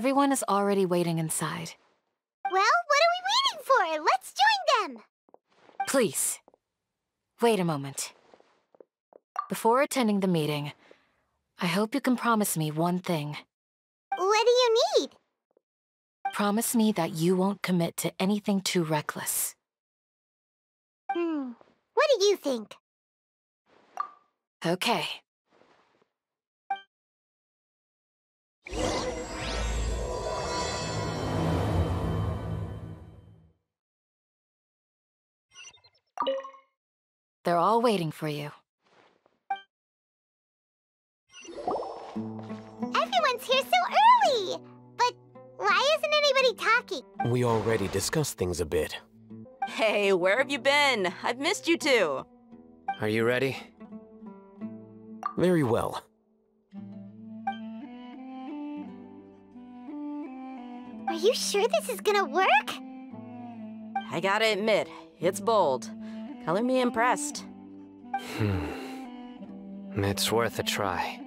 Everyone is already waiting inside. Well, what are we waiting for? Let's join them! Please, wait a moment. Before attending the meeting, I hope you can promise me one thing. What do you need? Promise me that you won't commit to anything too reckless. What do you think? Okay. They're all waiting for you. Everyone's here so early! But why isn't anybody talking? We already discussed things a bit. Hey, where have you been? I've missed you too. Are you ready? Very well. Are you sure this is gonna work? I gotta admit, it's bold. Color me impressed. It's worth a try.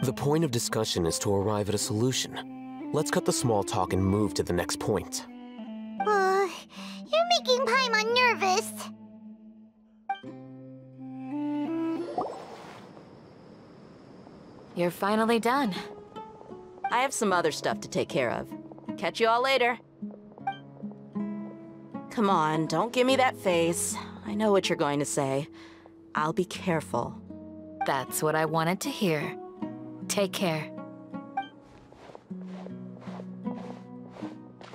The point of discussion is to arrive at a solution. Let's cut the small talk and move to the next point. You're making Paimon nervous. You're finally done. I have some other stuff to take care of. Catch you all later. Come on, don't give me that face. I know what you're going to say. I'll be careful. That's what I wanted to hear. Take care.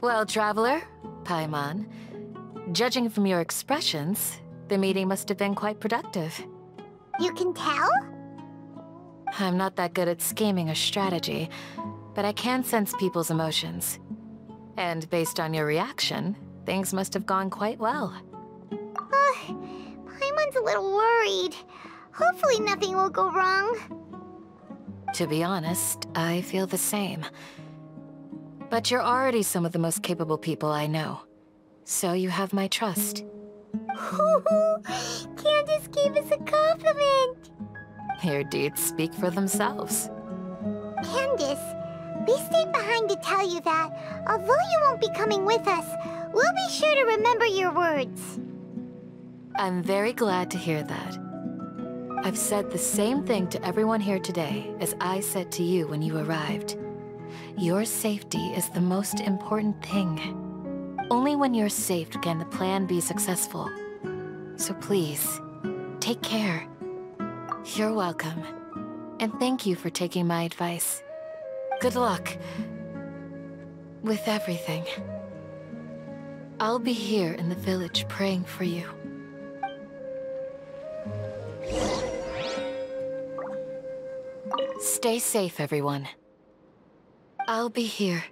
Well, Traveler, Paimon, judging from your expressions, the meeting must have been quite productive. You can tell? I'm not that good at scheming or strategy, but I can sense people's emotions. And based on your reaction, things must have gone quite well. Paimon's a little worried. Hopefully nothing will go wrong. To be honest, I feel the same. But you're already some of the most capable people I know. So you have my trust. Candace gave us a compliment! Your deeds speak for themselves. Candace, we stayed behind to tell you that, although you won't be coming with us, we'll be sure to remember your words. I'm very glad to hear that. I've said the same thing to everyone here today as I said to you when you arrived. Your safety is the most important thing. Only when you're safe can the plan be successful. So please, take care. You're welcome. And thank you for taking my advice. Good luck with everything. I'll be here in the village praying for you. Stay safe, everyone. I'll be here,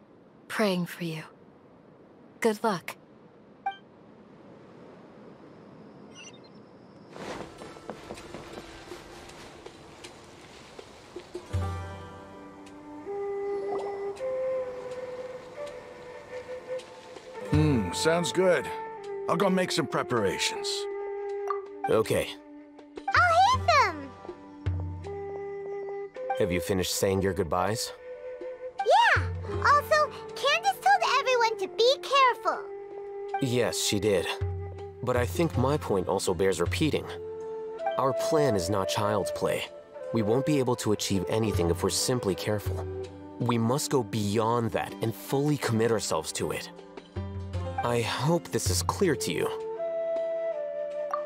praying for you. Good luck. Sounds good. I'll go make some preparations. Okay. I'll hit them! Have you finished saying your goodbyes? Yeah! Also, Candace told everyone to be careful. Yes, she did. But I think my point also bears repeating. Our plan is not child's play. We won't be able to achieve anything if we're simply careful. We must go beyond that and fully commit ourselves to it. I hope this is clear to you.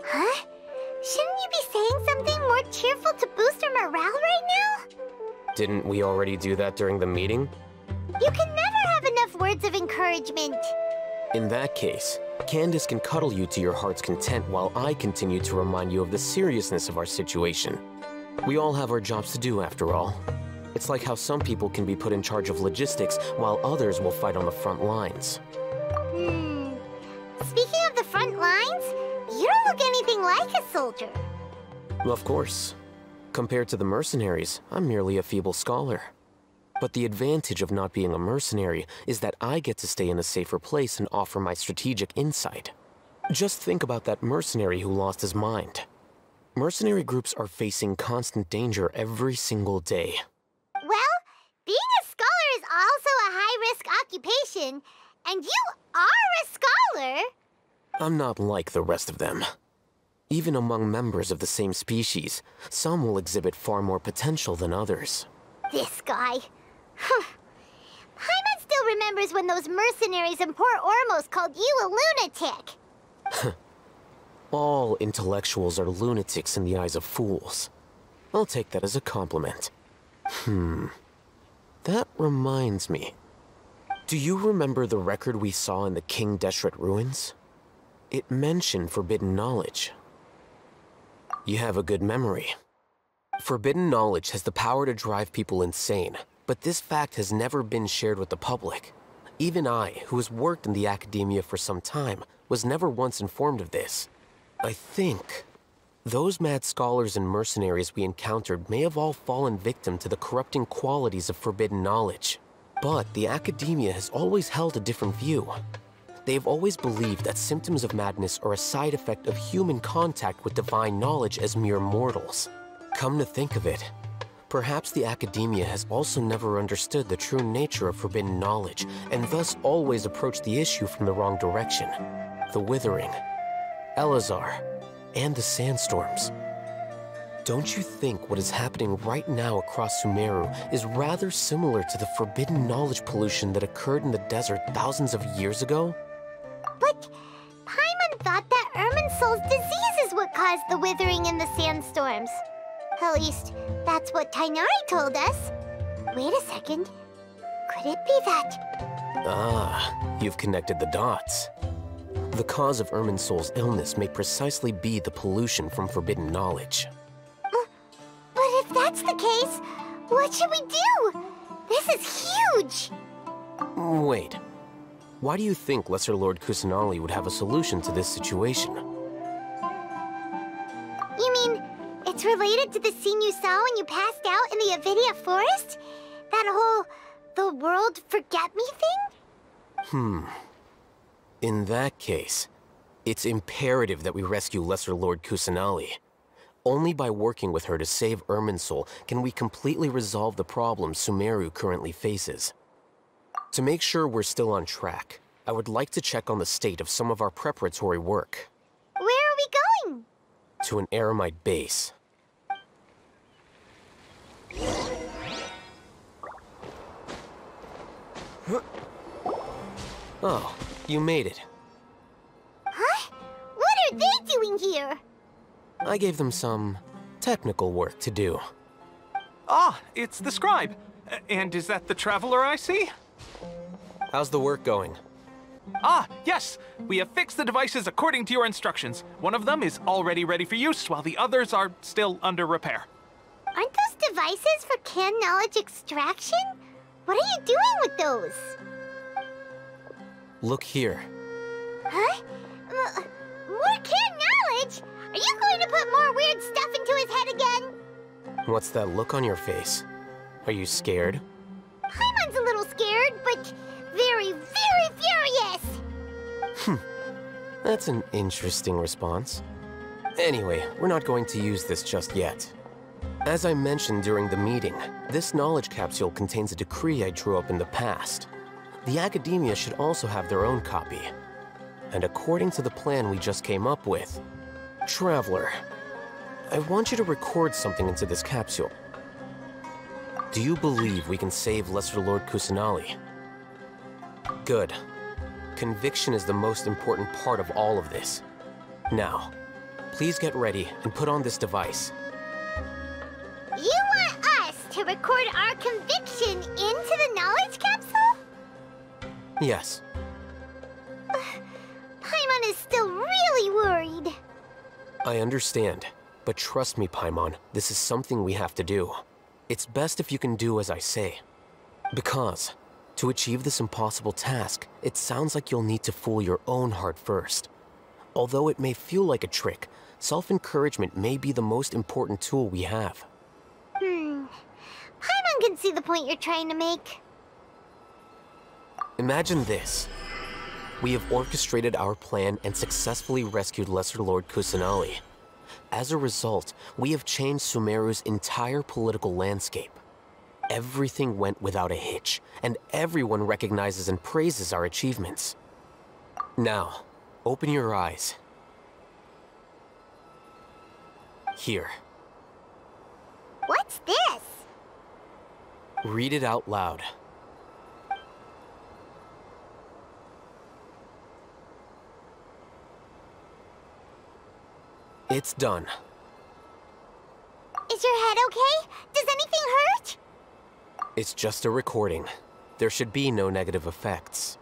Huh? Shouldn't you be saying something more cheerful to boost our morale right now? Didn't we already do that during the meeting? You can never have enough words of encouragement. In that case, Candace can cuddle you to your heart's content while I continue to remind you of the seriousness of our situation. We all have our jobs to do after all. It's like how some people can be put in charge of logistics while others will fight on the front lines. Speaking of the front lines, you don't look anything like a soldier. Of course. Compared to the mercenaries, I'm merely a feeble scholar. But the advantage of not being a mercenary is that I get to stay in a safer place and offer my strategic insight. Just think about that mercenary who lost his mind. Mercenary groups are facing constant danger every single day. Well, being a scholar is also a high-risk high-risk occupation, and you are a scholar. I'm not like the rest of them. Even among members of the same species, some will exhibit far more potential than others. This guy. Paimon still remembers when those mercenaries in Port Ormos called you a lunatic. All intellectuals are lunatics in the eyes of fools. I'll take that as a compliment. That reminds me. Do you remember the record we saw in the King Deshret ruins? It mentioned forbidden knowledge. You have a good memory. Forbidden knowledge has the power to drive people insane, but this fact has never been shared with the public. Even I, who has worked in the academia for some time, was never once informed of this. I think those mad scholars and mercenaries we encountered may have all fallen victim to the corrupting qualities of forbidden knowledge. But the academia has always held a different view. They have always believed that symptoms of madness are a side effect of human contact with divine knowledge as mere mortals. Come to think of it, perhaps the academia has also never understood the true nature of forbidden knowledge, and thus always approached the issue from the wrong direction. The Withering, Elazar, and the sandstorms. Don't you think what is happening right now across Sumeru is rather similar to the forbidden knowledge pollution that occurred in the desert thousands of years ago? But Paimon thought that Irminsul's disease is what caused the withering and the sandstorms. At least, that's what Tighnari told us. Wait a second. Could it be that... Ah, you've connected the dots. The cause of Irminsul's illness may precisely be the pollution from forbidden knowledge. But if that's the case, what should we do? This is huge! Wait. Why do you think Lesser Lord Kusanali would have a solution to this situation? You mean, it's related to the scene you saw when you passed out in the Avidia forest? That whole, the world forget me thing? In that case, it's imperative that we rescue Lesser Lord Kusanali. Only by working with her to save Irminsul can we completely resolve the problems Sumeru currently faces. To make sure we're still on track, I would like to check on the state of some of our preparatory work. Where are we going? To an Eremite base. Oh, you made it. Huh? What are they doing here? I gave them some technical work to do. Ah, it's the scribe. And is that the traveler I see? How's the work going? Ah, yes. We have fixed the devices according to your instructions. One of them is already ready for use, while the others are still under repair. Aren't those devices for can knowledge extraction? What are you doing with those? Look here. Huh? More can knowledge? Are you going to put more weird stuff into his head again? What's that look on your face? Are you scared? Paimon's a little scared, but very, very furious! That's an interesting response. Anyway, we're not going to use this just yet. As I mentioned during the meeting, this knowledge capsule contains a decree I drew up in the past. The academia should also have their own copy. And according to the plan we just came up with, Traveler, I want you to record something into this capsule. Do you believe we can save Lesser Lord Kusanali? Good. Conviction is the most important part of all of this. Now, please get ready and put on this device. You want us to record our conviction into the knowledge capsule? Yes. Paimon is still really worried. I understand, but trust me, Paimon, this is something we have to do. It's best if you can do as I say. Because, to achieve this impossible task, it sounds like you'll need to fool your own heart first. Although it may feel like a trick, self-encouragement may be the most important tool we have. Paimon can see the point you're trying to make. Imagine this. We have orchestrated our plan and successfully rescued Lesser Lord Kusanali. As a result, we have changed Sumeru's entire political landscape. Everything went without a hitch, and everyone recognizes and praises our achievements. Now, open your eyes. Here. What's this? Read it out loud. It's done. Is your head okay? Does anything hurt? It's just a recording. There should be no negative effects.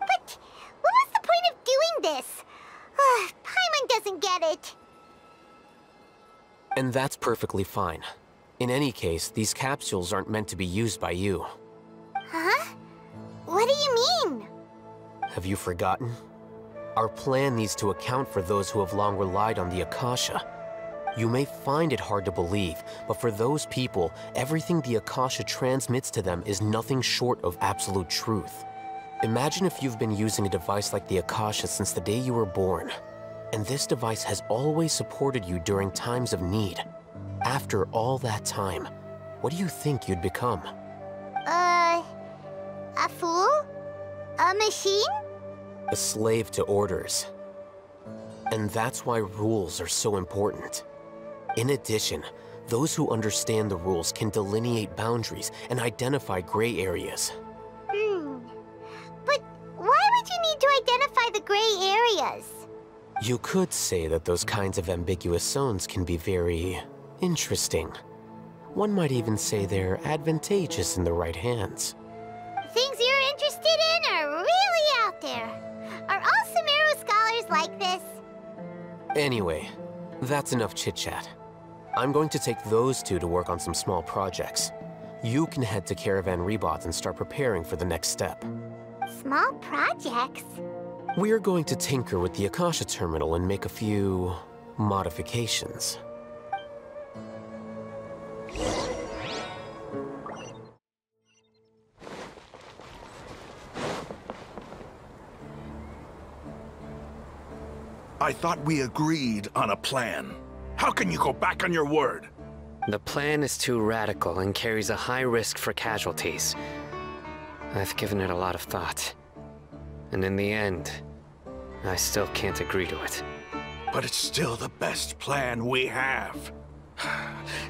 But what was the point of doing this? Paimon doesn't get it. And that's perfectly fine. In any case, these capsules aren't meant to be used by you. Huh? What do you mean? Have you forgotten? Our plan needs to account for those who have long relied on the Akasha. You may find it hard to believe, but for those people, everything the Akasha transmits to them is nothing short of absolute truth. Imagine if you've been using a device like the Akasha since the day you were born, and this device has always supported you during times of need. After all that time, what do you think you'd become? A fool? A machine? A slave to orders. And that's why rules are so important. In addition, those who understand the rules can delineate boundaries and identify gray areas. But why would you need to identify the gray areas? You could say that those kinds of ambiguous zones can be very interesting. One might even say they're advantageous in the right hands. Things you're interested in are really out there. Are all Sumeru scholars like this? Anyway, that's enough chit-chat. I'm going to take those two to work on some small projects. You can head to Caravan Rebot and start preparing for the next step. Small projects? We're going to tinker with the Akasha terminal and make a few modifications. I thought we agreed on a plan. How can you go back on your word? The plan is too radical and carries a high risk for casualties. I've given it a lot of thought. And in the end, I still can't agree to it. But it's still the best plan we have.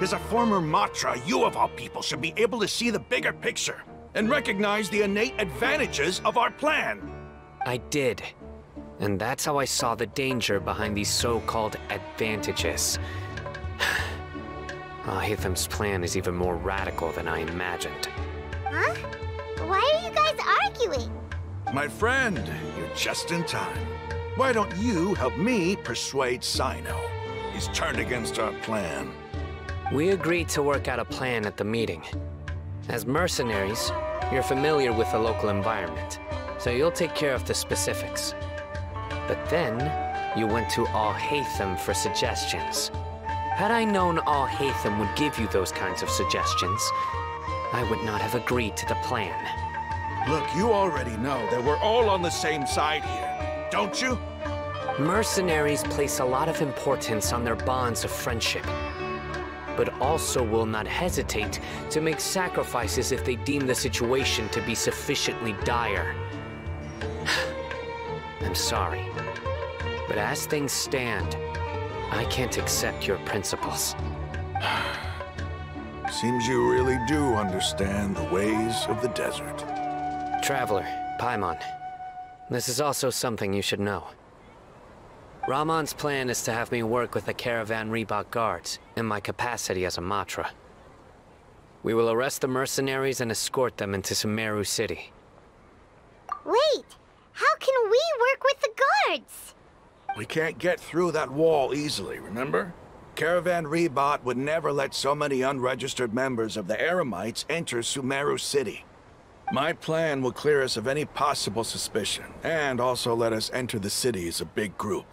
As a former Matra, you of all people should be able to see the bigger picture and recognize the innate advantages of our plan. I did. And that's how I saw the danger behind these so-called advantages. Alhaitham's plan is even more radical than I imagined. Huh? Why are you guys arguing? My friend, you're just in time. Why don't you help me persuade Sino? He's turned against our plan. We agreed to work out a plan at the meeting. As mercenaries, you're familiar with the local environment, so you'll take care of the specifics. But then, you went to Alhaitham for suggestions. Had I known Alhaitham would give you those kinds of suggestions, I would not have agreed to the plan. Look, you already know that we're all on the same side here, don't you? Mercenaries place a lot of importance on their bonds of friendship, but also will not hesitate to make sacrifices if they deem the situation to be sufficiently dire. I'm sorry, but as things stand, I can't accept your principles. Seems you really do understand the ways of the desert. Traveler, Paimon, this is also something you should know. Ramon's plan is to have me work with the Caravan Rebot guards in my capacity as a Matra. We will arrest the mercenaries and escort them into Sumeru City. Wait, how can we work with the guards? We can't get through that wall easily, remember? Caravan Rebot would never let so many unregistered members of the Eremites enter Sumeru City. My plan will clear us of any possible suspicion, and also let us enter the city as a big group.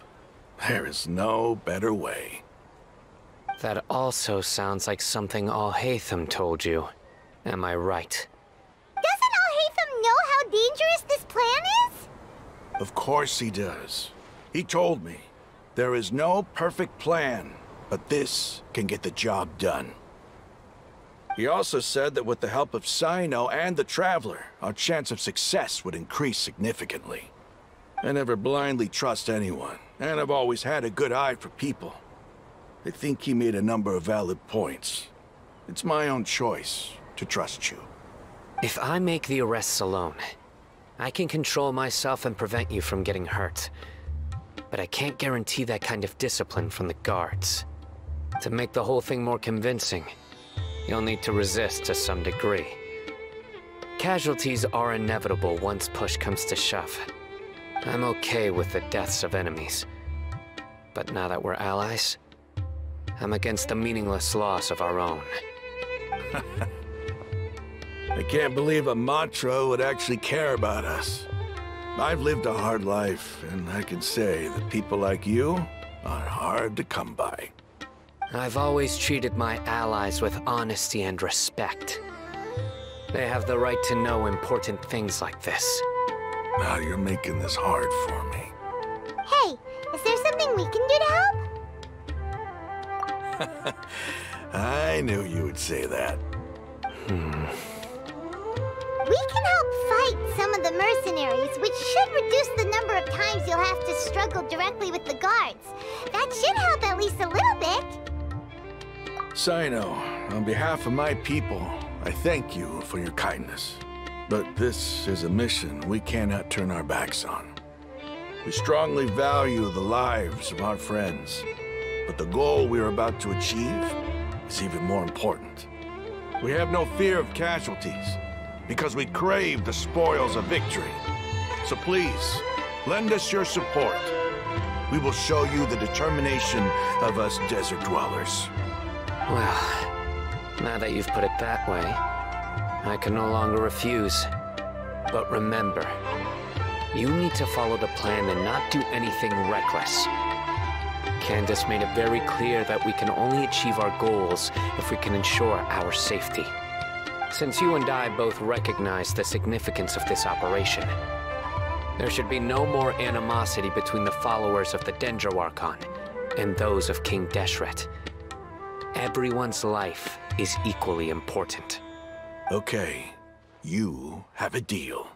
There is no better way. That also sounds like something Alhaitham told you. Am I right? Doesn't Alhaitham know how dangerous this plan is? Of course he does. He told me, there is no perfect plan, but this can get the job done. He also said that with the help of Sino and the Traveler, our chance of success would increase significantly. I never blindly trust anyone, and I've always had a good eye for people. I think he made a number of valid points. It's my own choice to trust you. If I make the arrests alone, I can control myself and prevent you from getting hurt. But I can't guarantee that kind of discipline from the guards. To make the whole thing more convincing, you'll need to resist to some degree. Casualties are inevitable once push comes to shove. I'm okay with the deaths of enemies. But now that we're allies, I'm against the meaningless loss of our own. I can't believe a Matra would actually care about us. I've lived a hard life, and I can say that people like you are hard to come by. I've always treated my allies with honesty and respect. They have the right to know important things like this. Now you're making this hard for me. Hey, is there something we can do to help? I knew you would say that. We can help fight some of the mercenaries, which should reduce the number of times you'll have to struggle directly with the guards. That should help at least a little bit. Sino, on behalf of my people, I thank you for your kindness. But this is a mission we cannot turn our backs on. We strongly value the lives of our friends, but the goal we are about to achieve is even more important. We have no fear of casualties, because we crave the spoils of victory. So please, lend us your support. We will show you the determination of us desert dwellers. Well, now that you've put it that way, I can no longer refuse. But remember, you need to follow the plan and not do anything reckless. Candace made it very clear that we can only achieve our goals if we can ensure our safety. Since you and I both recognize the significance of this operation, there should be no more animosity between the followers of the Dendro Archon and those of King Deshret. Everyone's life is equally important. Okay, you have a deal.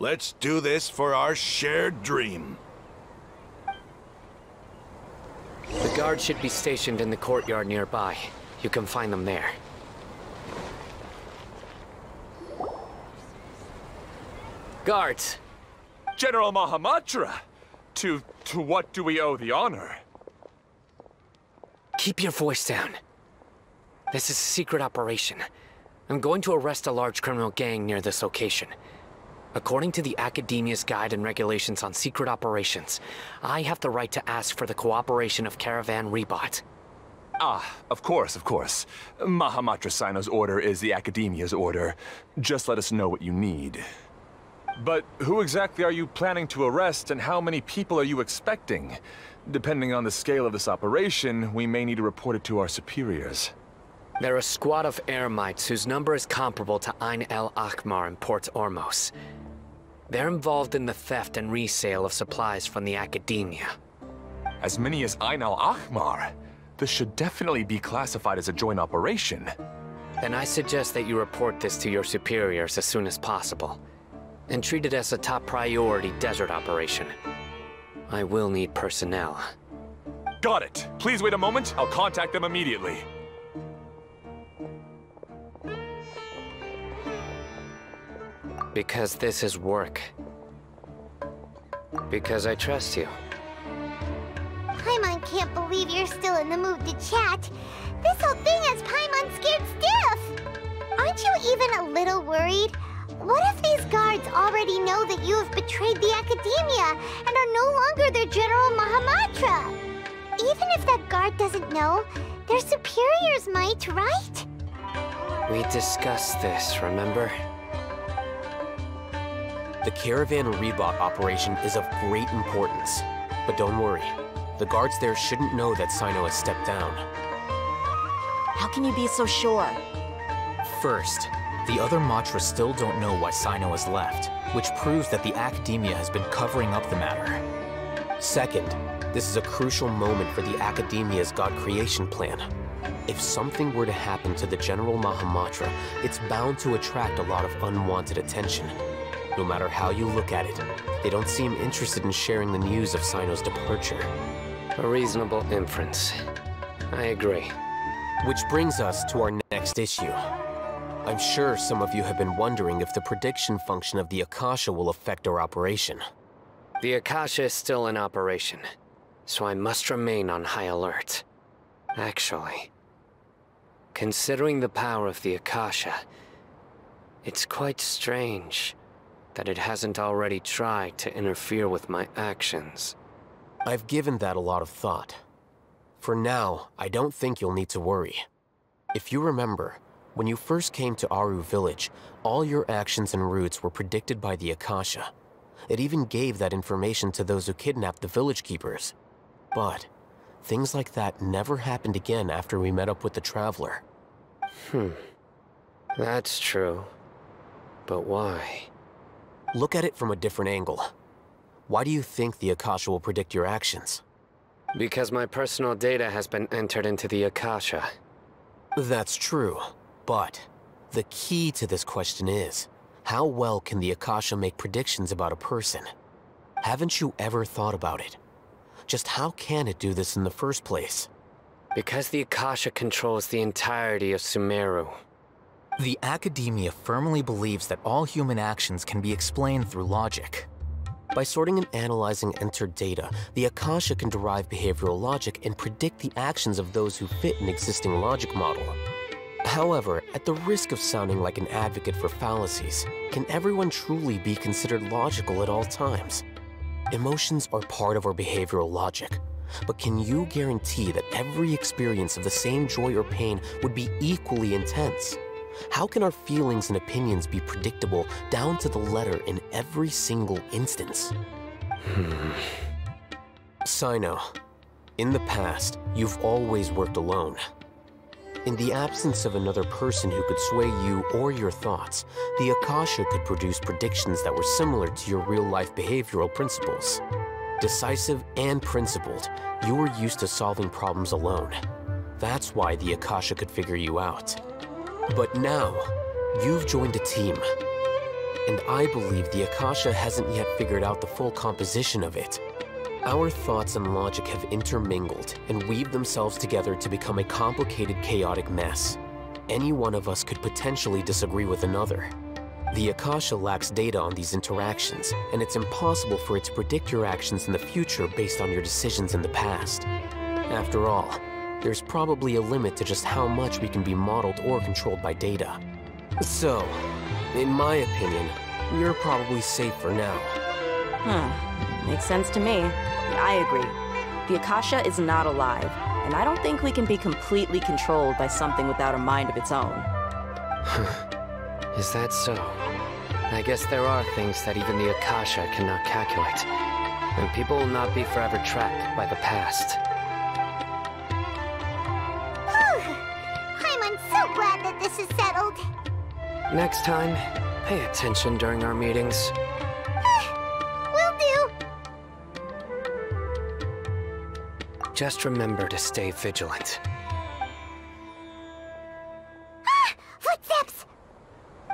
Let's do this for our shared dream. The guards should be stationed in the courtyard nearby. You can find them there. Guards! General Mahamatra! To what do we owe the honor? Keep your voice down. This is a secret operation. I'm going to arrest a large criminal gang near this location. According to the Academia's Guide and Regulations on Secret Operations, I have the right to ask for the cooperation of Caravan Rebot. Ah, of course, of course. Mahamatra Sino's order is the Academia's order. Just let us know what you need. But who exactly are you planning to arrest, and how many people are you expecting? Depending on the scale of this operation, we may need to report it to our superiors. They're a squad of Eremites whose number is comparable to Ain el Akhmar in Port Ormos. They're involved in the theft and resale of supplies from the Academia. As many as Ain el Akhmar? This should definitely be classified as a joint operation. Then I suggest that you report this to your superiors as soon as possible, and treat it as a top priority desert operation. I will need personnel. Got it. Please wait a moment. I'll contact them immediately. Because this is work. Because I trust you. Paimon can't believe you're still in the mood to chat. This whole thing has Paimon scared stiff. Aren't you even a little worried? What if these guards already know that you have betrayed the Academia and are no longer their General Mahamatra? Even if that guard doesn't know, their superiors might, right? We discussed this, remember? The Caravan Rebot operation is of great importance. But don't worry, the guards there shouldn't know that Sino has stepped down. How can you be so sure? First, the other Matras still don't know why Sino has left, which proves that the Academia has been covering up the matter. Second, This is a crucial moment for the Academia's God creation plan. If something were to happen to the General Mahamatra, it's bound to attract a lot of unwanted attention. No matter how you look at it, they don't seem interested in sharing the news of Cyno's departure. A reasonable inference. I agree. Which brings us to our next issue. I'm sure some of you have been wondering if the prediction function of the Akasha will affect our operation. The Akasha is still in operation, so I must remain on high alert. Actually, considering the power of the Akasha, it's quite strange that it hasn't already tried to interfere with my actions. I've given that a lot of thought. For now, I don't think you'll need to worry. If you remember, when you first came to Aru Village, all your actions and routes were predicted by the Akasha. It even gave that information to those who kidnapped the village keepers. But things like that never happened again after we met up with the Traveler. That's true. But why? Look at it from a different angle. Why do you think the Akasha will predict your actions? Because my personal data has been entered into the Akasha. That's true, but the key to this question is, how well can the Akasha make predictions about a person? Haven't you ever thought about it? Just how can it do this in the first place? Because the Akasha controls the entirety of Sumeru. The Academia firmly believes that all human actions can be explained through logic. By sorting and analyzing entered data, the Akasha can derive behavioral logic and predict the actions of those who fit an existing logic model. However, at the risk of sounding like an advocate for fallacies, can everyone truly be considered logical at all times? Emotions are part of our behavioral logic, but can you guarantee that every experience of the same joy or pain would be equally intense? How can our feelings and opinions be predictable down to the letter in every single instance? Cyno, in the past, you've always worked alone. In the absence of another person who could sway you or your thoughts, the Akasha could produce predictions that were similar to your real-life behavioral principles. Decisive and principled, you were used to solving problems alone. That's why the Akasha could figure you out. But now, you've joined a team. And I believe the Akasha hasn't yet figured out the full composition of it. Our thoughts and logic have intermingled and weaved themselves together to become a complicated, chaotic mess. Any one of us could potentially disagree with another. The Akasha lacks data on these interactions, and it's impossible for it to predict your actions in the future based on your decisions in the past. After all, there's probably a limit to just how much we can be modeled or controlled by data. So, in my opinion, we're probably safe for now. Makes sense to me. I agree. The Akasha is not alive, and I don't think we can be completely controlled by something without a mind of its own. Is that so? I guess there are things that even the Akasha cannot calculate, and people will not be forever trapped by the past. I'm so glad that this is settled. Next time, pay attention during our meetings. Will do. Just remember to stay vigilant. Footsteps!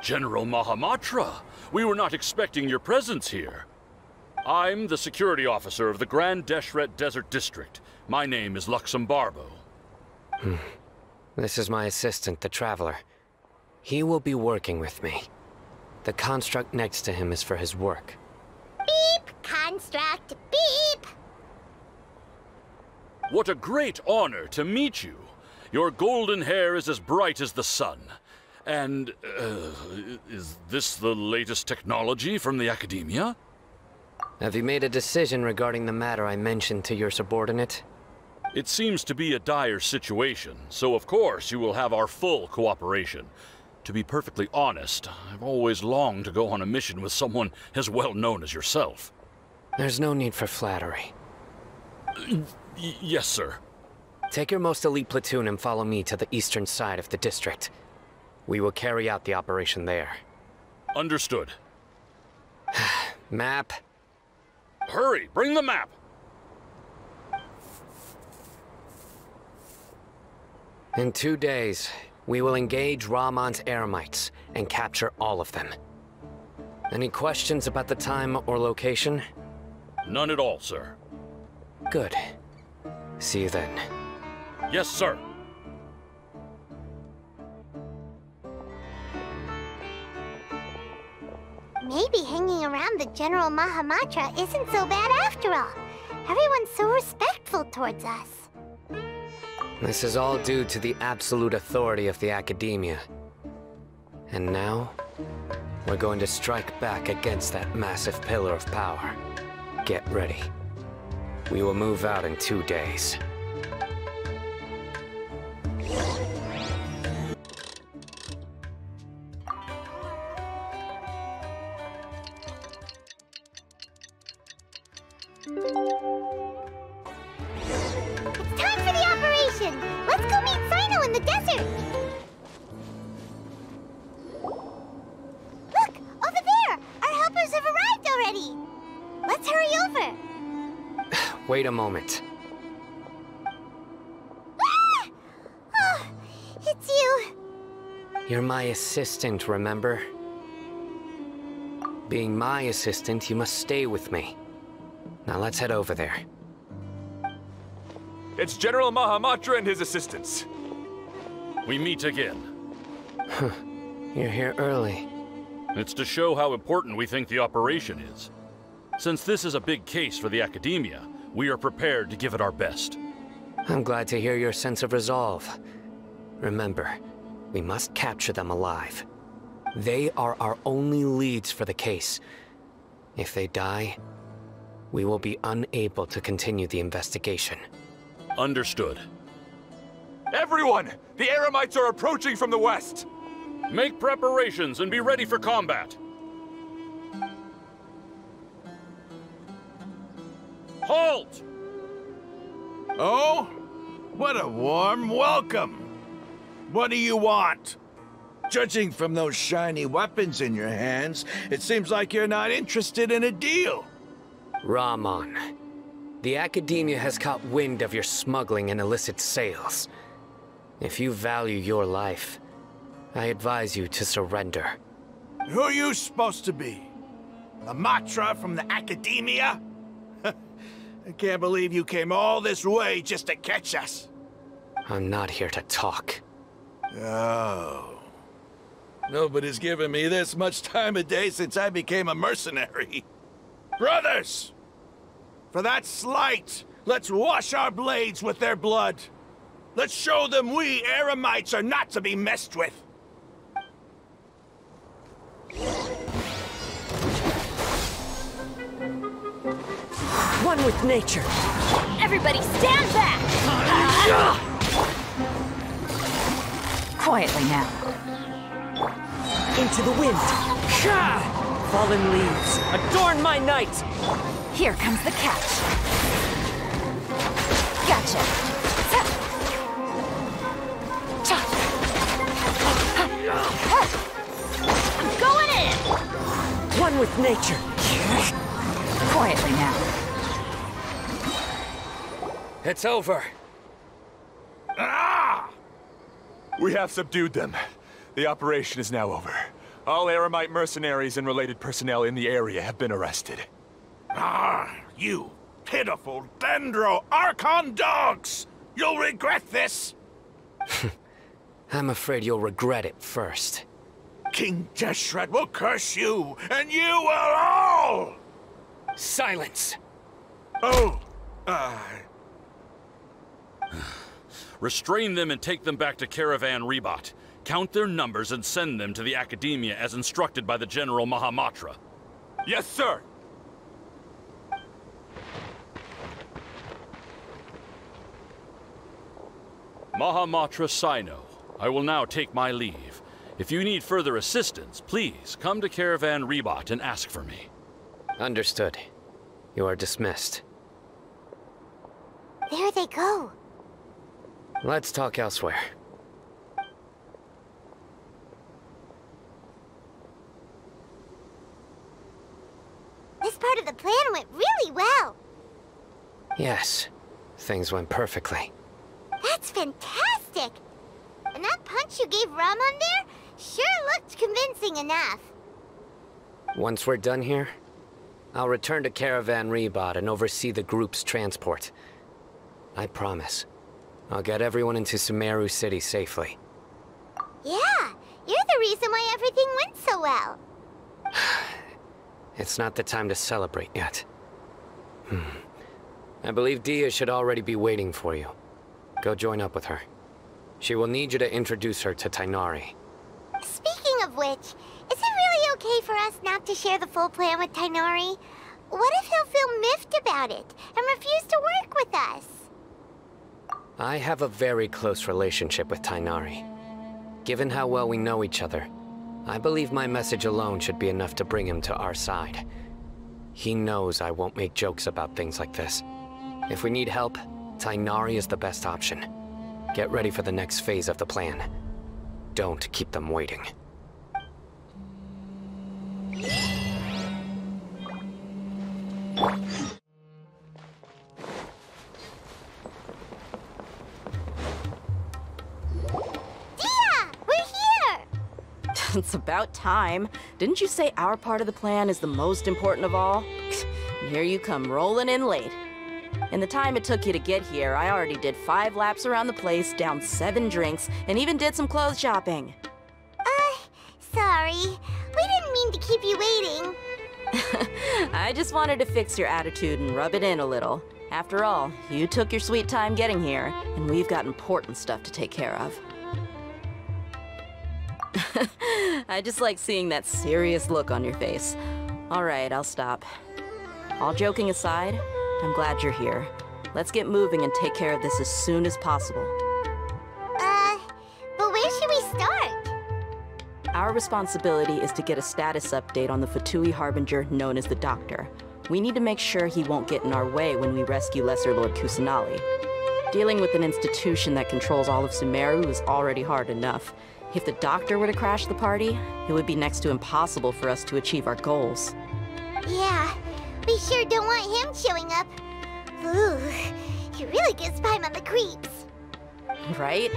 General Mahamatra, we were not expecting your presence here. I'm the security officer of the Grand Deshret Desert District. My name is Luxembarbo. This is my assistant, the Traveler. He will be working with me. The construct next to him is for his work. Beep! Construct, beep! What a great honor to meet you. Your golden hair is as bright as the sun. And, is this the latest technology from the Academia? Have you made a decision regarding the matter I mentioned to your subordinate? It seems to be a dire situation, so of course you will have our full cooperation. To be perfectly honest, I've always longed to go on a mission with someone as well known as yourself. There's no need for flattery. Yes, sir. Take your most elite platoon and follow me to the eastern side of the district. We will carry out the operation there. Understood. Map. Hurry, bring the map! In 2 days, we will engage Ramon's Eremites and capture all of them. Any questions about the time or location? None at all, sir. Good. See you then. Yes, sir. Maybe hanging around the General Mahamatra isn't so bad after all. Everyone's so respectful towards us. This is all due to the absolute authority of the Academia. And now, we're going to strike back against that massive pillar of power. Get ready. We will move out in 2 days. It's time for the operation! Let's go meet Sino in the desert! Look! Over there! Our helpers have arrived already! Let's hurry over! Wait a moment. Ah! Oh, it's you! You're my assistant, remember? Being my assistant, you must stay with me. Now let's head over there. It's General Mahamatra and his assistants. We meet again. You're here early. It's to show how important we think the operation is. Since this is a big case for the Academia, we are prepared to give it our best. I'm glad to hear your sense of resolve. Remember, we must capture them alive. They are our only leads for the case. If they die, we will be unable to continue the investigation. Understood. Everyone! The Eremites are approaching from the west! Make preparations and be ready for combat. Halt! Oh? What a warm welcome! What do you want? Judging from those shiny weapons in your hands, it seems like you're not interested in a deal. Ramon, the Academia has caught wind of your smuggling and illicit sales. If you value your life, I advise you to surrender. Who are you supposed to be? A Matra from the Academia? I can't believe you came all this way just to catch us. I'm not here to talk. Oh. Nobody's given me this much time of day since I became a mercenary. Brothers! For that slight, let's wash our blades with their blood. Let's show them we Eremites are not to be messed with. One with nature. Everybody stand back! Quietly now. Into the wind. Fallen leaves, adorn my night! Here comes the catch. Gotcha. I'm going in! One with nature. Quietly now. It's over. Ah! We have subdued them. The operation is now over. All Eremite mercenaries and related personnel in the area have been arrested. Ah, you pitiful Dendro Archon dogs! You'll regret this! I'm afraid you'll regret it first. King Deshret will curse you, and you will all! Silence! Oh, Restrain them and take them back to Caravan Rebot. Count their numbers and send them to the Academia as instructed by the General Mahamatra. Yes, sir! Mahamatra Sino, I will now take my leave. If you need further assistance, please come to Caravan Rebot and ask for me. Understood. You are dismissed. There they go. Let's talk elsewhere. This part of the plan went really well. Yes, things went perfectly. That's fantastic! And that punch you gave Ramon there sure looked convincing enough. Once we're done here, I'll return to Caravan Rebot and oversee the group's transport. I promise. I'll get everyone into Sumeru City safely. Yeah, you're the reason why everything went so well. It's not the time to celebrate yet. I believe Dia should already be waiting for you. Go join up with her. She will need you to introduce her to Tighnari. Speaking of which, is it really okay for us not to share the full plan with Tighnari? What if he'll feel miffed about it and refuse to work with us? I have a very close relationship with Tighnari. Given how well we know each other, I believe my message alone should be enough to bring him to our side. He knows I won't make jokes about things like this. If we need help, Tighnari is the best option. Get ready for the next phase of the plan. Don't keep them waiting. It's about time. Didn't you say our part of the plan is the most important of all? And here you come rolling in late. In the time it took you to get here, I already did 5 laps around the place, downed 7 drinks, and even did some clothes shopping. Sorry. We didn't mean to keep you waiting. I just wanted to fix your attitude and rub it in a little. After all, you took your sweet time getting here, and we've got important stuff to take care of. I just like seeing that serious look on your face. All right, I'll stop. All joking aside, I'm glad you're here. Let's get moving and take care of this as soon as possible. But where should we start? Our responsibility is to get a status update on the Fatui Harbinger known as the Doctor. We need to make sure he won't get in our way when we rescue Lesser Lord Kusanali. Dealing with an institution that controls all of Sumeru is already hard enough. If the Doctor were to crash the party, it would be next to impossible for us to achieve our goals. Yeah, we sure don't want him showing up. Ooh, he really gives Paimon the creeps. Right?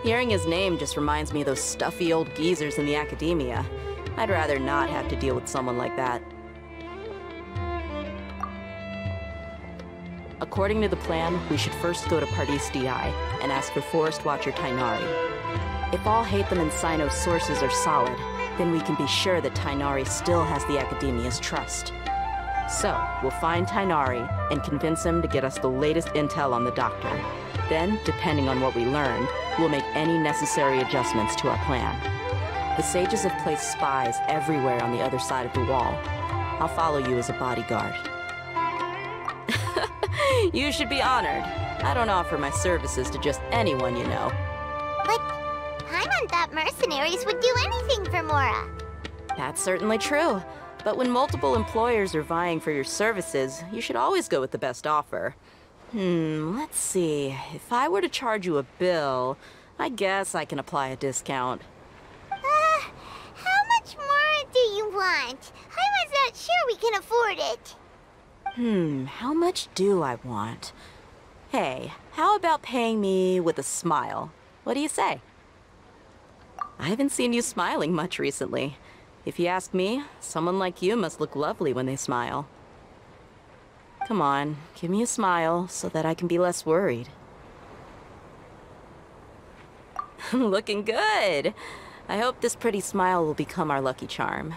Hearing his name just reminds me of those stuffy old geezers in the academia. I'd rather not have to deal with someone like that. According to the plan, we should first go to Pardis DI and ask for Forest Watcher Tighnari. If all Hatham and Sino's sources are solid, then we can be sure that Tighnari still has the Academia's trust. So, we'll find Tighnari and convince him to get us the latest intel on the Doctor. Then, depending on what we learn, we'll make any necessary adjustments to our plan. The sages have placed spies everywhere on the other side of the wall. I'll follow you as a bodyguard. You should be honored. I don't offer my services to just anyone you know. But Paimon thought mercenaries would do anything for Mora. That's certainly true. But when multiple employers are vying for your services, you should always go with the best offer. Let's see. If I were to charge you a bill, I guess I can apply a discount. How much more do you want? I was not sure we can afford it. How much do I want? Hey, how about paying me with a smile? What do you say? I haven't seen you smiling much recently. If you ask me, someone like you must look lovely when they smile. Come on, give me a smile so that I can be less worried. Looking good! I hope this pretty smile will become our lucky charm.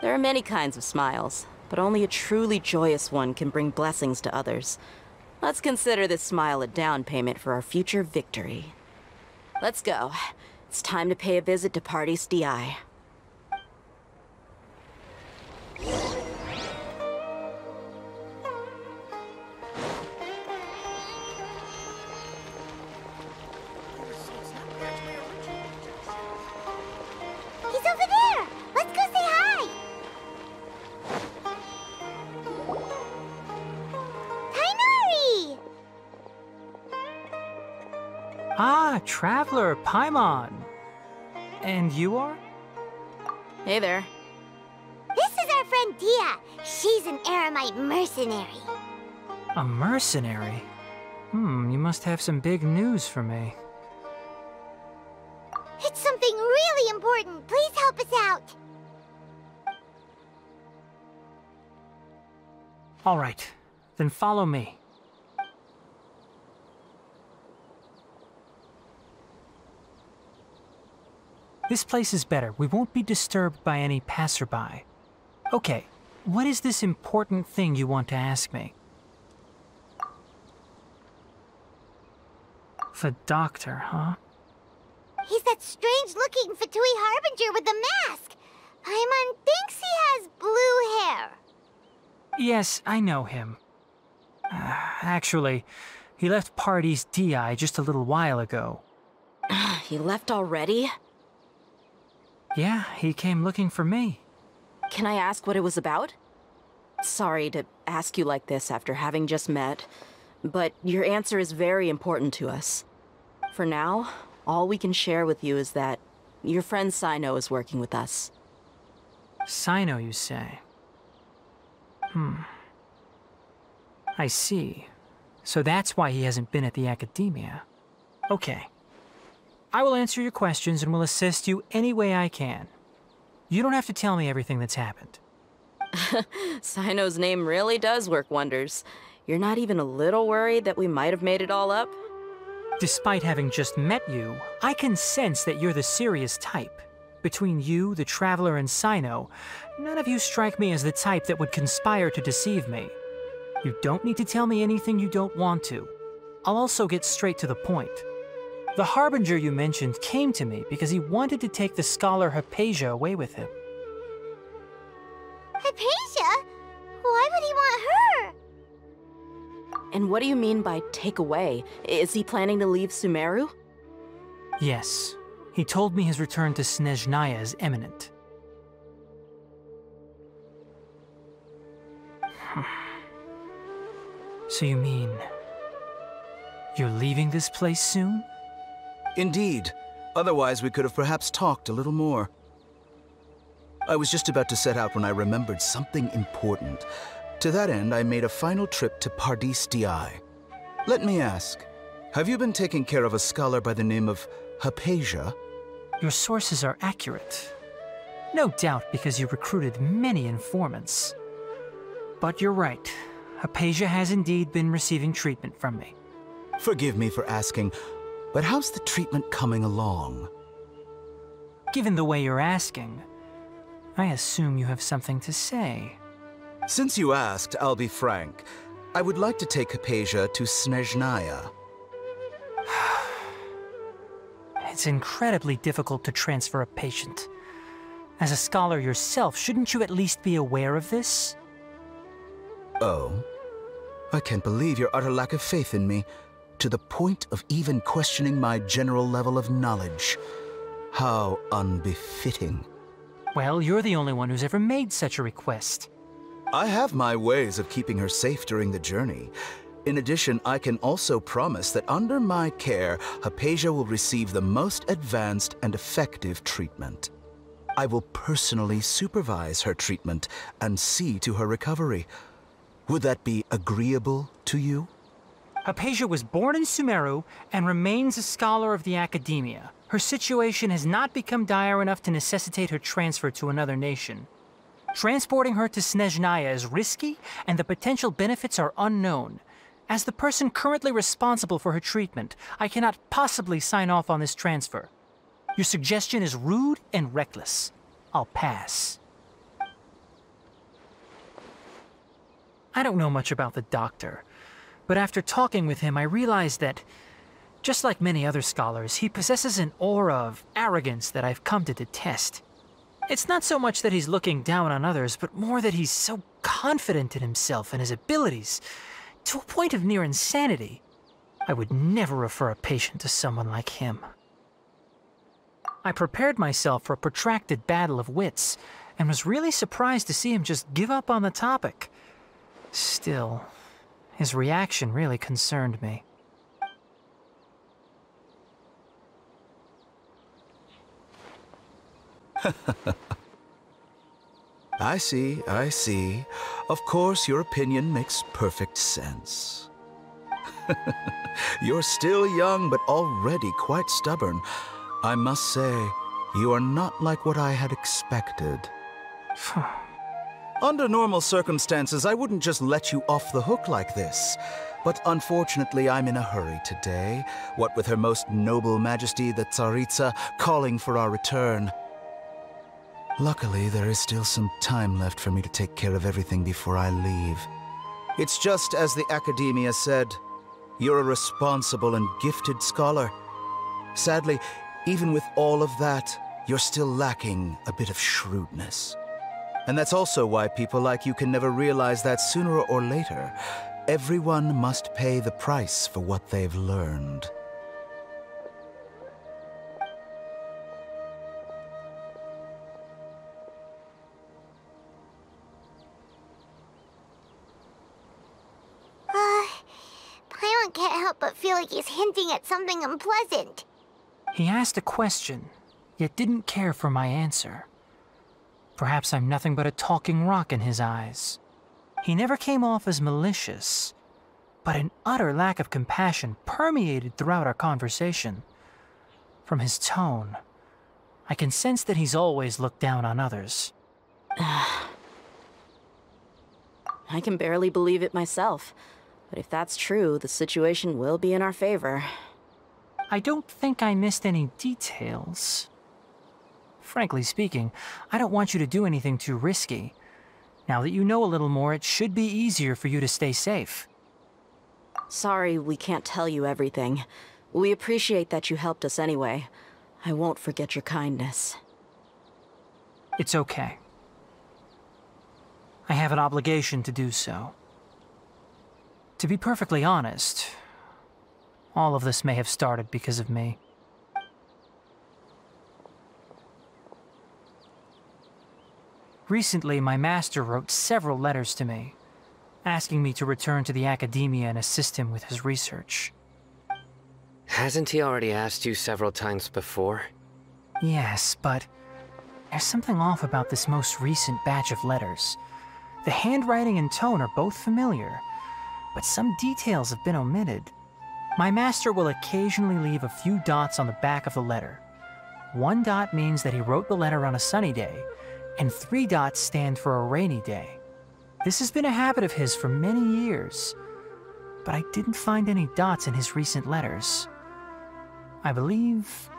There are many kinds of smiles, but only a truly joyous one can bring blessings to others. Let's consider this smile a down payment for our future victory. Let's go. It's time to pay a visit to Pardis DI. He's over there! Let's go say hi! Tighnari! Ah, Traveler, Paimon. And you are? Hey there. This is our friend Dia. She's an Eremite mercenary. A mercenary? You must have some big news for me. help us out. All right, then follow me. This place is better. We won't be disturbed by any passerby. Okay, what is this important thing you want to ask me? The doctor, huh? He's that strange-looking Fatui Harbinger with the mask. Paimon thinks he has blue hair. Yes, I know him. Actually, he left Party's DI just a little while ago. He left already? Yeah, he came looking for me. Can I ask what it was about? Sorry to ask you like this after having just met, but your answer is very important to us. For now, all we can share with you is that your friend Sino is working with us. Sino, you say? I see. So that's why he hasn't been at the Academia. Okay. I will answer your questions and will assist you any way I can. You don't have to tell me everything that's happened. Sino's name really does work wonders. You're not even a little worried that we might have made it all up? Despite having just met you, I can sense that you're the serious type. Between you, the Traveler, and Sino, none of you strike me as the type that would conspire to deceive me. You don't need to tell me anything you don't want to. I'll also get straight to the point. The Harbinger you mentioned came to me because he wanted to take the scholar Hypatia away with him. Hypatia? Why would he want her? And what do you mean by take away? Is he planning to leave Sumeru? Yes. He told me his return to Snezhnaya is imminent. So you mean... you're leaving this place soon? Indeed. Otherwise, we could have perhaps talked a little more. I was just about to set out when I remembered something important. To that end, I made a final trip to Pardis DI. Let me ask, have you been taking care of a scholar by the name of Hypatia? Your sources are accurate. No doubt because you recruited many informants. But you're right. Hypatia has indeed been receiving treatment from me. Forgive me for asking, but how's the treatment coming along? Given the way you're asking, I assume you have something to say. Since you asked, I'll be frank. I would like to take Hypatia to Snezhnaya. It's incredibly difficult to transfer a patient. As a scholar yourself, shouldn't you at least be aware of this? Oh? I can't believe your utter lack of faith in me, to the point of even questioning my general level of knowledge. How unbefitting. Well, you're the only one who's ever made such a request. I have my ways of keeping her safe during the journey. In addition, I can also promise that under my care, Hypatia will receive the most advanced and effective treatment. I will personally supervise her treatment and see to her recovery. Would that be agreeable to you? Hypatia was born in Sumeru and remains a scholar of the Academia. Her situation has not become dire enough to necessitate her transfer to another nation. Transporting her to Snezhnaya is risky, and the potential benefits are unknown. As the person currently responsible for her treatment, I cannot possibly sign off on this transfer. Your suggestion is rude and reckless. I'll pass. I don't know much about the doctor, but after talking with him, I realized that, just like many other scholars, he possesses an aura of arrogance that I've come to detest. It's not so much that he's looking down on others, but more that he's so confident in himself and his abilities, to a point of near insanity. I would never refer a patient to someone like him. I prepared myself for a protracted battle of wits, and was really surprised to see him just give up on the topic. Still, his reaction really concerned me. I see, I see. Of course, your opinion makes perfect sense. You're still young, but already quite stubborn. I must say, You are not like what I had expected. Under normal circumstances, I wouldn't just let you off the hook like this. But unfortunately, I'm in a hurry today, what with Her Most Noble Majesty the Tsaritsa calling for our return. Luckily, there is still some time left for me to take care of everything before I leave. It's just as the Academia said, you're a responsible and gifted scholar. Sadly, even with all of that, you're still lacking a bit of shrewdness. And that's also why people like you can never realize that sooner or later, everyone must pay the price for what they've learned. Paimon can't help but feel like he's hinting at something unpleasant. He asked a question, yet didn't care for my answer. Perhaps I'm nothing but a talking rock in his eyes. He never came off as malicious, but an utter lack of compassion permeated throughout our conversation. From his tone, I can sense that he's always looked down on others. I can barely believe it myself, but if that's true, the situation will be in our favor. I don't think I missed any details. Frankly speaking, I don't want you to do anything too risky. Now that you know a little more, it should be easier for you to stay safe. Sorry we can't tell you everything. We appreciate that you helped us anyway. I won't forget your kindness. It's okay. I have an obligation to do so. To be perfectly honest, all of this may have started because of me. Recently, my master wrote several letters to me, asking me to return to the Academia and assist him with his research. Hasn't he already asked you several times before? Yes, but there's something off about this most recent batch of letters. The handwriting and tone are both familiar, but some details have been omitted. My master will occasionally leave a few dots on the back of the letter. 1 dot means that he wrote the letter on a sunny day, and 3 dots stand for a rainy day. This has been a habit of his for many years, but I didn't find any dots in his recent letters. I believe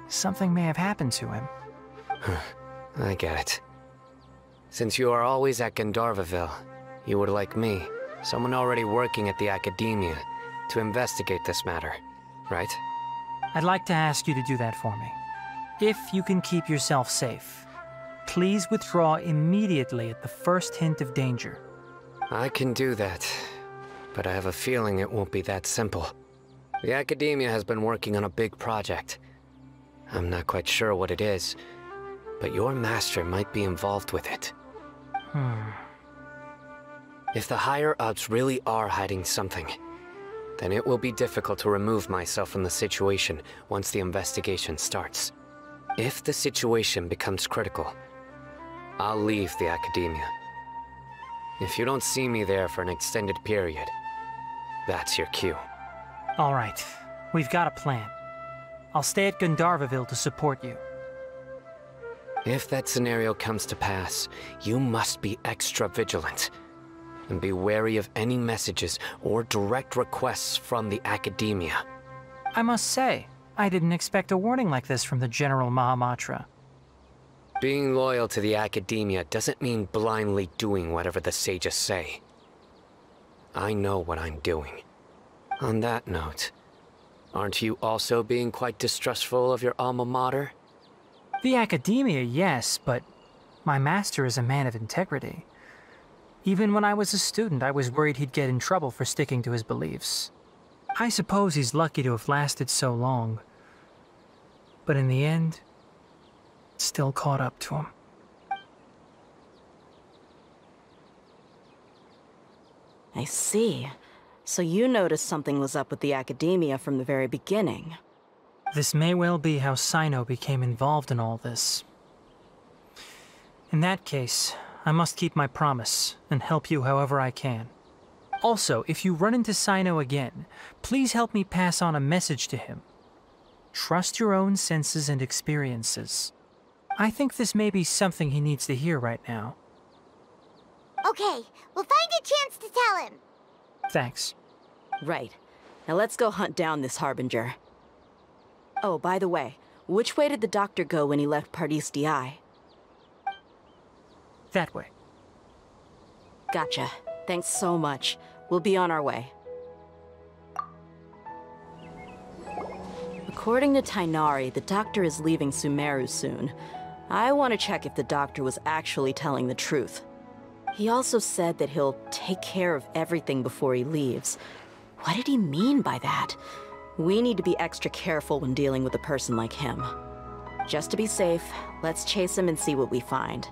something may have happened to him. I get it. Since you are always at Gandharvaville, you would like me, someone already working at the Academia, to investigate this matter, right? I'd like to ask you to do that for me. If you can keep yourself safe, please withdraw immediately at the first hint of danger. I can do that, but I have a feeling it won't be that simple. The Academia has been working on a big project. I'm not quite sure what it is, but your master might be involved with it. If the higher-ups really are hiding something, then it will be difficult to remove myself from the situation once the investigation starts. If the situation becomes critical, I'll leave the Academia. If you don't see me there for an extended period, that's your cue. All right, we've got a plan. I'll stay at Gandharvaville to support you. If that scenario comes to pass, you must be extra vigilant. And be wary of any messages or direct requests from the Academia. I must say, I didn't expect a warning like this from the General Mahamatra. Being loyal to the Academia doesn't mean blindly doing whatever the sages say. I know what I'm doing. On that note, aren't you also being quite distrustful of your alma mater? The Academia, yes, but my master is a man of integrity. Even when I was a student, I was worried he'd get in trouble for sticking to his beliefs. I suppose he's lucky to have lasted so long. But in the end, it still caught up to him. I see. So you noticed something was up with the Academia from the very beginning. This may well be how Sino became involved in all this. In that case, I must keep my promise and help you however I can. Also, if you run into Sino again, please help me pass on a message to him. Trust your own senses and experiences. I think this may be something he needs to hear right now. Okay, we'll find a chance to tell him. Thanks. Right. Now let's go hunt down this Harbinger. Oh, by the way, which way did the doctor go when he left Pardis DI? That way. Gotcha. Thanks so much. We'll be on our way. According to Tighnari, the doctor is leaving Sumeru soon. I want to check if the doctor was actually telling the truth. He also said that he'll take care of everything before he leaves. What did he mean by that? We need to be extra careful when dealing with a person like him. Just to be safe, let's chase him and see what we find.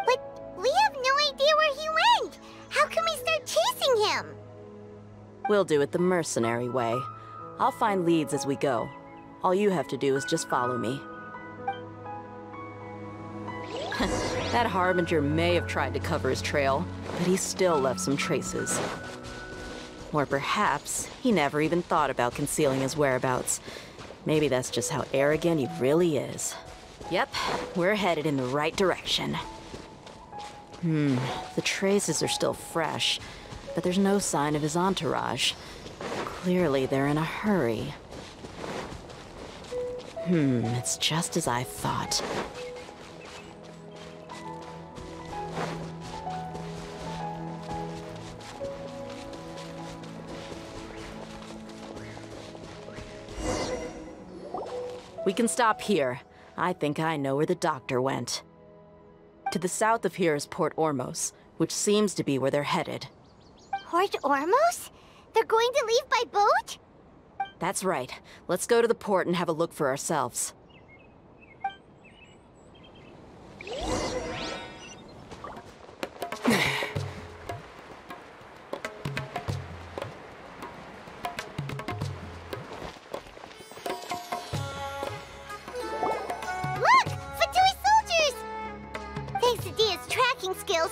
But we have no idea where he went! How can we start chasing him? We'll do it the mercenary way. I'll find leads as we go. All you have to do is just follow me. That Harbinger may have tried to cover his trail, but he still left some traces. Or perhaps he never even thought about concealing his whereabouts. Maybe that's just how arrogant he really is. Yep, we're headed in the right direction. The traces are still fresh, but there's no sign of his entourage. Clearly they're in a hurry. It's just as I thought. We can stop here. I think I know where the doctor went. To the south of here is Port Ormos, which seems to be where they're headed. Port Ormos? They're going to leave by boat? That's right. Let's go to the port and have a look for ourselves.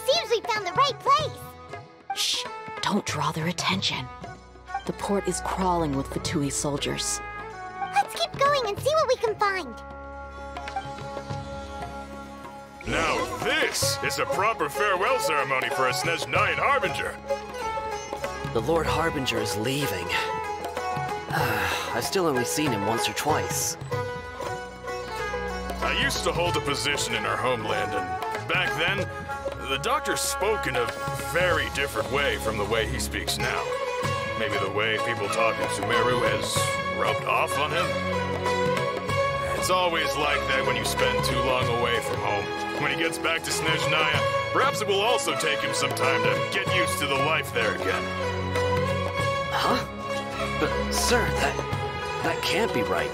Seems we found the right place. Shh! Don't draw their attention. The port is crawling with Fatui soldiers. Let's keep going and see what we can find. Now this is a proper farewell ceremony for a Snezhnayan Harbinger. The Lord Harbinger is leaving. I've still only seen him once or twice. I used to hold a position in our homeland, and back then, the doctor spoke in a very different way from the way he speaks now. Maybe the way people talk in Sumeru has rubbed off on him? It's always like that when you spend too long away from home. When he gets back to Snezhnaya, perhaps it will also take him some time to get used to the life there again. Huh? But, sir, that can't be right.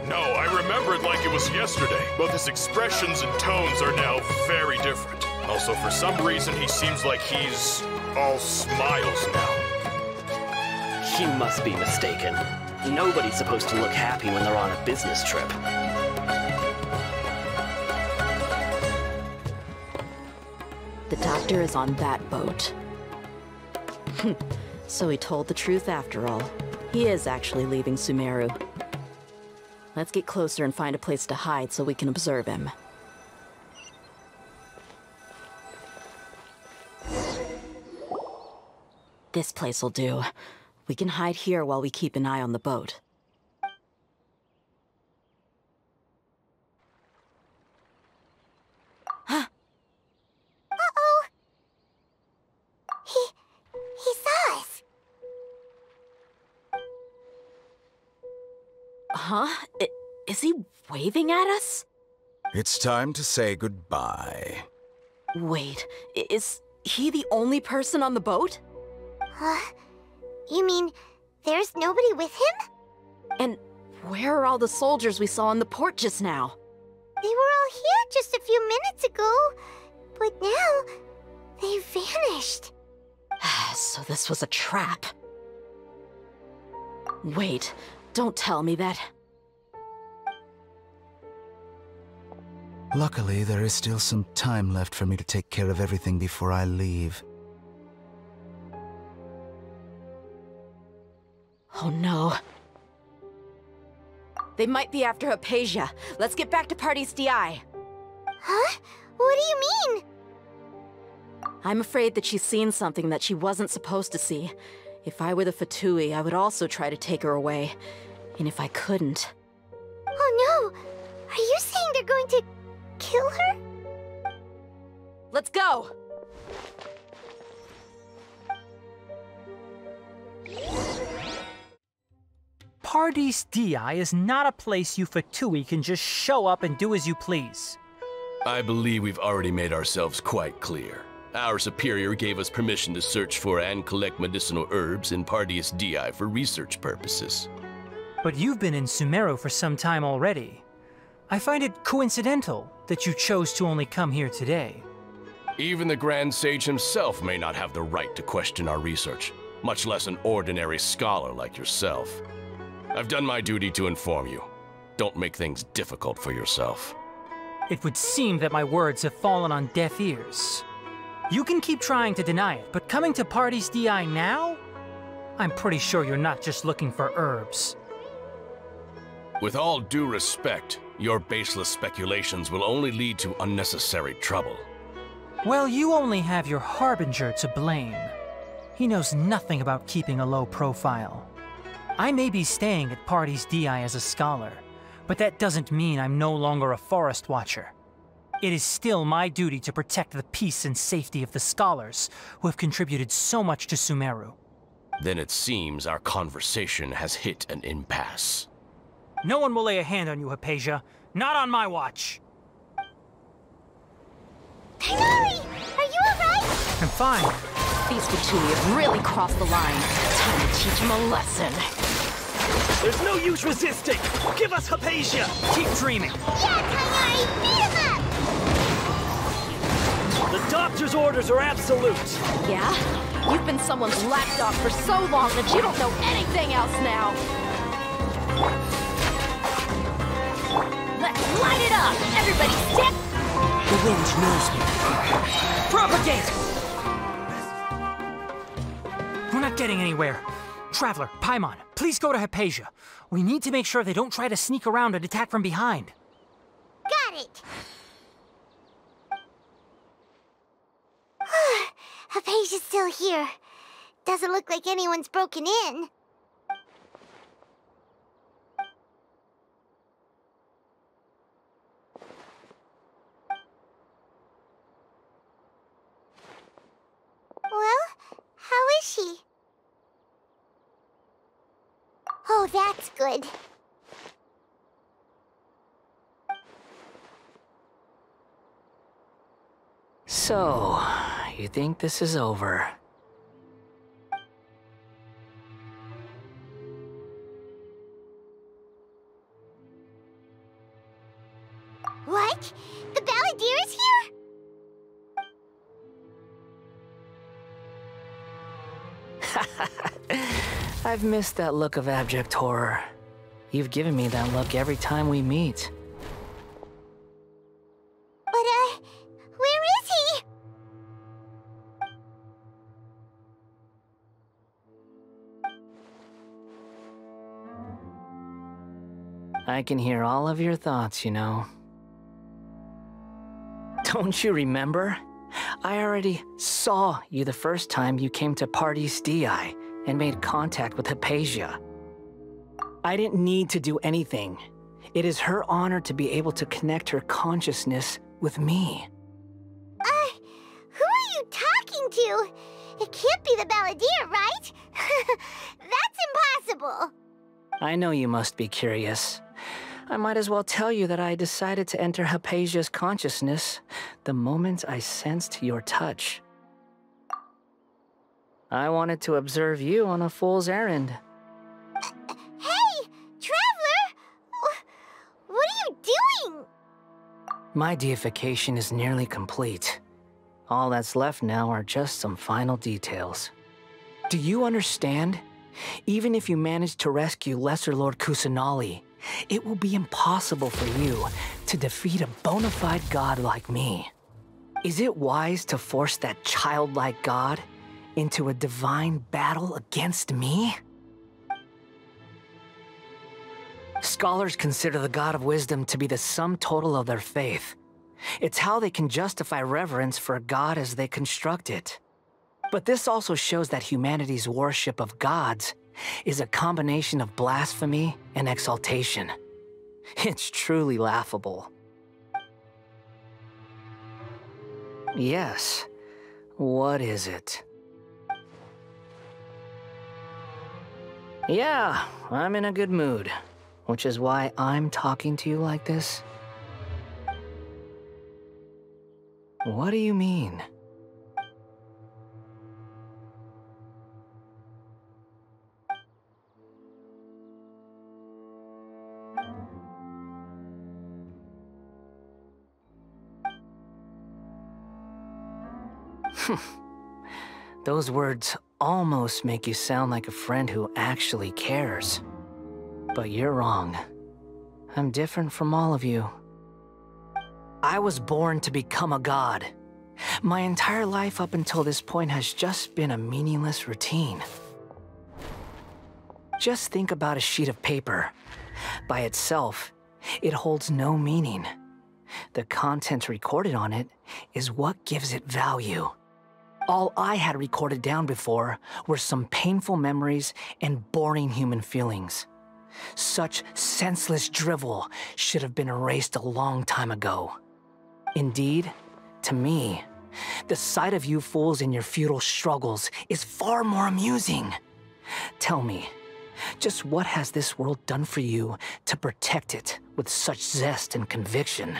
No, I remember it like it was yesterday. Both his expressions and tones are now very different. Also, for some reason, he seems like he's all smiles now. You must be mistaken. Nobody's supposed to look happy when they're on a business trip. The doctor is on that boat. So he told the truth after all. He is actually leaving Sumeru. Let's get closer and find a place to hide so we can observe him. This place will do. We can hide here while we keep an eye on the boat. Huh? Uh-oh! He saw us! Huh? Is he waving at us? It's time to say goodbye. Wait, is he the only person on the boat? You mean there's nobody with him? And where are all the soldiers we saw in the port just now? They were all here just a few minutes ago, but now they've vanished. So this was a trap. Wait, don't tell me that. Luckily, there is still some time left for me to take care of everything before I leave. Oh no. They might be after Hypatia. Let's get back to Party's DI. Huh? What do you mean? I'm afraid that she's seen something that she wasn't supposed to see. If I were the Fatui, I would also try to take her away. And if I couldn't... Oh no! Are you saying they're going to kill her? Let's go! Party's DI is not a place you Fatui can just show up and do as you please. I believe we've already made ourselves quite clear. Our superior gave us permission to search for and collect medicinal herbs in Party's DI for research purposes. But you've been in Sumeru for some time already. I find it coincidental that you chose to only come here today. Even the Grand Sage himself may not have the right to question our research, much less an ordinary scholar like yourself. I've done my duty to inform you. Don't make things difficult for yourself. It would seem that my words have fallen on deaf ears. You can keep trying to deny it, but coming to Party's DI now? I'm pretty sure you're not just looking for herbs. With all due respect, your baseless speculations will only lead to unnecessary trouble. Well, you only have your Harbinger to blame. He knows nothing about keeping a low profile. I may be staying at Party's DI as a scholar, but that doesn't mean I'm no longer a forest watcher. It is still my duty to protect the peace and safety of the scholars who have contributed so much to Sumeru. Then it seems our conversation has hit an impasse. No one will lay a hand on you, Hypatia. Not on my watch. Tighnari! Are you alright? I'm fine. These Fatui have really crossed the line. Time to teach them a lesson. There's no use resisting! Give us Hypatia! Keep dreaming! Yeah, Tighnari! Beat him up! The doctor's orders are absolute! Yeah? You've been someone's lapdog for so long that you don't know anything else now! Let's light it up! Everybody stick! The wind knows me. Propagate! We're not getting anywhere. Traveler, Paimon, please go to Hypatia. We need to make sure they don't try to sneak around and attack from behind. Got it! Hypatia's still here. Doesn't look like anyone's broken in. Well, how is she? Oh, that's good. So, you think this is over? What? The Balladeer is here? I've missed that look of abject horror. You've given me that look every time we meet. But, where is he? I can hear all of your thoughts, you know. Don't you remember? I already saw you the first time you came to Party's DI and made contact with Hypatia. I didn't need to do anything. It is her honor to be able to connect her consciousness with me. Who are you talking to? It can't be the Balladeer, right? That's impossible. I know you must be curious. I might as well tell you that I decided to enter Hypatia's consciousness the moment I sensed your touch. I wanted to observe you on a fool's errand. Hey, Traveler! What are you doing? My deification is nearly complete. All that's left now are just some final details. Do you understand? Even if you manage to rescue Lesser Lord Kusanali, it will be impossible for you to defeat a bona fide god like me. Is it wise to force that childlike god into a divine battle against me? Scholars consider the God of Wisdom to be the sum total of their faith. It's how they can justify reverence for a god as they construct it. But this also shows that humanity's worship of gods is a combination of blasphemy and exaltation. It's truly laughable. Yes. What is it? Yeah, I'm in a good mood, which is why I'm talking to you like this. What do you mean? Those words almost make you sound like a friend who actually cares. But you're wrong. I'm different from all of you. I was born to become a god. My entire life up until this point has just been a meaningless routine. Just think about a sheet of paper. By itself, it holds no meaning. The content recorded on it is what gives it value. All I had recorded down before were some painful memories and boring human feelings. Such senseless drivel should have been erased a long time ago. Indeed, to me, the sight of you fools in your futile struggles is far more amusing. Tell me, just what has this world done for you to protect it with such zest and conviction?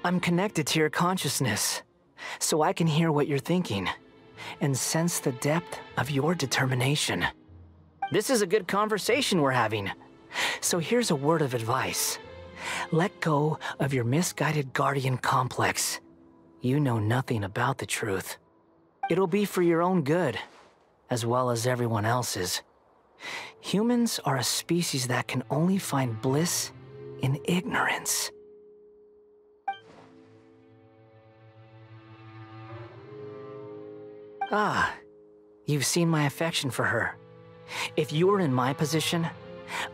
I'm connected to your consciousness, so I can hear what you're thinking and sense the depth of your determination. This is a good conversation we're having. So here's a word of advice. Let go of your misguided guardian complex. You know nothing about the truth. It'll be for your own good, as well as everyone else's. Humans are a species that can only find bliss in ignorance. Ah, you've seen my affection for her. If you were in my position,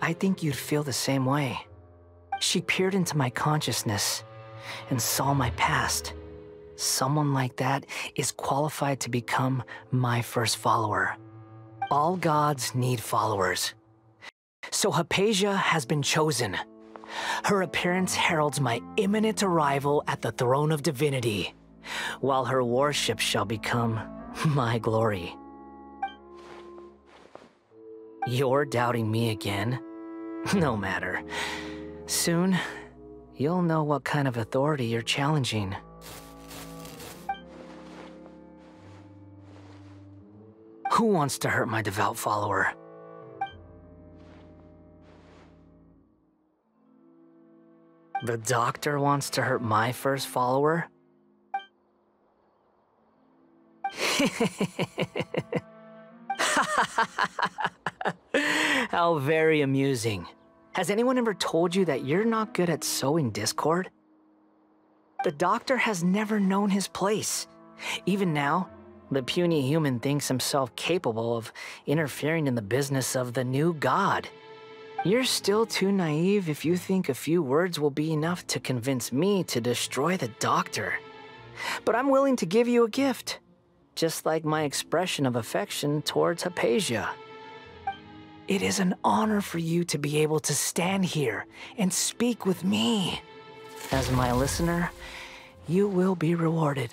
I think you'd feel the same way. She peered into my consciousness and saw my past. Someone like that is qualified to become my first follower. All gods need followers. So Hypatia has been chosen. Her appearance heralds my imminent arrival at the throne of divinity, while her worship shall become my glory. You're doubting me again? No matter. Soon, you'll know what kind of authority you're challenging. Who wants to hurt my devout follower? The doctor wants to hurt my first follower? How very amusing. Has anyone ever told you that you're not good at sowing discord? The doctor has never known his place. Even now, the puny human thinks himself capable of interfering in the business of the new god. You're still too naive if you think a few words will be enough to convince me to destroy the doctor. But I'm willing to give you a gift, just like my expression of affection towards Hypatia. It is an honor for you to be able to stand here and speak with me. As my listener, you will be rewarded.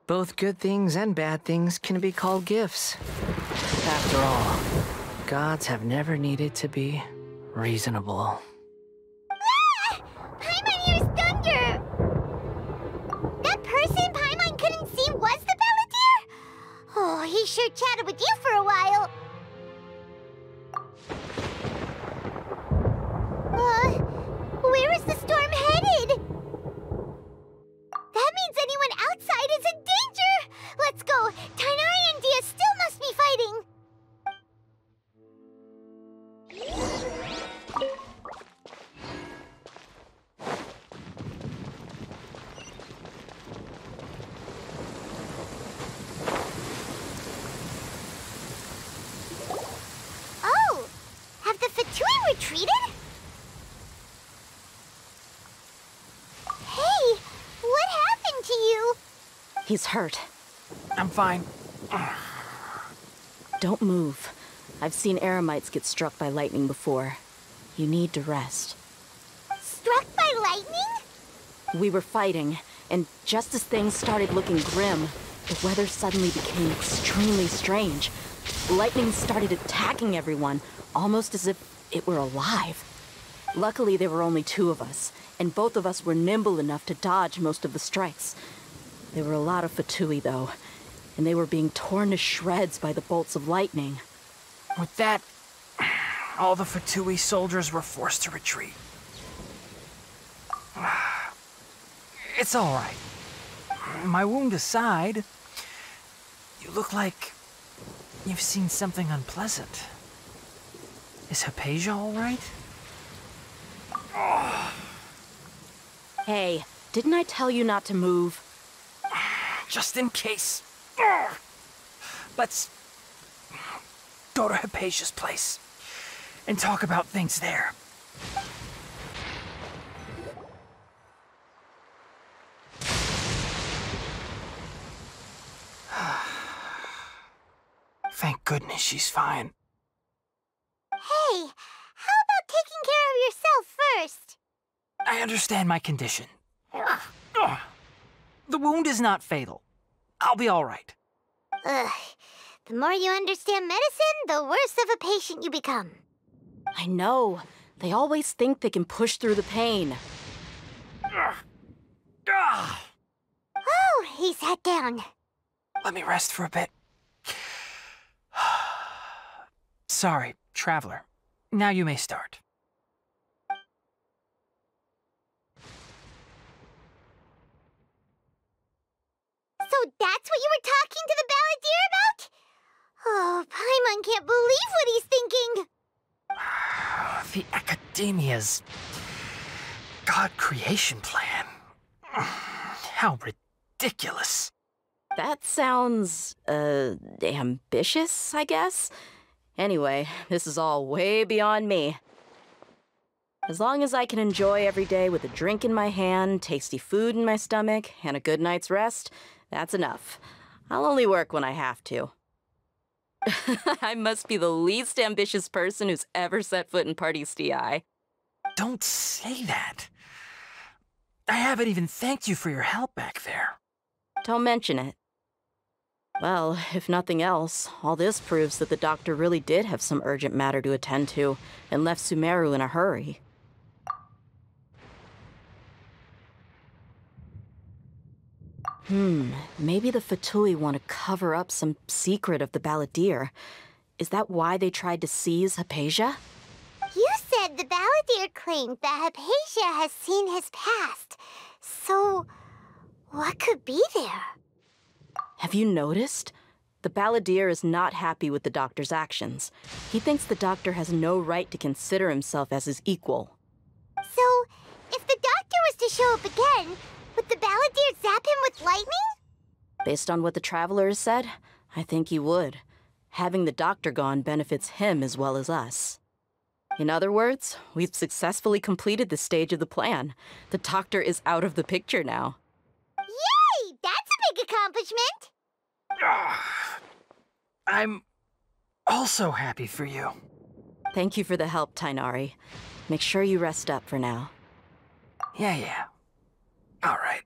Both good things and bad things can be called gifts. After all, gods have never needed to be reasonable. Ah! Paimon used thunder! That person Paimon couldn't see was the Palantir? Oh, he sure chatted with you for a while. Where is the storm headed? That means anyone outside is in danger! Let's go! Tighnari and Dia still must be fighting! He's hurt. I'm fine. Don't move. I've seen eremites get struck by lightning before. You need to rest. Struck by lightning? We were fighting, and just as things started looking grim, the weather suddenly became extremely strange. Lightning started attacking everyone, almost as if it were alive. Luckily, there were only 2 of us, and both of us were nimble enough to dodge most of the strikes. There were a lot of Fatui, though, and they were being torn to shreds by the bolts of lightning. With that, all the Fatui soldiers were forced to retreat. It's all right. My wound aside, you look like you've seen something unpleasant. Is Hypatia all right? Hey, didn't I tell you not to move? Just in case. Let's go to Hypatia's place and talk about things there. Thank goodness she's fine. Hey, how about taking care of yourself first? I understand my condition. The wound is not fatal. I'll be all right. Ugh. The more you understand medicine, the worse of a patient you become. I know. They always think they can push through the pain. Oh, he sat down. Let me rest for a bit. Sorry, traveler. Now you may start. So that's what you were talking to the balladeer about? Oh, Paimon can't believe what he's thinking. The Academia's God creation plan. How ridiculous. That sounds, ambitious, I guess? Anyway, this is all way beyond me. As long as I can enjoy every day with a drink in my hand, tasty food in my stomach, and a good night's rest, that's enough. I'll only work when I have to. I must be the least ambitious person who's ever set foot in Party's DI. Don't say that. I haven't even thanked you for your help back there. Don't mention it. Well, if nothing else, all this proves that the doctor really did have some urgent matter to attend to, and left Sumeru in a hurry. Maybe the Fatui want to cover up some secret of the balladeer. Is that why they tried to seize Hypatia? You said the balladeer claimed that Hypatia has seen his past. So, what could be there? Have you noticed? The balladeer is not happy with the doctor's actions. He thinks the doctor has no right to consider himself as his equal. So, if the doctor was to show up again, would the balladeer zap him with lightning? Based on what the traveler has said, I think he would. Having the doctor gone benefits him as well as us. In other words, we've successfully completed this stage of the plan. The doctor is out of the picture now. Yay! That's a big accomplishment! I'm also happy for you. Thank you for the help, Tighnari. Make sure you rest up for now. Yeah. All right.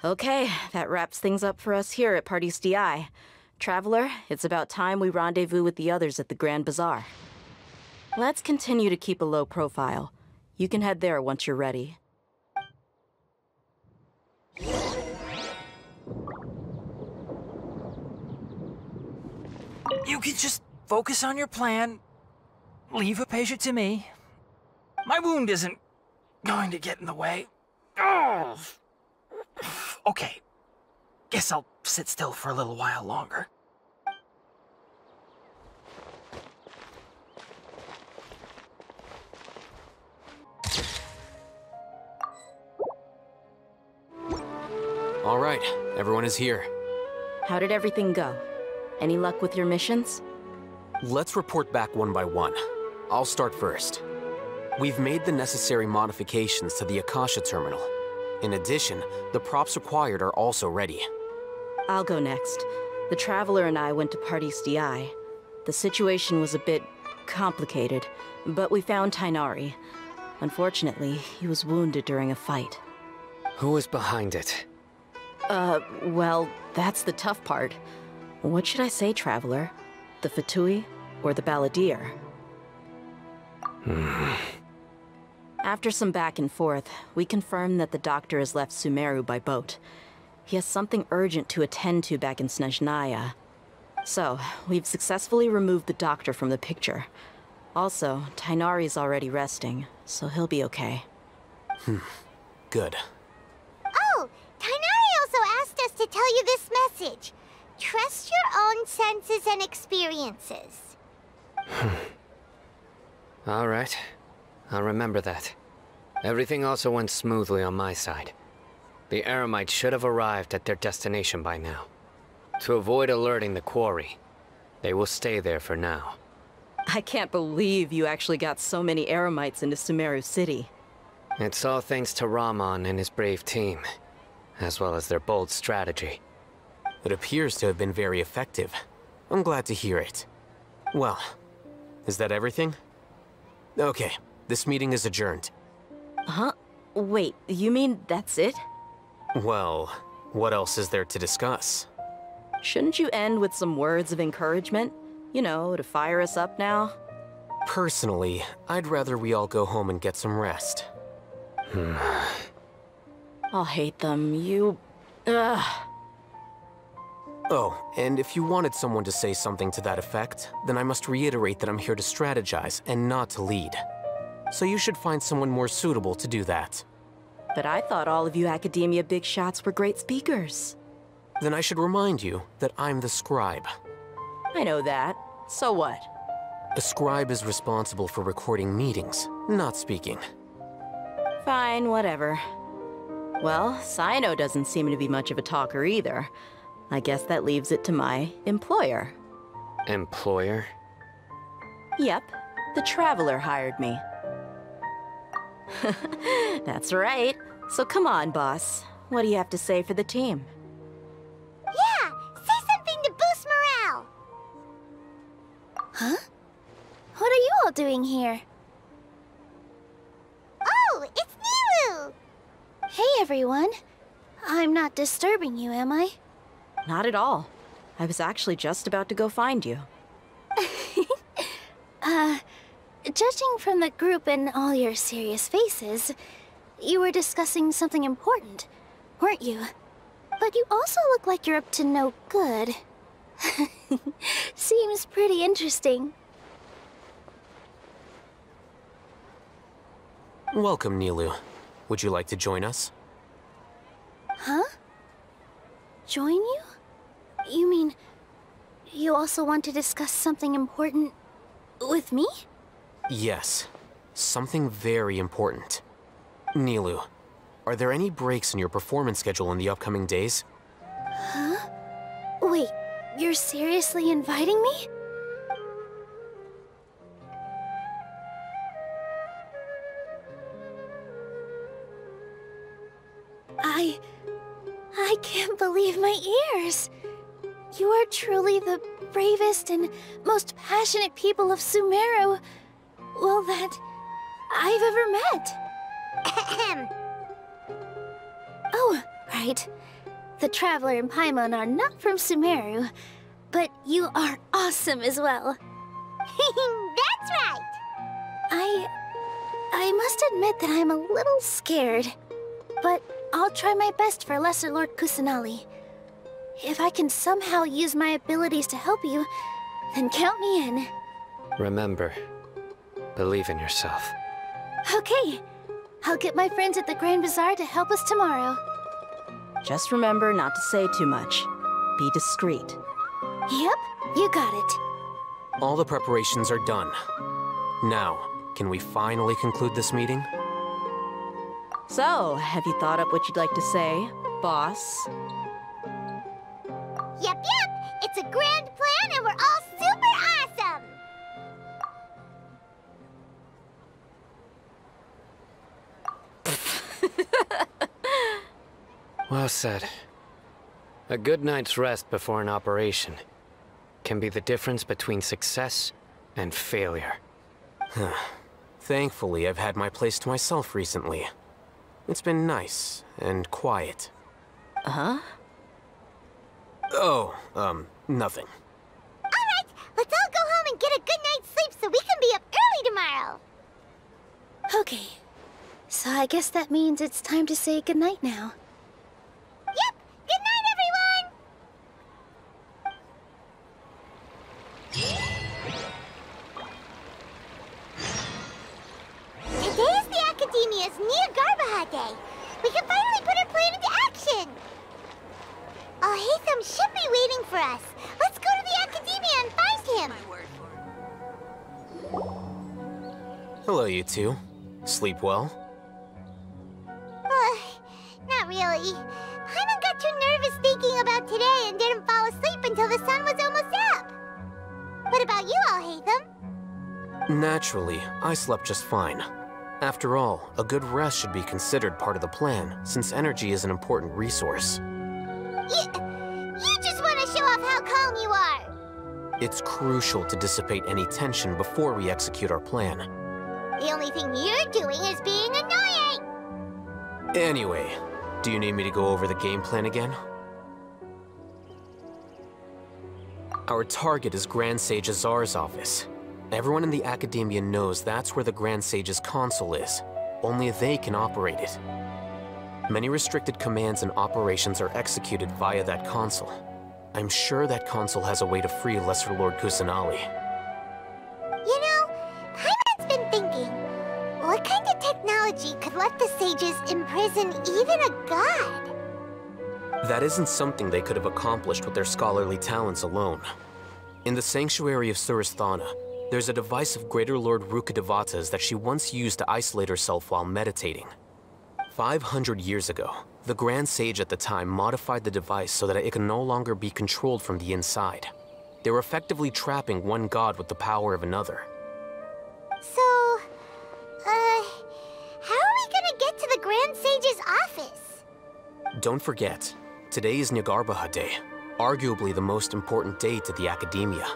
Okay, that wraps things up for us here at Party's DI. Traveler, it's about time we rendezvous with the others at the Grand Bazaar. Let's continue to keep a low profile. You can head there once you're ready. You can just focus on your plan. Leave Hypatia to me. My wound isn't going to get in the way. Oh. Okay. Guess I'll sit still for a little while longer. All right, everyone is here. How did everything go? Any luck with your missions? Let's report back one by one. I'll start first. We've made the necessary modifications to the Akasha terminal. In addition, the props required are also ready. I'll go next. The Traveler and I went to Party's DI. The situation was a bit complicated, but we found Tighnari. Unfortunately, he was wounded during a fight. Who was behind it? Well, that's the tough part. What should I say, Traveler? The Fatui or the Balladeer? After some back and forth, we confirmed that the doctor has left Sumeru by boat. He has something urgent to attend to back in Snezhnaya. So, we've successfully removed the doctor from the picture. Also, Tighnari's already resting, so he'll be okay. Good. Oh, Tighnari also asked us to tell you this message. Trust your own senses and experiences. All right. I'll remember that. Everything also went smoothly on my side. The Eremites should have arrived at their destination by now. To avoid alerting the quarry, they will stay there for now. I can't believe you actually got so many Eremites into Sumeru City. It's all thanks to Rahman and his brave team, as well as their bold strategy. It appears to have been very effective. I'm glad to hear it. Well, is that everything? Okay, this meeting is adjourned. Huh? Wait, you mean that's it? Well, what else is there to discuss? Shouldn't you end with some words of encouragement? You know, to fire us up now? Personally, I'd rather we all go home and get some rest. I'll hate them, you... Ugh. Oh, and if you wanted someone to say something to that effect, then I must reiterate that I'm here to strategize and not to lead. So you should find someone more suitable to do that. But I thought all of you Academia big shots were great speakers. Then I should remind you that I'm the scribe. I know that. So what? A scribe is responsible for recording meetings, not speaking. Fine, whatever. Well, Cyno doesn't seem to be much of a talker either. I guess that leaves it to my employer. Employer? Yep, the Traveler hired me. That's right. So come on, boss. What do you have to say for the team? Yeah, say something to boost morale. Huh? What are you all doing here? Oh, it's Nilu! Hey, everyone. I'm not disturbing you, am I? Not at all. I was actually just about to go find you. Judging from the group and all your serious faces, you were discussing something important, weren't you? But you also look like you're up to no good. Seems pretty interesting. Welcome, Nilu. Would you like to join us? Huh? Join you? You mean, you also want to discuss something important with me? Yes. Something very important. Nilu, are there any breaks in your performance schedule in the upcoming days? Huh? Wait, you're seriously inviting me? I can't believe my ears. You are truly the bravest and most passionate people of Sumeru, well, that I've ever met. Oh, right. The Traveler and Paimon are not from Sumeru, but you are awesome as well. That's right! I must admit that I'm a little scared, but I'll try my best for Lesser Lord Kusanali. If I can somehow use my abilities to help you, then count me in. Remember, believe in yourself. Okay, I'll get my friends at the Grand Bazaar to help us tomorrow. Just remember not to say too much. Be discreet. Yep, you got it. All the preparations are done. Now, can we finally conclude this meeting? So, have you thought up what you'd like to say, boss? Yep, it's a grand plan and we're all super awesome! Well said. A good night's rest before an operation can be the difference between success and failure. Thankfully, I've had my place to myself recently. It's been nice and quiet. Huh? Oh, nothing. Alright, let's all go home and get a good night's sleep so we can be up early tomorrow. Okay. So I guess that means it's time to say goodnight now. Yep! Good night, everyone! Today is the Academia's Niagarbaha Day. We can finally put our plan into action! Alhaitham should be waiting for us. Let's go to the Academia and find him. Hello, you two. Sleep well? Not really. Paimon got too nervous thinking about today and didn't fall asleep until the sun was almost up. What about you, Alhaitham? Naturally, I slept just fine. After all, a good rest should be considered part of the plan, since energy is an important resource. You just want to show off how calm you are. It's crucial to dissipate any tension before we execute our plan. The only thing you're doing is being annoying. Anyway, do you need me to go over the game plan again? Our target is Grand Sage Azar's office. Everyone in the Academia knows that's where the Grand Sage's console is. Only they can operate it. Many restricted commands and operations are executed via that console. I'm sure that console has a way to free Lesser Lord Kusanali. You know, Paimon's been thinking, what kind of technology could let the sages imprison even a god? That isn't something they could have accomplished with their scholarly talents alone. In the Sanctuary of Surasthana, there's a device of Greater Lord Rukkhadevata's that she once used to isolate herself while meditating. 500 years ago, the Grand Sage at the time modified the device so that it can no longer be controlled from the inside. They were effectively trapping one god with the power of another. So, how are we gonna get to the Grand Sage's office? Don't forget, today is Niagarbaha Day, arguably the most important day to the Academia.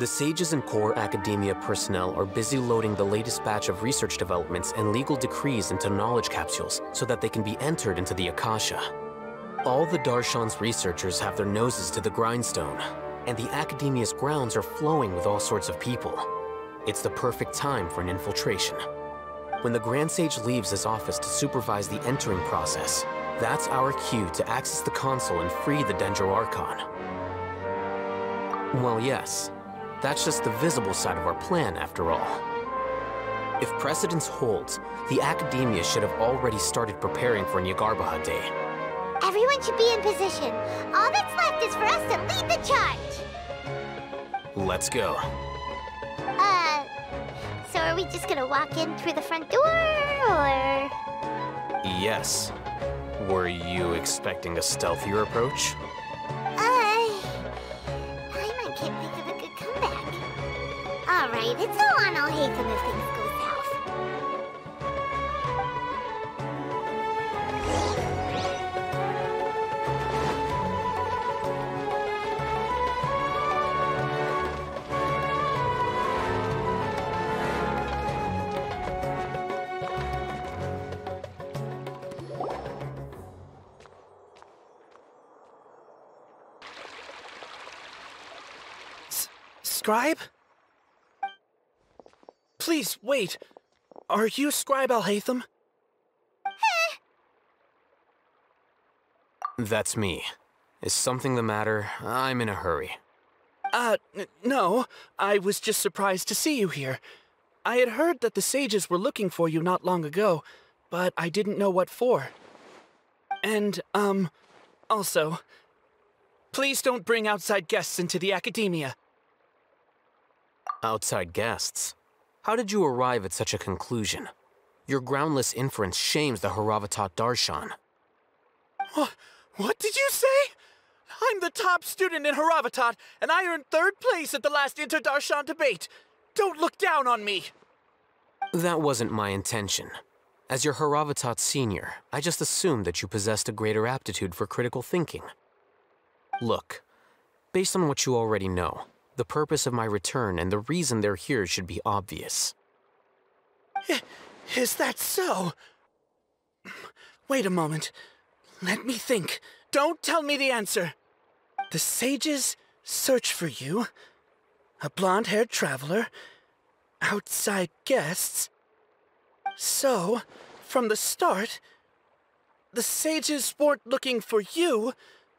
The sages and core Academia personnel are busy loading the latest batch of research developments and legal decrees into knowledge capsules so that they can be entered into the Akasha. All the Darshan's researchers have their noses to the grindstone, and the Academia's grounds are flowing with all sorts of people. It's the perfect time for an infiltration. When the Grand Sage leaves his office to supervise the entering process, that's our cue to access the console and free the Dendro Archon. Well, yes. That's just the visible side of our plan, after all. If precedence holds, the Academia should have already started preparing for Niagarbaha Day. Everyone should be in position. All that's left is for us to lead the charge. Let's go. So are we just gonna walk in through the front door, or...? Yes. Were you expecting a stealthier approach? Paimon can't think of a good comeback. Alright, it's all on Alhaitham if things go south. Scribe? Please, wait. Are you Scribe Alhaitham? That's me. Is something the matter? I'm in a hurry. No. I was just surprised to see you here. I had heard that the sages were looking for you not long ago, but I didn't know what for. And, also, please don't bring outside guests into the Academia. Outside guests? How did you arrive at such a conclusion? Your groundless inference shames the Haravatat Darshan. What did you say? I'm the top student in Haravatat, and I earned 3rd place at the last Inter-Darshan debate. Don't look down on me! That wasn't my intention. As your Haravatat senior, I just assumed that you possessed a greater aptitude for critical thinking. Look, based on what you already know, the purpose of my return and the reason they're here should be obvious. Is that so? Wait a moment. Let me think. Don't tell me the answer. The sages search for you. A blonde-haired traveler. Outside guests. So, from the start, the sages weren't looking for you,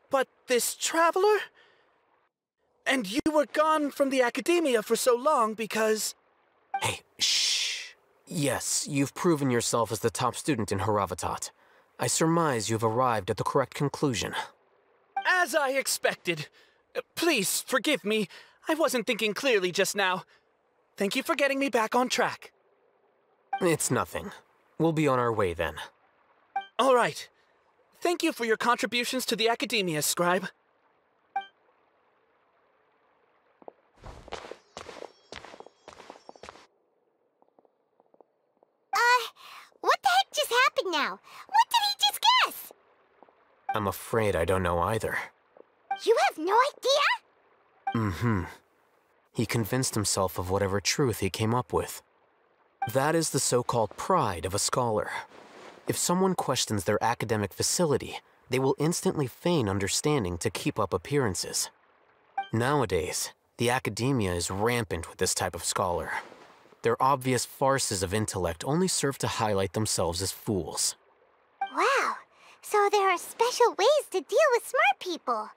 but this traveler? And you were gone from the academia for so long because... Hey, shh. Yes, you've proven yourself as the top student in Haravatat. I surmise you've arrived at the correct conclusion. As I expected. Please, forgive me. I wasn't thinking clearly just now. Thank you for getting me back on track. It's nothing. We'll be on our way then. All right. Thank you for your contributions to the academia, Scribe. What the heck just happened now? What did he just guess? I'm afraid I don't know either. You have no idea? Mm-hmm. He convinced himself of whatever truth he came up with. That is the so-called pride of a scholar. If someone questions their academic facility, they will instantly feign understanding to keep up appearances. Nowadays, the academia is rampant with this type of scholar. Their obvious farces of intellect only serve to highlight themselves as fools. Wow, so there are special ways to deal with smart people.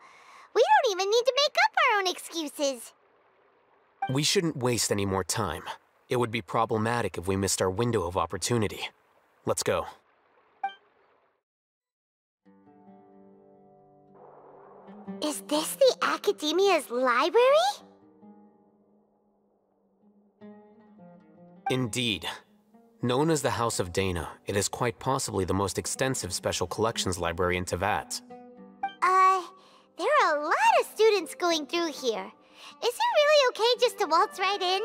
We don't even need to make up our own excuses. We shouldn't waste any more time. It would be problematic if we missed our window of opportunity. Let's go. Is this the Academia's library? Indeed. Known as the House of Dana, it is quite possibly the most extensive special collections library in Teyvat. There are a lot of students going through here. Is it really okay just to waltz right in?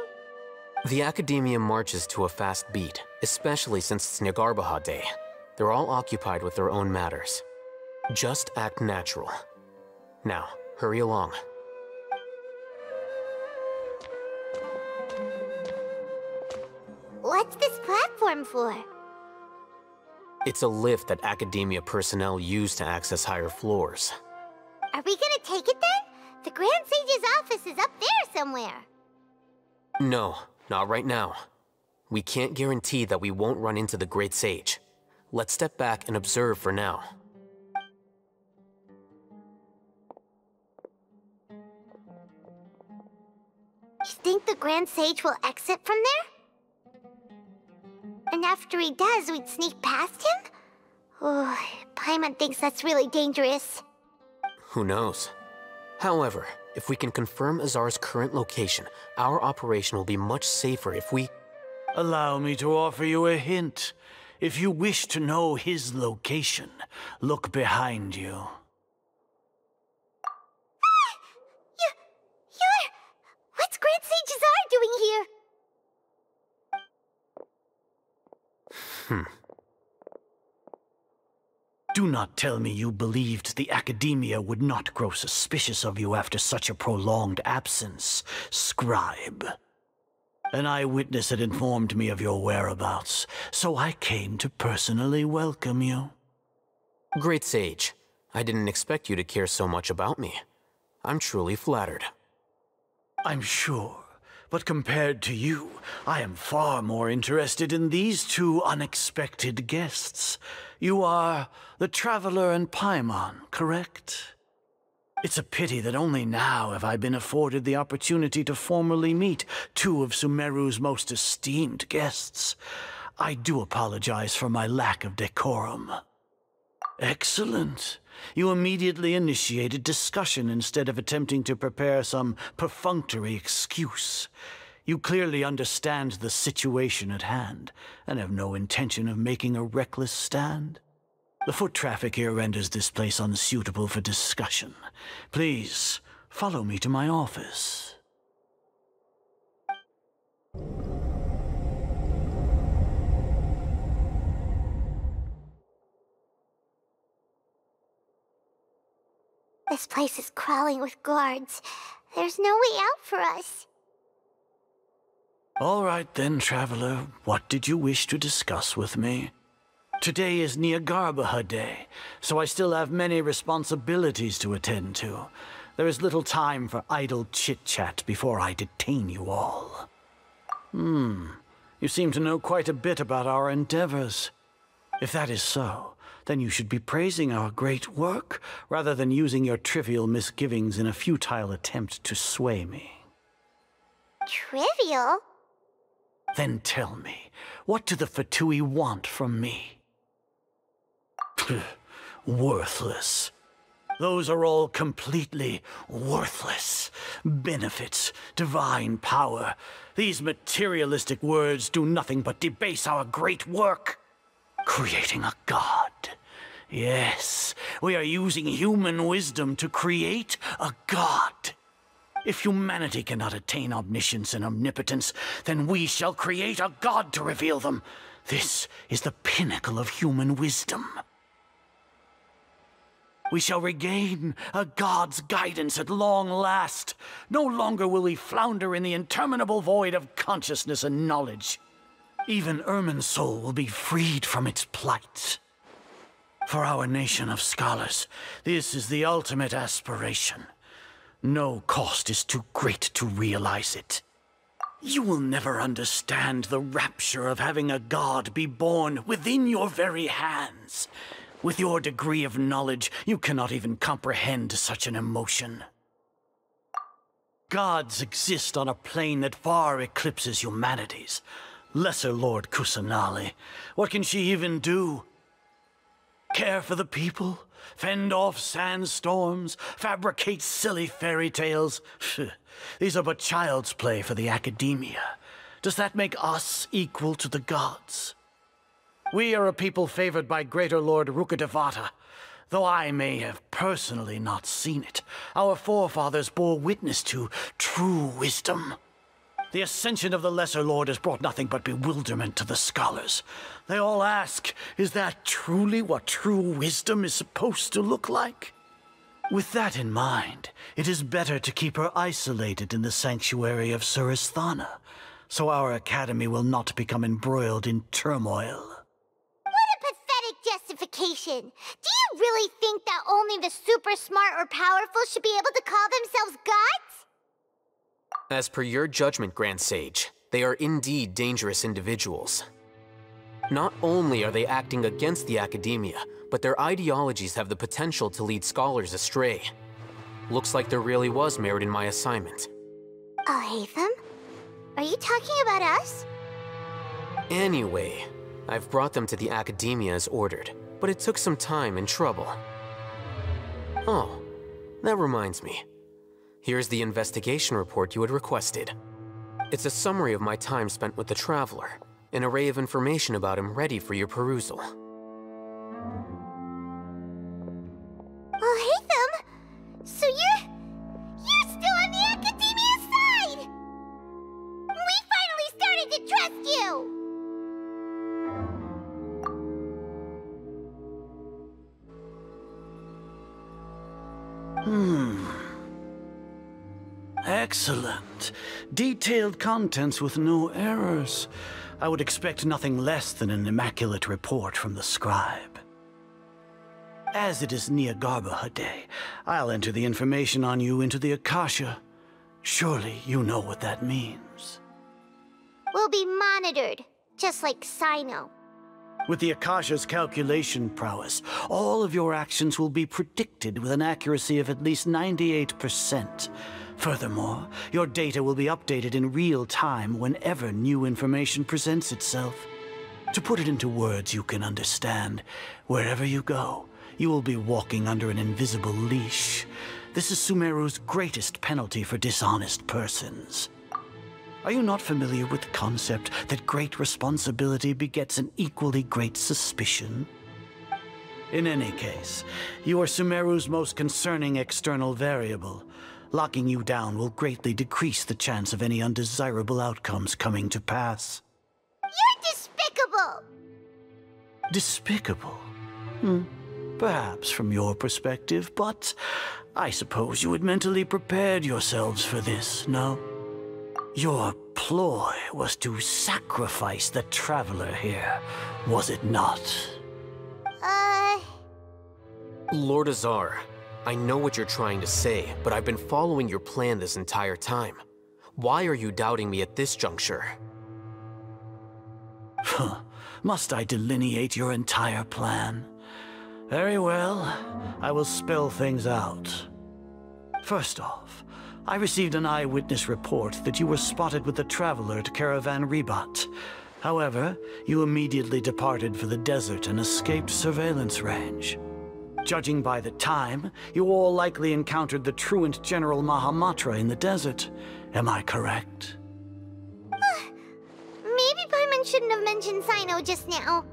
The Academia marches to a fast beat, especially since it's Nyagarbaha Day. They're all occupied with their own matters. Just act natural. Now, hurry along. What's this platform for? It's a lift that Academia personnel use to access higher floors. Are we gonna take it then? The Grand Sage's office is up there somewhere. No, not right now. We can't guarantee that we won't run into the Great Sage. Let's step back and observe for now. You think the Grand Sage will exit from there? And after he does, we'd sneak past him? Oh, Paimon thinks that's really dangerous. Who knows? However, if we can confirm Azar's current location, our operation will be much safer if we... Allow me to offer you a hint. If you wish to know his location, look behind you. What's Grand Sage Azar doing here? Do not tell me you believed the Academia would not grow suspicious of you after such a prolonged absence, Scribe. An eyewitness had informed me of your whereabouts, so I came to personally welcome you. Great Sage, I didn't expect you to care so much about me. I'm truly flattered. I'm sure, but compared to you, I am far more interested in these two unexpected guests. You are the Traveler and Paimon, correct? It's a pity that only now have I been afforded the opportunity to formally meet two of Sumeru's most esteemed guests. I do apologize for my lack of decorum. Excellent. You immediately initiated discussion instead of attempting to prepare some perfunctory excuse. You clearly understand the situation at hand, and have no intention of making a reckless stand. The foot traffic here renders this place unsuitable for discussion. Please, follow me to my office. This place is crawling with guards. There's no way out for us. All right then, Traveler. What did you wish to discuss with me? Today is Niagarbaha Day, so I still have many responsibilities to attend to. There is little time for idle chit-chat before I detain you all. You seem to know quite a bit about our endeavors. If that is so, then you should be praising our great work, rather than using your trivial misgivings in a futile attempt to sway me. Trivial? Then tell me, what do the Fatui want from me? Worthless. Those are all completely worthless. Benefits, divine power. These materialistic words do nothing but debase our great work. Creating a god. Yes, we are using human wisdom to create a god. If humanity cannot attain omniscience and omnipotence, then we shall create a god to reveal them. This is the pinnacle of human wisdom. We shall regain a god's guidance at long last. No longer will we flounder in the interminable void of consciousness and knowledge. Even Irminsul will be freed from its plight. For our nation of scholars, this is the ultimate aspiration. No cost is too great to realize it. You will never understand the rapture of having a god be born within your very hands. With your degree of knowledge, you cannot even comprehend such an emotion. Gods exist on a plane that far eclipses humanity's. Lesser Lord Kusanali, what can she even do? Care for the people? Fend off sandstorms? Fabricate silly fairy tales? These are but child's play for the academia. Does that make us equal to the gods? We are a people favored by Greater Lord Rukkhadevata. Though I may have personally not seen it, our forefathers bore witness to true wisdom. The ascension of the Lesser Lord has brought nothing but bewilderment to the scholars. They all ask, is that truly what true wisdom is supposed to look like? With that in mind, it is better to keep her isolated in the sanctuary of Suristhana, so our academy will not become embroiled in turmoil. Justification. Do you really think that only the super smart or powerful should be able to call themselves gods? As per your judgment, Grand Sage, they are indeed dangerous individuals. Not only are they acting against the academia, but their ideologies have the potential to lead scholars astray. Looks like there really was merit in my assignment. Oh, Hatham? Are you talking about us? Anyway, I've brought them to the academia as ordered, but it took some time and trouble. Oh, that reminds me. Here's the investigation report you had requested. It's a summary of my time spent with the Traveler, an array of information about him ready for your perusal. Oh, Hatham! So you're still on the academia side! We finally started to trust you! Excellent. Detailed contents with no errors. I would expect nothing less than an immaculate report from the scribe. As it is Niagarbaha Day, I'll enter the information on you into the Akasha. Surely you know what that means. We'll be monitored, just like Sino. With the Akasha's calculation prowess, all of your actions will be predicted with an accuracy of at least 98%. Furthermore, your data will be updated in real time whenever new information presents itself. To put it into words you can understand, wherever you go, you will be walking under an invisible leash. This is Sumeru's greatest penalty for dishonest persons. Are you not familiar with the concept that great responsibility begets an equally great suspicion? In any case, you are Sumeru's most concerning external variable. Locking you down will greatly decrease the chance of any undesirable outcomes coming to pass. You're despicable! Despicable? perhaps, from your perspective, but I suppose you had mentally prepared yourselves for this, no? Your ploy was to sacrifice the traveler here, was it not? Lord Azar, I know what you're trying to say, but I've been following your plan this entire time. Why are you doubting me at this juncture? Must I delineate your entire plan? Very well, I will spell things out. First off, I received an eyewitness report that you were spotted with the traveler at Caravan Ribat. However, you immediately departed for the desert and escaped surveillance range. Judging by the time, you all likely encountered the truant General Mahamatra in the desert. Am I correct? Maybe Paimon shouldn't have mentioned Sino just now.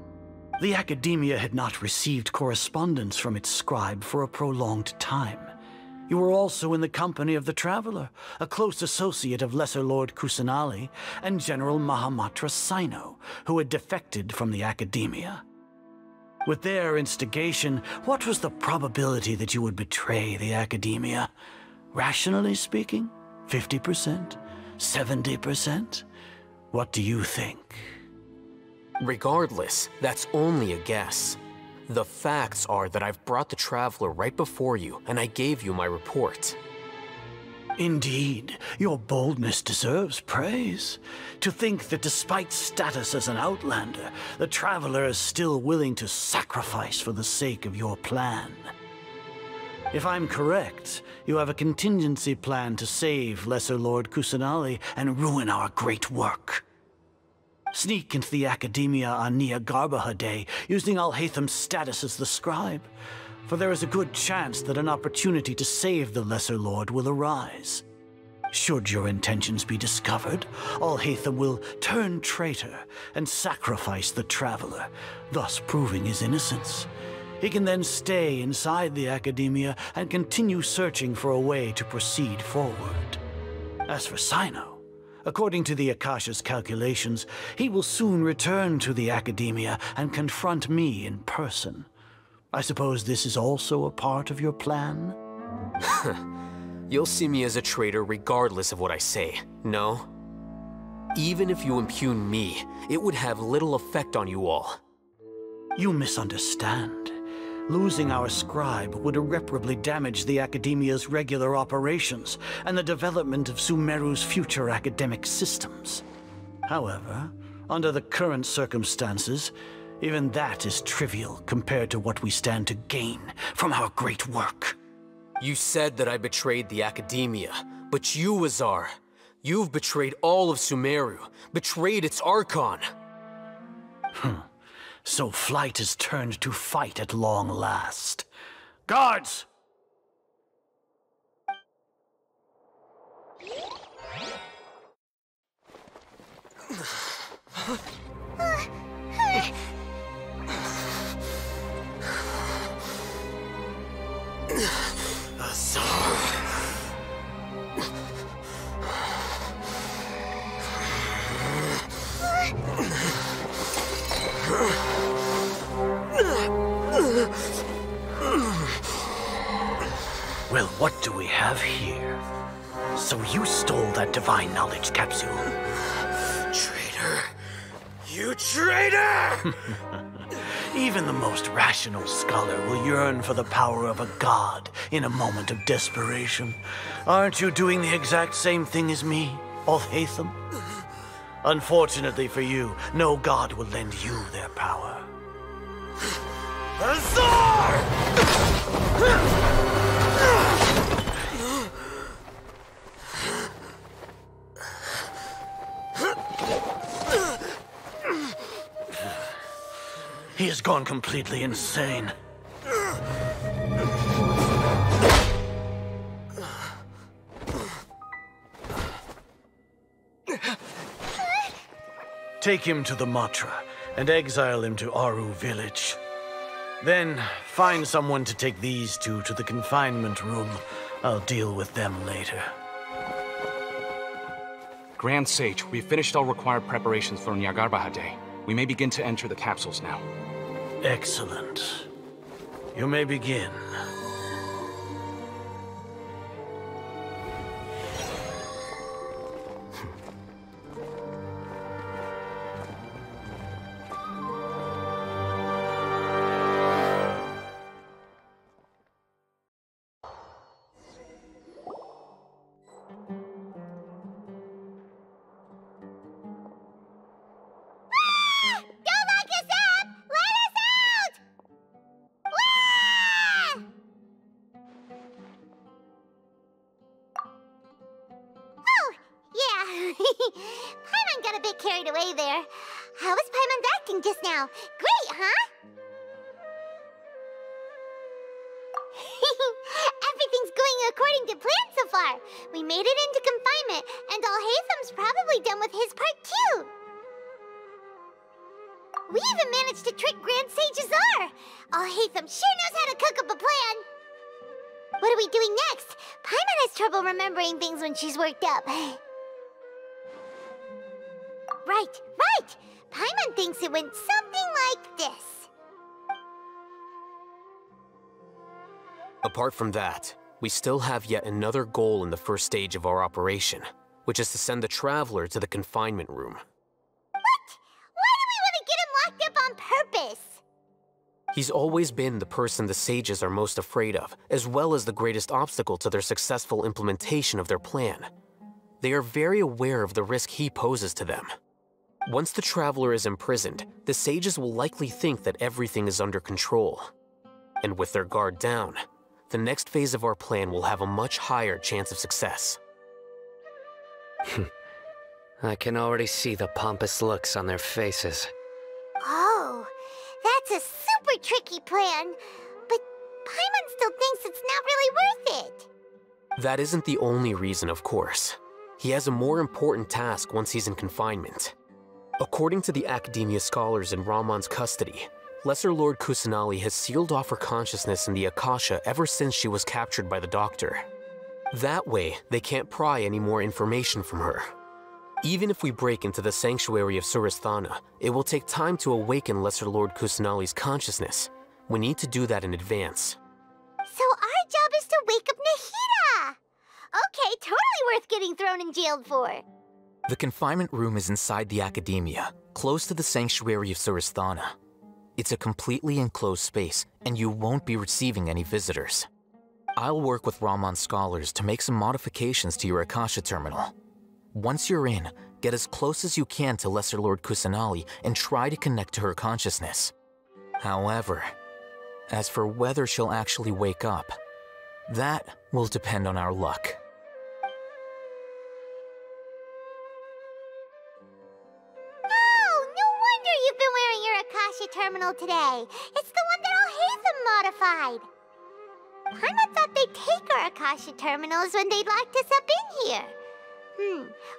The Academia had not received correspondence from its scribe for a prolonged time. You were also in the company of the Traveler, a close associate of Lesser Lord Kusanali and General Mahamatra Sino, who had defected from the Academia. With their instigation, what was the probability that you would betray the Academia? Rationally speaking, 50%? 70%? What do you think? Regardless, that's only a guess. The facts are that I've brought the Traveler right before you, and I gave you my report. Indeed, your boldness deserves praise. To think that despite status as an outlander, the Traveler is still willing to sacrifice for the sake of your plan. If I'm correct, you have a contingency plan to save Lesser Lord Kusanali and ruin our great work. Sneak into the Academia on Nia Garbaha Day, using Alhaitham's status as the scribe. For there is a good chance that an opportunity to save the Lesser Lord will arise. Should your intentions be discovered, Alhaitham will turn traitor and sacrifice the Traveler, thus proving his innocence. He can then stay inside the Academia and continue searching for a way to proceed forward. As for Sino, according to the Akasha's calculations, he will soon return to the Academia and confront me in person. I suppose this is also a part of your plan? You'll see me as a traitor regardless of what I say, no? Even if you impugn me, it would have little effect on you all. You misunderstand. Losing our scribe would irreparably damage the Academia's regular operations and the development of Sumeru's future academic systems. However, under the current circumstances, even that is trivial compared to what we stand to gain from our great work. You said that I betrayed the Academia, but you, Azar, you've betrayed all of Sumeru, betrayed its Archon. So flight has turned to fight at long last. Guards! Well, what do we have here? So you stole that divine knowledge capsule? Traitor! You traitor! Even the most rational scholar will yearn for the power of a god in a moment of desperation. Aren't you doing the exact same thing as me, Alhaitham? Unfortunately for you, no god will lend you their power. Azar! He has gone completely insane. Take him to the Matra and exile him to Aru village. Then find someone to take these two to the confinement room. I'll deal with them later. Grand Sage, we've finished all required preparations for Nyagarbahade. We may begin to enter the capsules now. Excellent. You may begin. Don't lock us up! Let us out! Wah! Oh, yeah. Paimon got a bit carried away there. How was Paimon's acting just now? Great, huh? Everything's going according to plan so far. We made it into confinement, and Alhaitham's probably done with his part too. We even managed to trick Grand Sage Azar! Alhaitham sure knows how to cook up a plan! What are we doing next? Paimon has trouble remembering things when she's worked up. Right! Paimon thinks it went something like this. Apart from that, we still have yet another goal in the first stage of our operation, which is to send the Traveler to the confinement room. Locked up on purpose! He's always been the person the sages are most afraid of, as well as the greatest obstacle to their successful implementation of their plan. They are very aware of the risk he poses to them. Once the Traveler is imprisoned, the sages will likely think that everything is under control. And with their guard down, the next phase of our plan will have a much higher chance of success. I can already see the pompous looks on their faces. Oh, that's a super tricky plan. But Paimon still thinks it's not really worth it. That isn't the only reason, of course. He has a more important task once he's in confinement. According to the Academia scholars in Ramon's custody, Lesser Lord Kusanali has sealed off her consciousness in the Akasha ever since she was captured by the Doctor. That way, they can't pry any more information from her. Even if we break into the sanctuary of Surasthana, it will take time to awaken Lesser Lord Kusanali's consciousness. We need to do that in advance. So our job is to wake up Nahida! Okay, totally worth getting thrown in jail for. The confinement room is inside the Academia, close to the sanctuary of Surasthana. It's a completely enclosed space, and you won't be receiving any visitors. I'll work with Ramon's scholars to make some modifications to your Akasha terminal. Once you're in, get as close as you can to Lesser Lord Kusanali and try to connect to her consciousness. However, as for whether she'll actually wake up, that will depend on our luck. Oh, no wonder you've been wearing your Akasha terminal today. It's the one that Alhaitham modified. Paimon thought they'd take our Akasha terminals when they'd locked us up in here.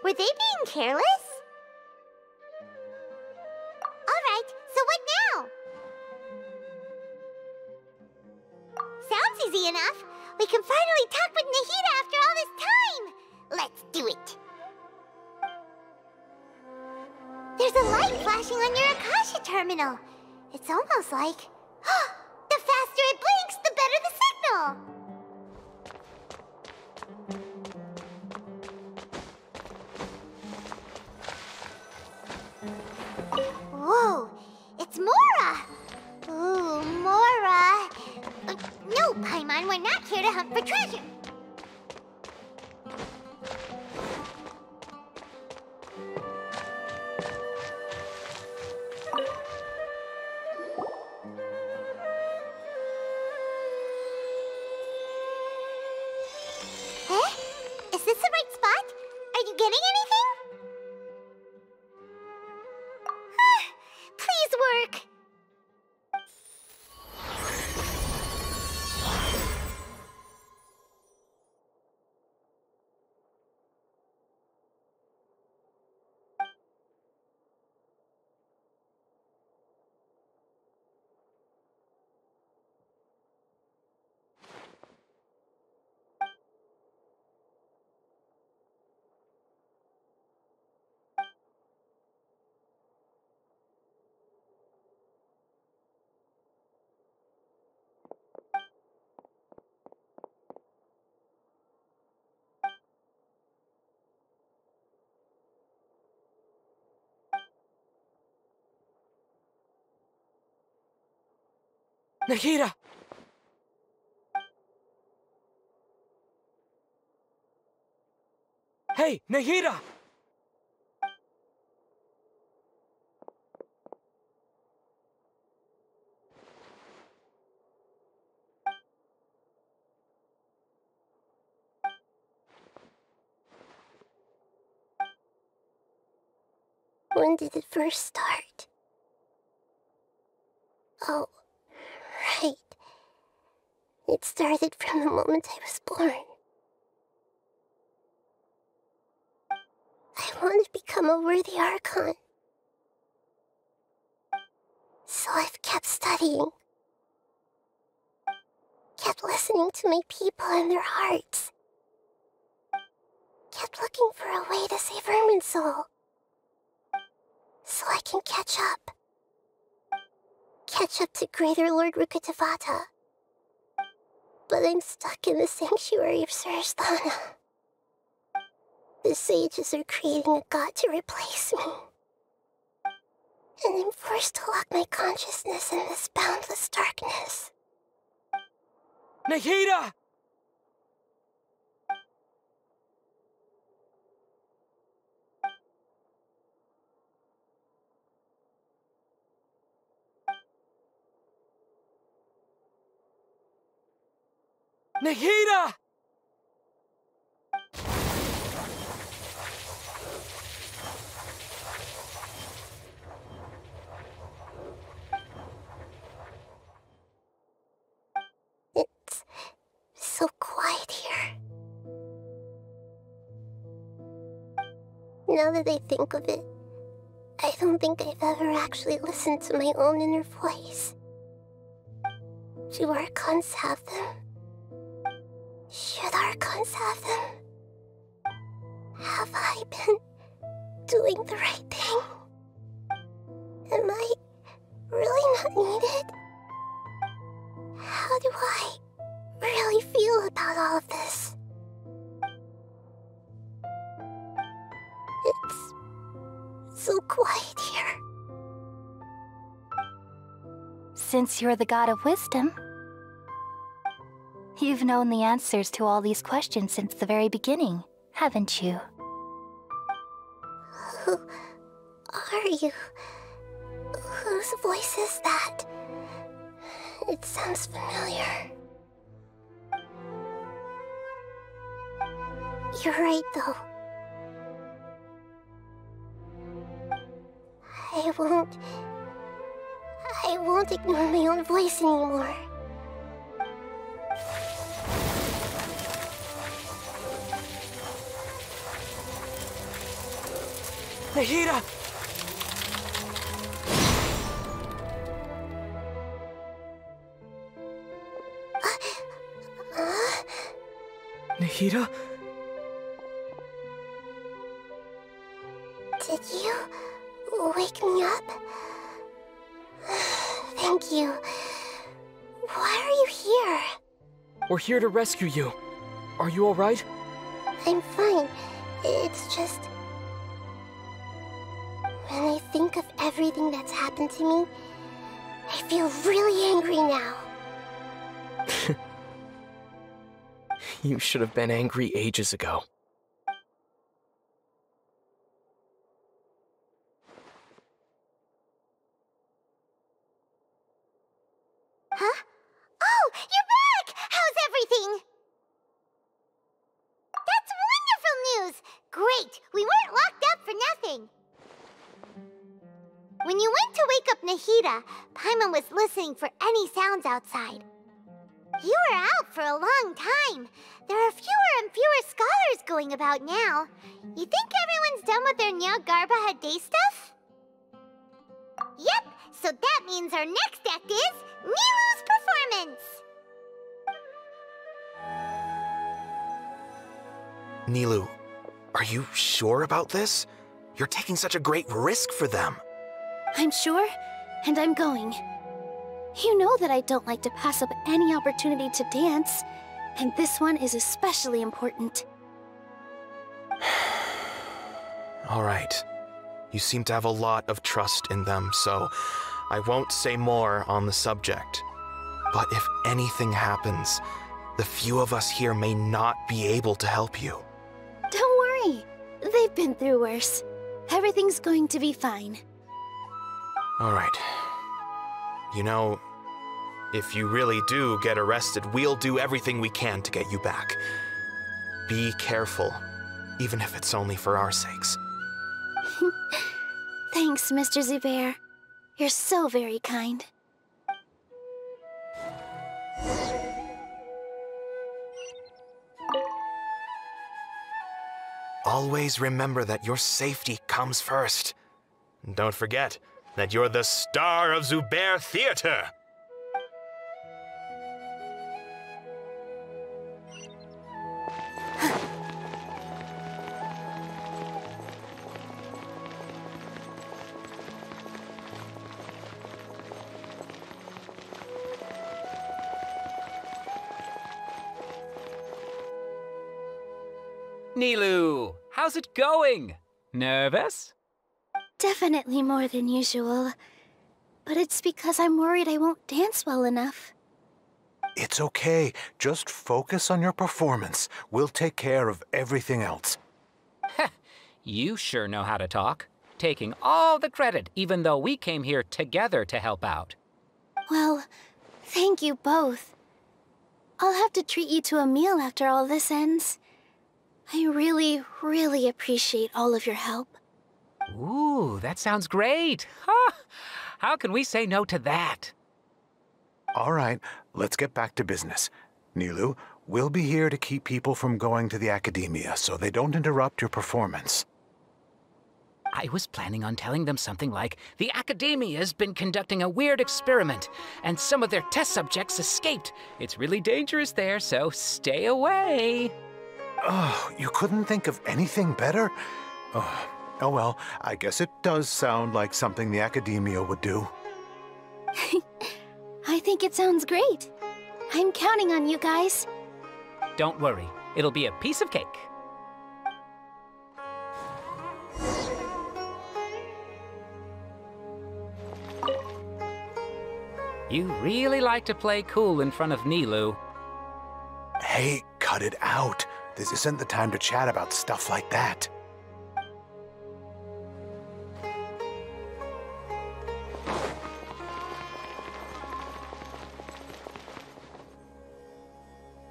Were they being careless? Alright, so what now? Sounds easy enough. We can finally talk with Nahida after all this time. Let's do it. There's a light flashing on your Akasha terminal. It's almost like... the faster it blinks, the better the signal! Whoa, it's Mora! Ooh, Mora! No, Paimon, we're not here to hunt for treasure. Is this the right spot? Are you getting anything? Please work. Nahida! Hey, Nahida! When did it first start? Oh, right. It started from the moment I was born. I want to become a worthy Archon. So I've kept studying. Kept listening to my people and their hearts. Kept looking for a way to save Irminsul. So I can catch up. Catch up to Greater Lord Rukkhadevata. But I'm stuck in the sanctuary of Sumeru. The sages are creating a god to replace me. And I'm forced to lock my consciousness in this boundless darkness. Nahida! Nahida! It's so quiet here. Now that I think of it, I don't think I've ever actually listened to my own inner voice. Do Archons have them? Should Archons have them? Have I been doing the right thing? Am I really not needed? How do I really feel about all of this? It's so quiet here. Since you're the god of wisdom, you've known the answers to all these questions since the very beginning, haven't you? Who are you? Whose voice is that? It sounds familiar. You're right, though. I won't ignore my own voice anymore. Nahida! Nahida? Did you wake me up? Thank you. Why are you here? We're here to rescue you. Are you alright? I'm fine. It's just... when I think of everything that's happened to me, I feel really angry now. You should have been angry ages ago. Huh? Oh, you're back! How's everything? That's wonderful news! Great! We weren't locked up for nothing. When you went to wake up Nahida, Paimon was listening for any sounds outside. You were out for a long time. There are fewer and fewer scholars going about now. You think everyone's done with their Nya Garba day stuff? Yep, so that means our next act is Nilu's performance. Nilu, are you sure about this? You're taking such a great risk for them. I'm sure, and I'm going. You know that I don't like to pass up any opportunity to dance, and this one is especially important. All right. You seem to have a lot of trust in them, so I won't say more on the subject. But if anything happens, the few of us here may not be able to help you. Don't worry. They've been through worse. Everything's going to be fine. All right. You know, if you really do get arrested, we'll do everything we can to get you back. Be careful, even if it's only for our sakes. Thanks, Mr. Zubair. You're so very kind. Always remember that your safety comes first. And don't forget that you're the star of Zubair Theater! Nilou, how's it going? Nervous? Definitely more than usual. But it's because I'm worried I won't dance well enough. It's okay. Just focus on your performance. We'll take care of everything else. You sure know how to talk. Taking all the credit, even though we came here together to help out. Well, thank you both. I'll have to treat you to a meal after all this ends. I really, really appreciate all of your help. Ooh, that sounds great. Huh? How can we say no to that? All right, let's get back to business. Nilou, we'll be here to keep people from going to the Academia so they don't interrupt your performance. I was planning on telling them something like, the Academia's been conducting a weird experiment, and some of their test subjects escaped. It's really dangerous there, so stay away. Oh, you couldn't think of anything better? Oh well, I guess it does sound like something the Academia would do. I think it sounds great. I'm counting on you guys. Don't worry, it'll be a piece of cake. You really like to play cool in front of Nilou. Hey, cut it out. This isn't the time to chat about stuff like that.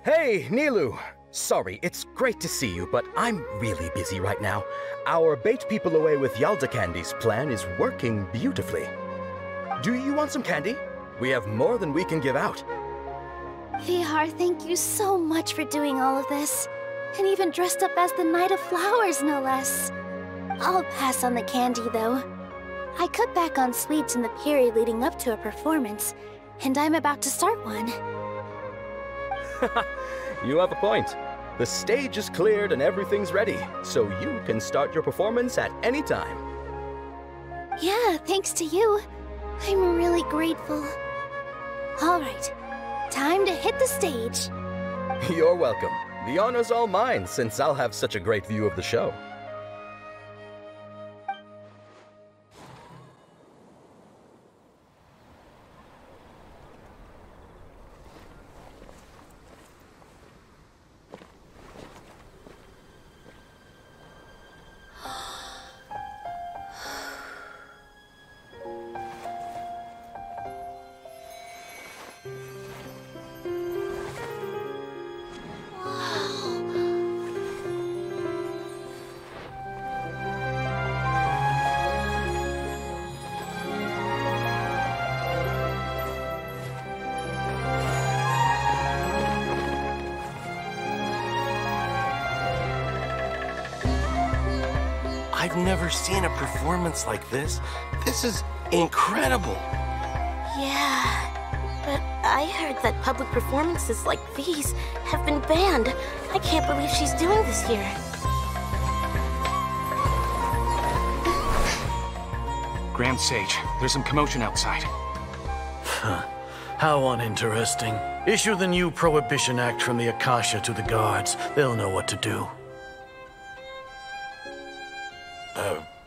Hey, Nilou! Sorry, it's great to see you, but I'm really busy right now. Our Bait People Away with Yalda Candies plan is working beautifully. Do you want some candy? We have more than we can give out. Vihar, thank you so much for doing all of this. And even dressed up as the Knight of Flowers, no less. I'll pass on the candy, though. I cut back on sweets in the period leading up to a performance, and I'm about to start one. You have a point. The stage is cleared and everything's ready, so you can start your performance at any time. Yeah, thanks to you. I'm really grateful. All right, time to hit the stage. You're welcome. The honor's all mine, since I'll have such a great view of the show. I've never seen a performance like this. This is incredible. Yeah, but I heard that public performances like these have been banned. I can't believe she's doing this here. Grand Sage, there's some commotion outside. How uninteresting. Issue the new Prohibition Act from the Akasha to the guards. They'll know what to do.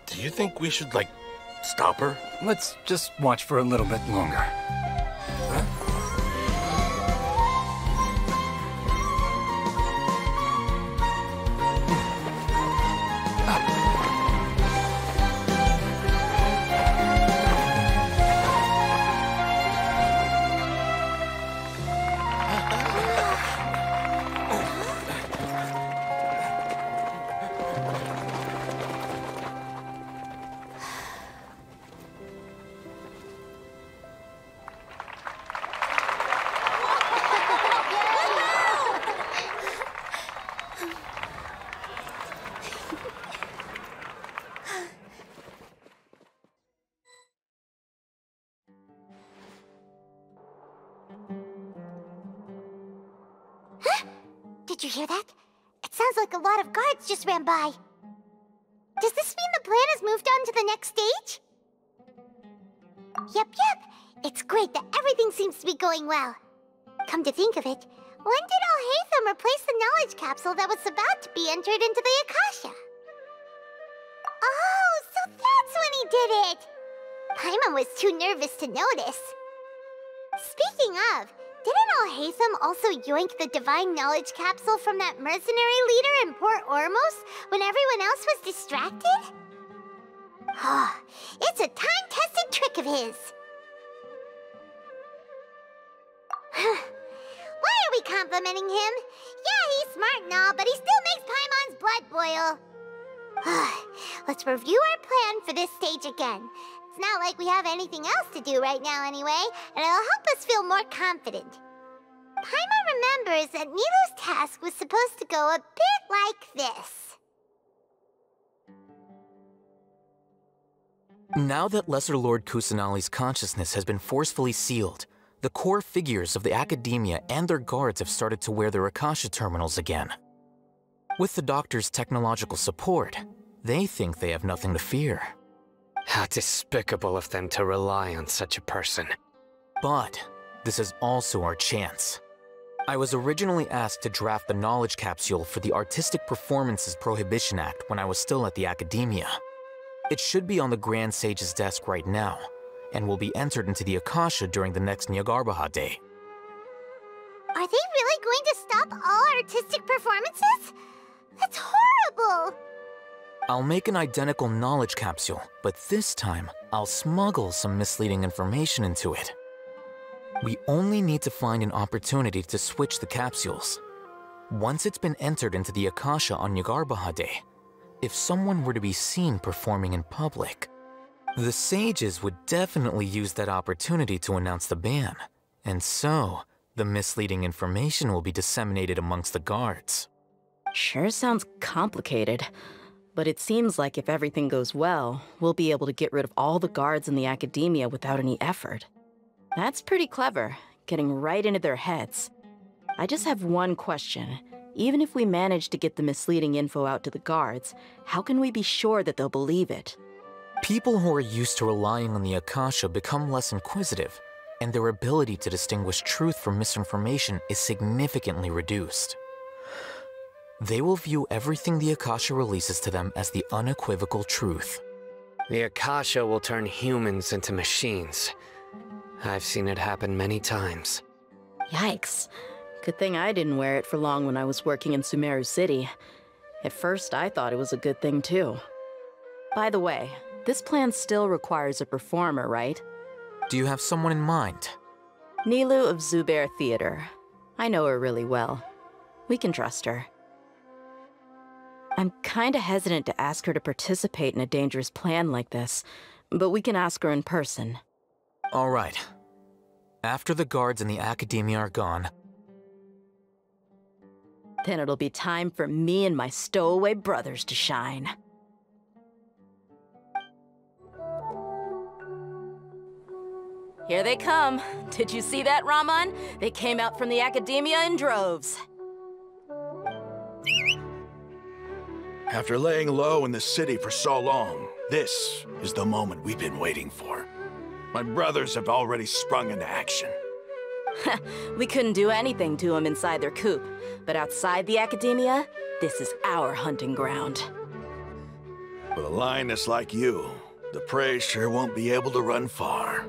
Do you think we should, like, stop her? Let's just watch for a little bit longer. Did you hear that? It sounds like a lot of guards just ran by. Does this mean the plan has moved on to the next stage? Yep. It's great that everything seems to be going well. Come to think of it, when did Alhaitham replace the knowledge capsule that was about to be entered into the Akasha? Oh, so that's when he did it! Paimon was too nervous to notice. Speaking of, didn't Alhaitham also yoink the divine knowledge capsule from that mercenary leader in Port Ormos when everyone else was distracted? It's a time-tested trick of his. Why are we complimenting him? Yeah, he's smart and all, but he still makes Paimon's blood boil. Let's review our plan for this stage again. It's not like we have anything else to do right now anyway, and it'll help us feel more confident. Paimon remembers that Nilou's task was supposed to go a bit like this. Now that Lesser Lord Kusanali's consciousness has been forcefully sealed, the core figures of the Academia and their guards have started to wear their Akasha terminals again. With the Doctor's technological support, they think they have nothing to fear. How despicable of them to rely on such a person. But this is also our chance. I was originally asked to draft the knowledge capsule for the Artistic Performances Prohibition Act when I was still at the Academia. It should be on the Grand Sage's desk right now, and will be entered into the Akasha during the next Nyargarbaha Day. Are they really going to stop all artistic performances? That's horrible! I'll make an identical knowledge capsule, but this time, I'll smuggle some misleading information into it. We only need to find an opportunity to switch the capsules. Once it's been entered into the Akasha on Nyargarbaha Day, if someone were to be seen performing in public, the sages would definitely use that opportunity to announce the ban, and so the misleading information will be disseminated amongst the guards. Sure sounds complicated, but it seems like if everything goes well, we'll be able to get rid of all the guards in the Academia without any effort. That's pretty clever, getting right into their heads. I just have one question. Even if we manage to get the misleading info out to the guards, how can we be sure that they'll believe it? People who are used to relying on the Akasha become less inquisitive, and their ability to distinguish truth from misinformation is significantly reduced. They will view everything the Akasha releases to them as the unequivocal truth. The Akasha will turn humans into machines. I've seen it happen many times. Yikes. Good thing I didn't wear it for long when I was working in Sumeru City. At first, I thought it was a good thing too. By the way, this plan still requires a performer, right? Do you have someone in mind? Nilou of Zubair Theater. I know her really well. We can trust her. I'm kinda hesitant to ask her to participate in a dangerous plan like this, but we can ask her in person. All right. After the guards in the Academia are gone, then it'll be time for me and my stowaway brothers to shine. Here they come. Did you see that, Raman? They came out from the Academia in droves. After laying low in the city for so long, this is the moment we've been waiting for. My brothers have already sprung into action. We couldn't do anything to them inside their coop, but outside the Academia, this is our hunting ground. With a lioness like you, the prey sure won't be able to run far.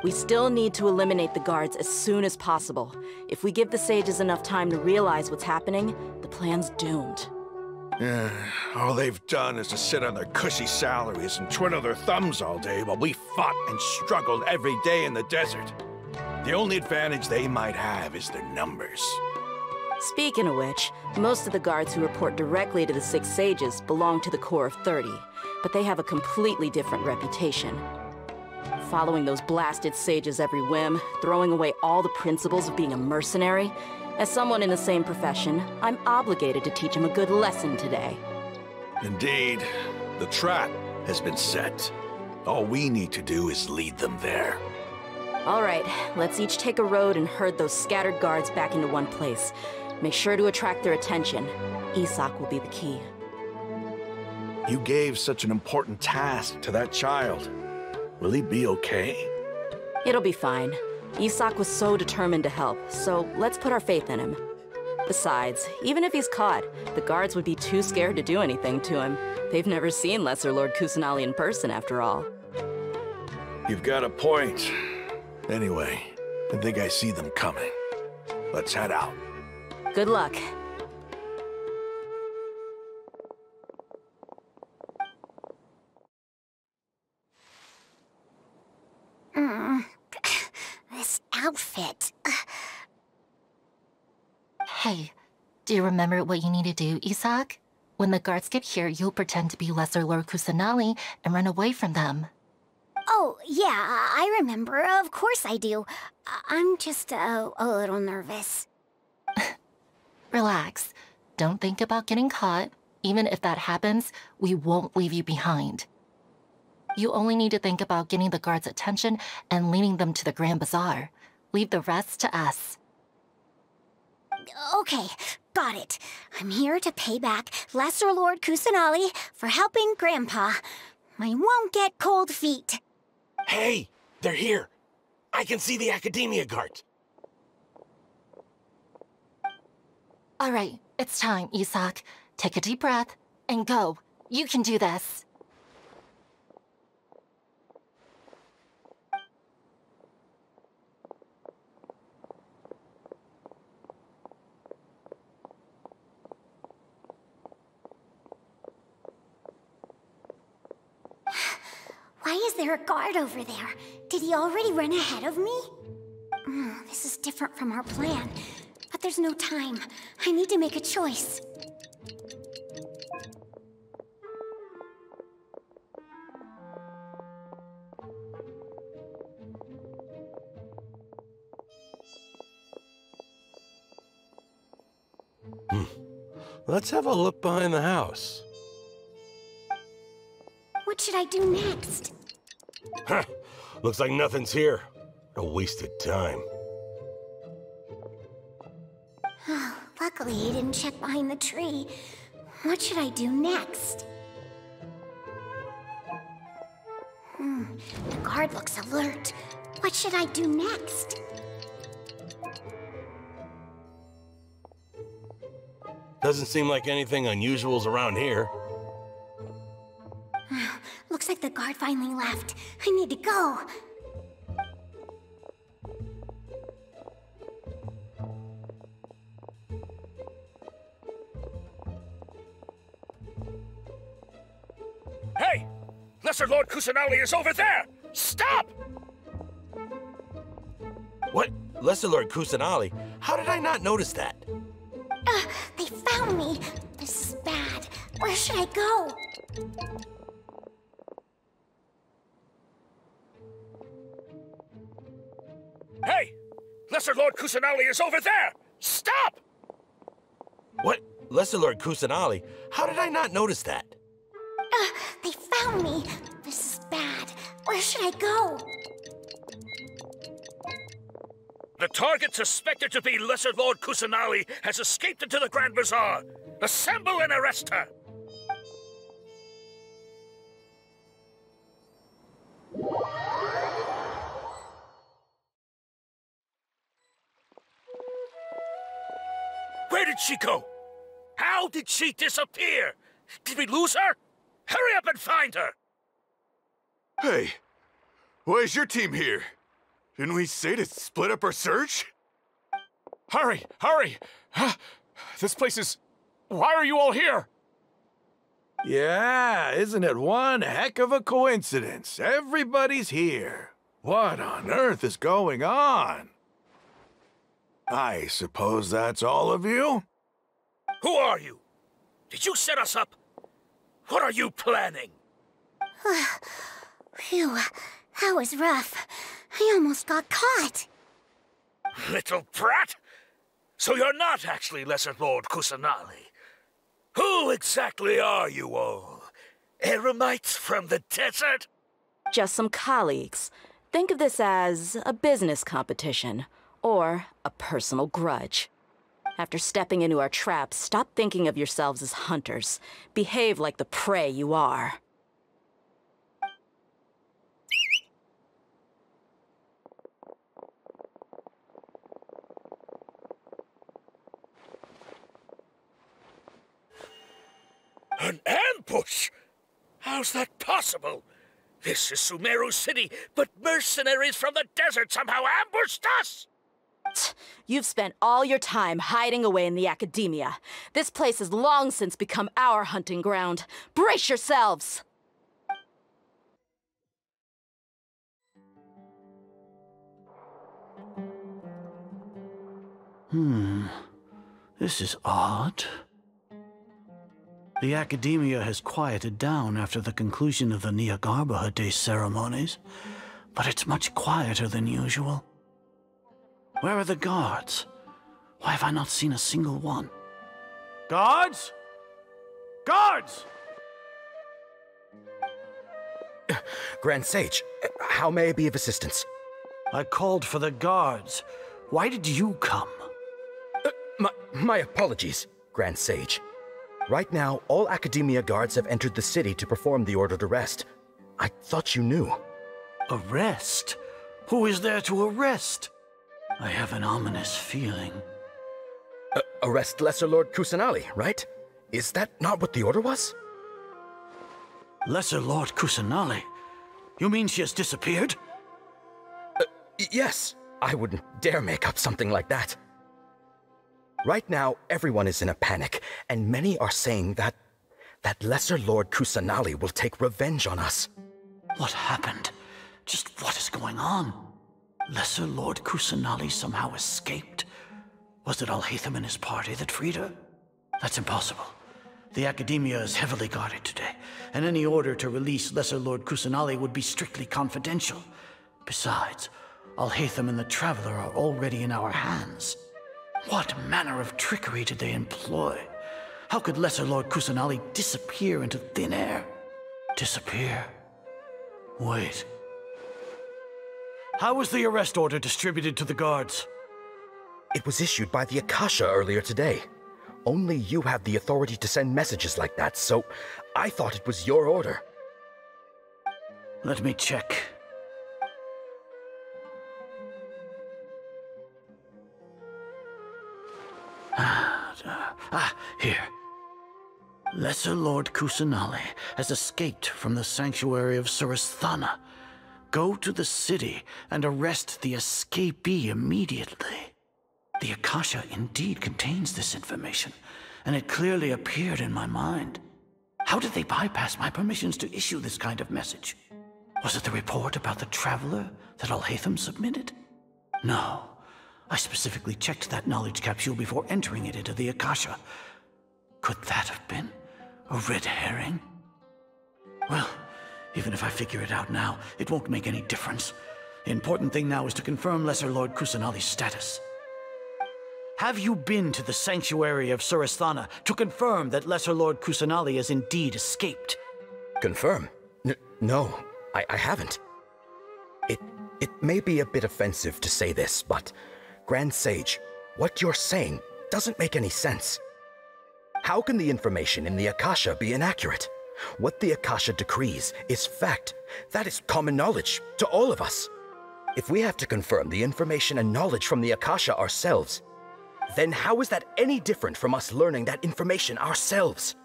We still need to eliminate the guards as soon as possible. If we give the sages enough time to realize what's happening, the plan's doomed. All they've done is to sit on their cushy salaries and twiddle their thumbs all day while we fought and struggled every day in the desert. The only advantage they might have is their numbers. Speaking of which, most of the guards who report directly to the 6 sages belong to the Corps of 30, but they have a completely different reputation. Following those blasted sages every whim, throwing away all the principles of being a mercenary. As someone in the same profession, I'm obligated to teach them a good lesson today. Indeed, the trap has been set. All we need to do is lead them there. All right, let's each take a road and herd those scattered guards back into one place. Make sure to attract their attention. Isak will be the key. You gave such an important task to that child. Will he be okay? It'll be fine. Isak was so determined to help, so let's put our faith in him. Besides, even if he's caught, the guards would be too scared to do anything to him. They've never seen Lesser Lord Kusanali in person, after all. You've got a point. Anyway, I think I see them coming. Let's head out. Good luck. This outfit. Hey, do you remember what you need to do, Isak? When the guards get here, you'll pretend to be Lesser Lord Kusanali and run away from them. Oh, yeah, I remember. Of course I do. I'm just a little nervous. Relax. Don't think about getting caught. Even if that happens, we won't leave you behind. You only need to think about getting the guards' attention and leading them to the Grand Bazaar. Leave the rest to us. Okay, got it. I'm here to pay back Lesser Lord Kusanali for helping Grandpa. I won't get cold feet. Hey, they're here. I can see the Academia guards. All right, it's time, Isak. Take a deep breath and go. You can do this. Why is there a guard over there? Did he already run ahead of me? This is different from our plan. But there's no time. I need to make a choice. Let's have a look behind the house. What should I do next? Huh. Looks like nothing's here. A wasted time. Luckily, he didn't check behind the tree. What should I do next? The guard looks alert. What should I do next? Doesn't seem like anything unusual's around here. Looks like the guard finally left. I need to go. Hey! Lesser Lord Kusanali is over there! Stop! What? Lesser Lord Kusanali? How did I not notice that? They found me. This is bad. Where should I go? Hey! Lesser Lord Kusanali is over there! Stop! What? Lesser Lord Kusanali? How did I not notice that? They found me. This is bad. Where should I go? The target suspected to be Lesser Lord Kusanali has escaped into the Grand Bazaar. Assemble and arrest her! Where did she go? How did she disappear? Did we lose her? Hurry up and find her! Hey, why is your team here? Didn't we say to split up our search? Hurry, hurry! This place is... Why are you all here? Yeah, isn't it one heck of a coincidence? Everybody's here. What on earth is going on? I suppose that's all of you? Who are you? Did you set us up? What are you planning? Phew, that was rough. I almost got caught. Little brat! So you're not actually Lesser Lord Kusanali. Who exactly are you all? Eremites from the desert? Just some colleagues. Think of this as a business competition, or a personal grudge. After stepping into our trap, stop thinking of yourselves as hunters. Behave like the prey you are. An ambush? How's that possible? This is Sumeru City, but mercenaries from the desert somehow ambushed us! You've spent all your time hiding away in the academia. This place has long since become our hunting ground. Brace yourselves! This is odd. The academia has quieted down after the conclusion of the Niagarbaha Day ceremonies, but it's much quieter than usual. Where are the guards? Why have I not seen a single one? Guards? Guards! Grand Sage, how may I be of assistance? I called for the guards. Why did you come? My apologies, Grand Sage. Right now, all Academia guards have entered the city to perform the ordered arrest. I thought you knew. Arrest? Who is there to arrest? I have an ominous feeling. Arrest Lesser Lord Kusanali, right? Is that not what the order was? Lesser Lord Kusanali? You mean she has disappeared? Yes. I wouldn't dare make up something like that. Right now, everyone is in a panic, and many are saying that Lesser Lord Kusanali will take revenge on us. What happened? Just what is going on? Lesser Lord Kusanali somehow escaped? Was it Alhaitham and his party that freed her? That's impossible. The Academia is heavily guarded today, and any order to release Lesser Lord Kusanali would be strictly confidential. Besides, Alhaitham and the Traveler are already in our hands. What manner of trickery did they employ? How could Lesser Lord Kusanali disappear into thin air? Disappear? Wait. How was the arrest order distributed to the guards? It was issued by the Akasha earlier today. Only you have the authority to send messages like that, so I thought it was your order. Let me check. Here. Lesser Lord Kusanali has escaped from the sanctuary of Suristhana. Go to the city and arrest the escapee immediately. The Akasha indeed contains this information, and it clearly appeared in my mind. How did they bypass my permissions to issue this kind of message? Was it the report about the Traveler that Alhaitham submitted? No. I specifically checked that knowledge capsule before entering it into the Akasha. Could that have been a red herring? Well, even if I figure it out now, it won't make any difference. The important thing now is to confirm Lesser Lord Kusanali's status. Have you been to the sanctuary of Suristhana to confirm that Lesser Lord Kusanali has indeed escaped? Confirm? No, I haven't. It may be a bit offensive to say this, but Grand Sage, what you're saying doesn't make any sense. How can the information in the Akasha be inaccurate? What the Akasha decrees is fact. That is common knowledge to all of us. If we have to confirm the information and knowledge from the Akasha ourselves, then how is that any different from us learning that information ourselves?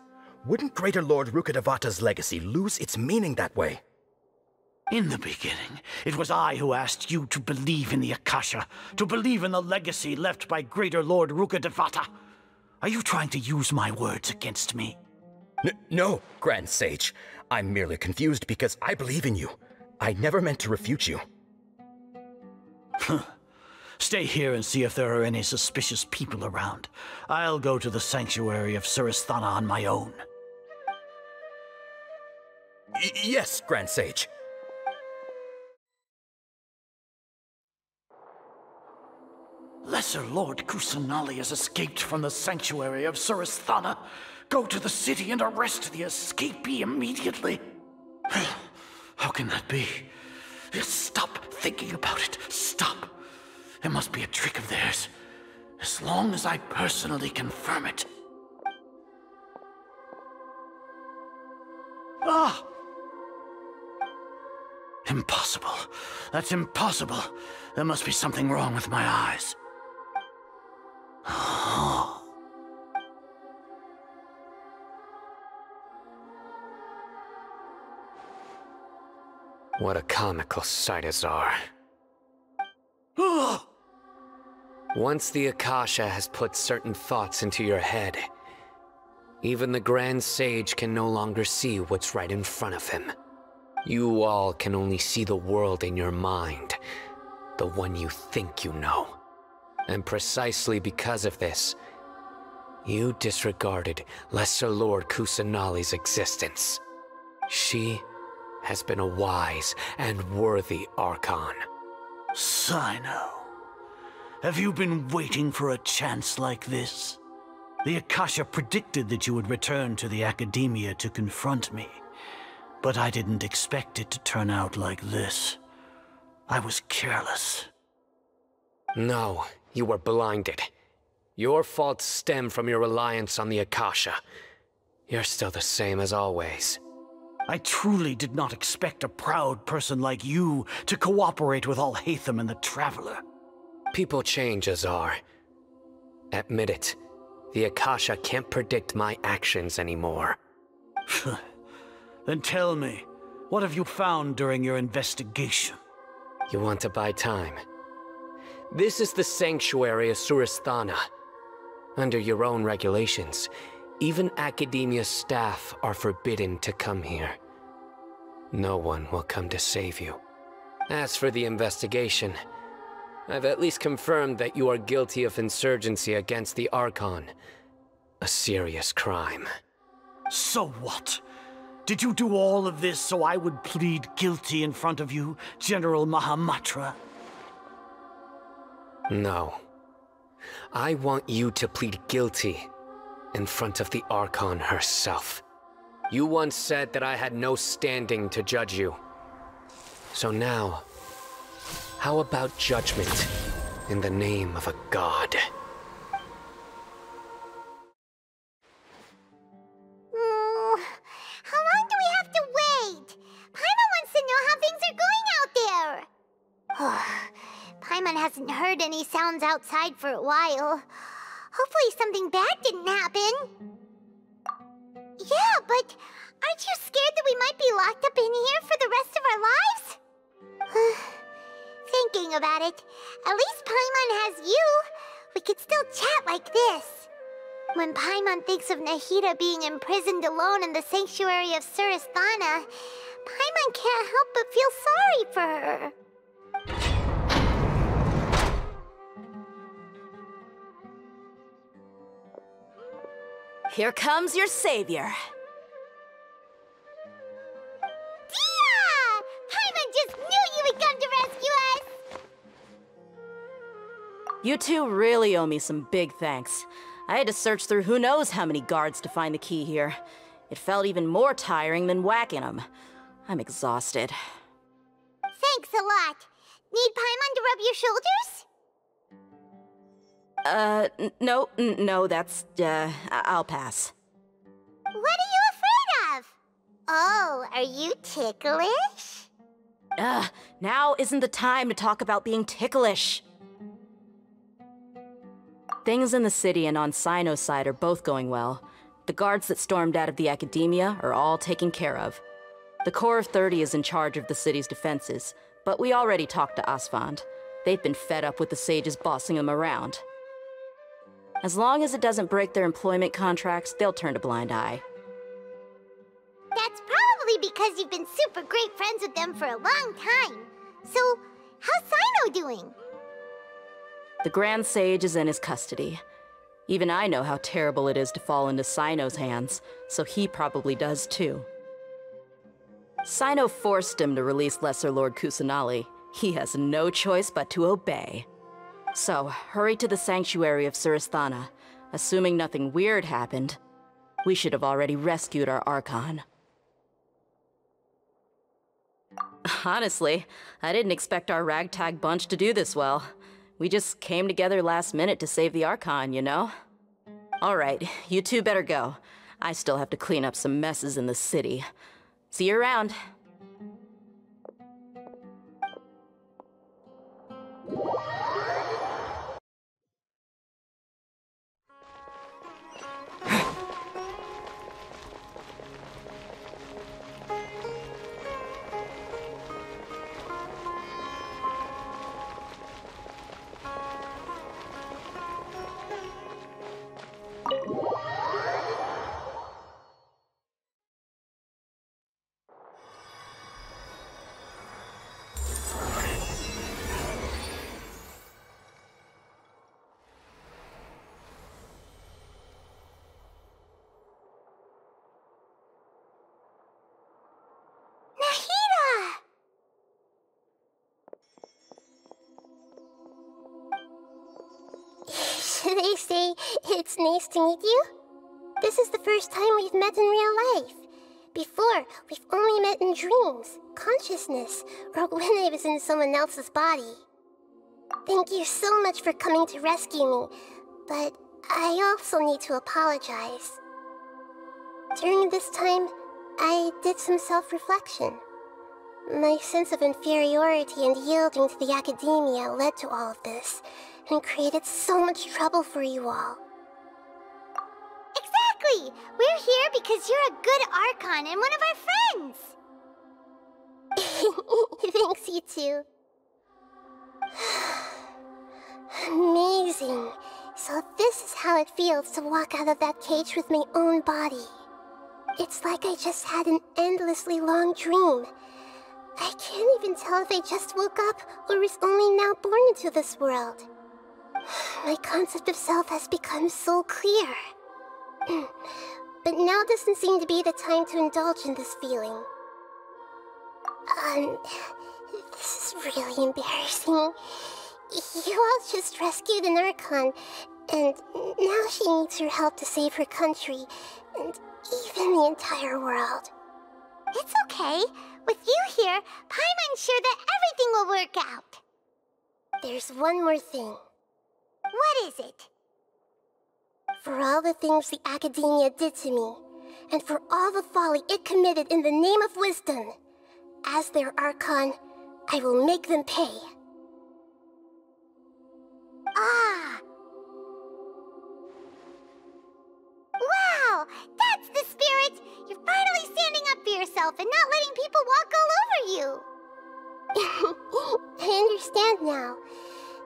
Wouldn't Greater Lord Rukkhadevata's legacy lose its meaning that way? In the beginning, it was I who asked you to believe in the Akasha, to believe in the legacy left by Greater Lord Rukkhadevata. Are you trying to use my words against me? No, Grand Sage. I'm merely confused because I believe in you. I never meant to refute you. Stay here and see if there are any suspicious people around. I'll go to the sanctuary of Suristhana on my own. Yes, Grand Sage. Lesser Lord Kusanali has escaped from the sanctuary of Suristhana. Go to the city and arrest the escapee immediately. How can that be? Stop thinking about it. Stop. It must be a trick of theirs. as long as I personally confirm it. Ah! Impossible. That's impossible. There must be something wrong with my eyes. What a comical sight, Azar. Once the Akasha has put certain thoughts into your head, even the Grand Sage can no longer see what's right in front of him. You all can only see the world in your mind, the one you think you know. And precisely because of this, you disregarded Lesser Lord Kusanali's existence. She has been a wise and worthy Archon. Cyno, have you been waiting for a chance like this? The Akasha predicted that you would return to the Academia to confront me, but I didn't expect it to turn out like this. I was careless. No, you were blinded. Your faults stem from your reliance on the Akasha. You're still the same as always. I truly did not expect a proud person like you to cooperate with Alhaitham and the Traveler. People change, Azar. Admit it. The Akasha can't predict my actions anymore. Then tell me, what have you found during your investigation? You want to buy time? This is the sanctuary of Suristhana. Under your own regulations, even Academia staff are forbidden to come here. No one will come to save you. As for the investigation, I've at least confirmed that you are guilty of insurgency against the Archon. A serious crime. So what? Did you do all of this so I would plead guilty in front of you, General Mahamatra? No. I want you to plead guilty in front of the Archon herself. You once said that I had no standing to judge you. So now, how about judgment in the name of a god? How long do we have to wait? Paimon wants to know how things are going out there. Paimon hasn't heard any sounds outside for a while. Hopefully something bad didn't happen. Yeah, but aren't you scared that we might be locked up in here for the rest of our lives? Thinking about it, at least Paimon has you. We could still chat like this. When Paimon thinks of Nahida being imprisoned alone in the sanctuary of Suristhana, Paimon can't help but feel sorry for her. Here comes your savior. Dia! Paimon just knew you would come to rescue us! You two really owe me some big thanks. I had to search through who knows how many guards to find the key here. It felt even more tiring than whacking them. I'm exhausted. Thanks a lot. Need Paimon to rub your shoulders? No, that's, I'll pass. What are you afraid of? Oh, are you ticklish? Now isn't the time to talk about being ticklish. Things in the city and on Cyno's side are both going well. The guards that stormed out of the Academia are all taken care of. The Corps of 30 is in charge of the city's defenses, but we already talked to Asfand. They've been fed up with the sages bossing them around. As long as it doesn't break their employment contracts, they'll turn a blind eye. That's probably because you've been super great friends with them for a long time. So, how's Cyno doing? The Grand Sage is in his custody. Even I know how terrible it is to fall into Cyno's hands, so he probably does too. Cyno forced him to release Lesser Lord Kusanali. He has no choice but to obey. So, hurry to the sanctuary of Suristhana. Assuming nothing weird happened, we should have already rescued our Archon. Honestly, I didn't expect our ragtag bunch to do this well. We just came together last minute to save the Archon, you know? Alright, you two better go. I still have to clean up some messes in the city. See you around. They say it's nice to meet you. This is the first time we've met in real life. Before, we've only met in dreams, consciousness, or when I was in someone else's body. Thank you so much for coming to rescue me, but I also need to apologize. During this time, I did some self-reflection. My sense of inferiority and yielding to the academia led to all of this, and created so much trouble for you all. Exactly! We're here because you're a good Archon and one of our friends! Thanks, you two. Amazing. So this is how it feels to walk out of that cage with my own body. It's like I just had an endlessly long dream. I can't even tell if I just woke up or was only now born into this world. My concept of self has become so clear. But now doesn't seem to be the time to indulge in this feeling. This is really embarrassing. You all just rescued an Archon, and now she needs your help to save her country, and even the entire world. It's okay. With you here, Paimon's sure that everything will work out. There's one more thing. What is it? For all the things the Academia did to me, and for all the folly it committed in the name of wisdom, as their Archon, I will make them pay. Ah! Wow! That's the spirit! You're finally standing up for yourself and not letting people walk all over you! I understand now.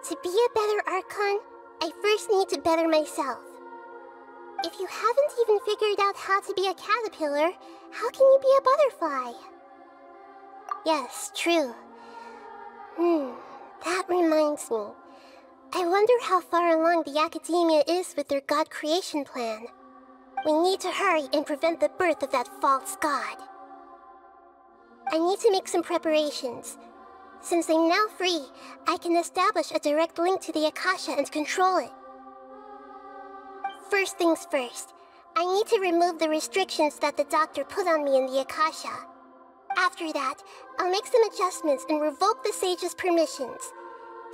To be a better Archon, I first need to better myself. If you haven't even figured out how to be a caterpillar, how can you be a butterfly? Yes, true. That reminds me. I wonder how far along the Academia is with their god creation plan. We need to hurry and prevent the birth of that false god. I need to make some preparations. Since I'm now free, I can establish a direct link to the Akasha and control it. First things first, I need to remove the restrictions that the doctor put on me in the Akasha. After that, I'll make some adjustments and revoke the sage's permissions.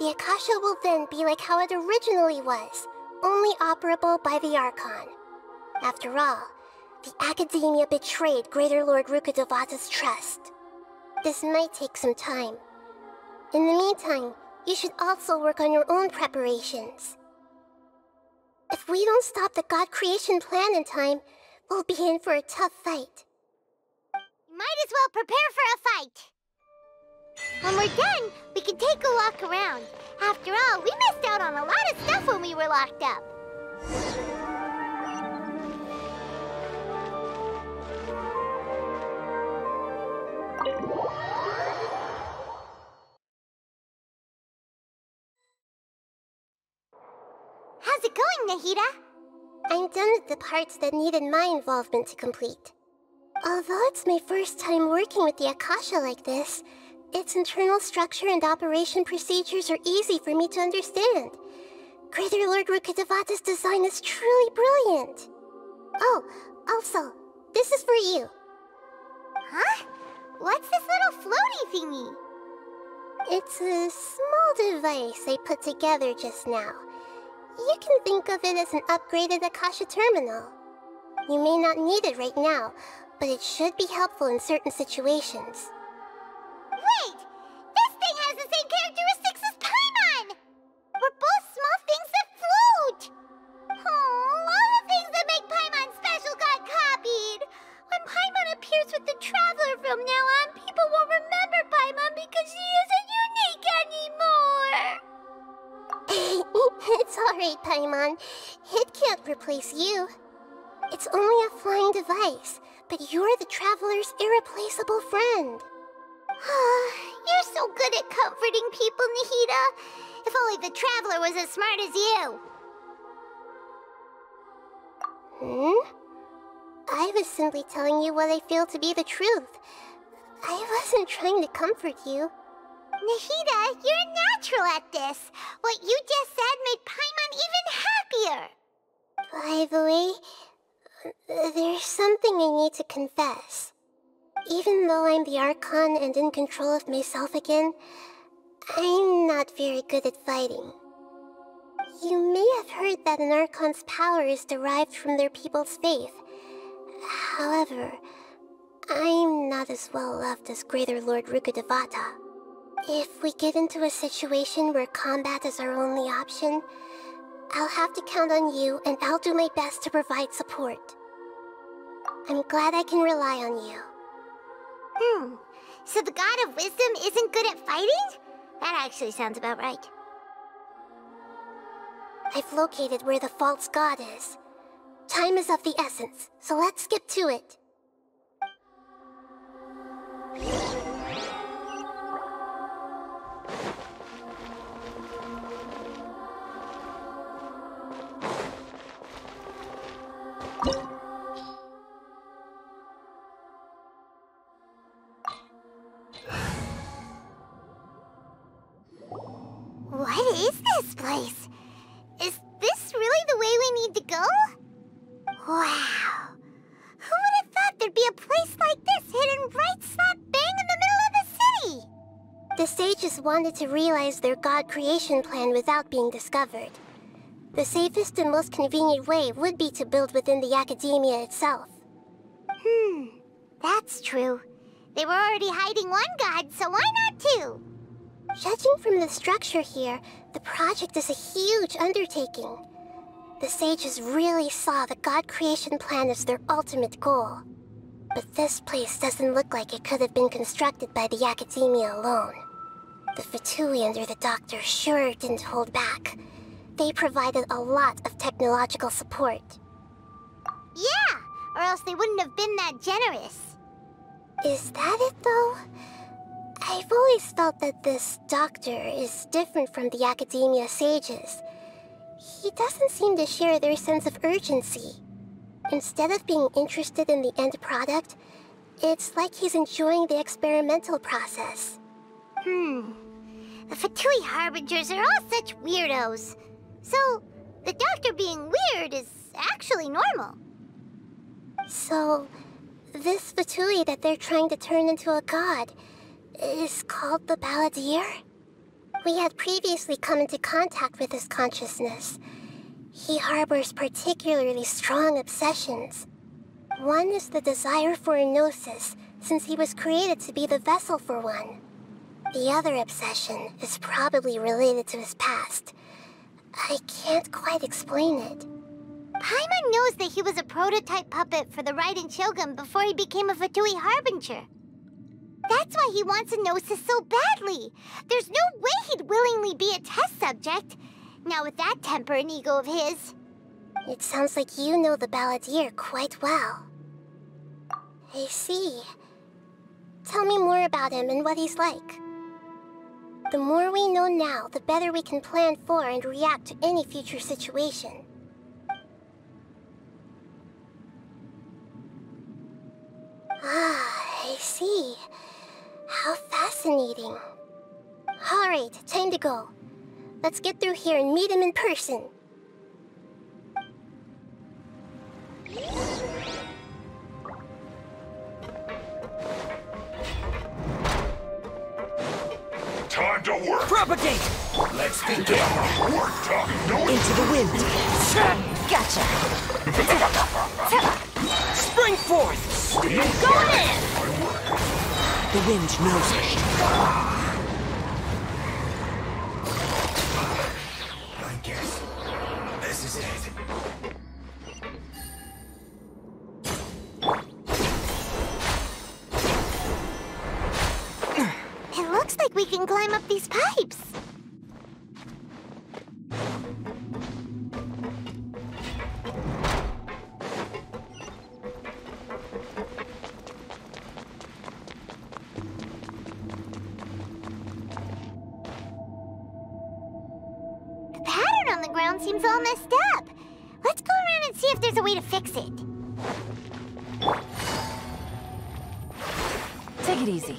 The Akasha will then be like how it originally was, only operable by the Archon. After all, the Academia betrayed Greater Lord Rukkhadevata's trust. This might take some time. In the meantime, you should also work on your own preparations. If we don't stop the god creation plan in time, we'll be in for a tough fight. You might as well prepare for a fight. When we're done, we can take a walk around. After all, we missed out on a lot of stuff when we were locked up. How's it going, Nahida? I'm done with the parts that needed my involvement to complete. Although it's my first time working with the Akasha like this, its internal structure and operation procedures are easy for me to understand. Greater Lord Rukkhadevata's design is truly brilliant. Oh, also, this is for you. Huh? What's this little floaty thingy? It's a small device I put together just now. You can think of it as an upgraded Akasha terminal. You may not need it right now, but it should be helpful in certain situations. Wait! This thing has the same characteristics as Paimon! We're both small things that float! Oh, all the things that make Paimon special got copied! When Paimon appears with the Traveler from now on, people won't remember Paimon because she isn't unique anymore! It's alright, Paimon. It can't replace you. It's only a flying device, but you're the Traveler's irreplaceable friend. You're so good at comforting people, Nahida. If only the Traveler was as smart as you. I was simply telling you what I feel to be the truth. I wasn't trying to comfort you. Nahida, you're natural at this. What you just said made Paimon even happier. By the way, there's something I need to confess. Even though I'm the Archon and in control of myself again, I'm not very good at fighting. You may have heard that an Archon's power is derived from their people's faith. However, I'm not as well loved as Greater Lord Rukkhadevata. If we get into a situation where combat is our only option, I'll have to count on you, and I'll do my best to provide support. I'm glad I can rely on you. So the God of Wisdom isn't good at fighting? That actually sounds about right. I've located where the false god is. Time is of the essence, so let's skip to it. What is this place? Is this really the way we need to go? Wow. Who would have thought there'd be a place like this hidden right slap bang in the middle of the city? The sages wanted to realize their god creation plan without being discovered. The safest and most convenient way would be to build within the academia itself. That's true. They were already hiding one god, so why not two? Judging from the structure here, the project is a huge undertaking. The sages really saw the god creation plan as their ultimate goal. But this place doesn't look like it could have been constructed by the academia alone. The Fatui under the Doctor sure didn't hold back. They provided a lot of technological support. Yeah, or else they wouldn't have been that generous. Is that it, though? I've always felt that this Doctor is different from the academia sages. He doesn't seem to share their sense of urgency. Instead of being interested in the end product, it's like he's enjoying the experimental process. The Fatui Harbingers are all such weirdos. So, the Doctor being weird is actually normal. So, this Fatui that they're trying to turn into a god is called the Balladeer? We had previously come into contact with his consciousness. He harbors particularly strong obsessions. One is the desire for a gnosis, since he was created to be the vessel for one. The other obsession is probably related to his past. I can't quite explain it. Paimon knows that he was a prototype puppet for the Raiden Shogun before he became a Fatui Harbinger. That's why he wants a gnosis so badly. There's no way he'd willingly be a test subject. Now with that temper and ego of his. It sounds like you know the Balladeer quite well. I see. Tell me more about him and what he's like. The more we know now, the better we can plan for and react to any future situation. I see. How fascinating. Alright, time to go. Let's get through here and meet him in person. Time Propagate! Let's begin. Into the wind. Gotcha. Spring forth! Going in! The wind knows it. I guess this is it. It looks like we can climb up these pipes. The pattern on the ground seems all messed up. Let's go around and see if there's a way to fix it. Take it easy.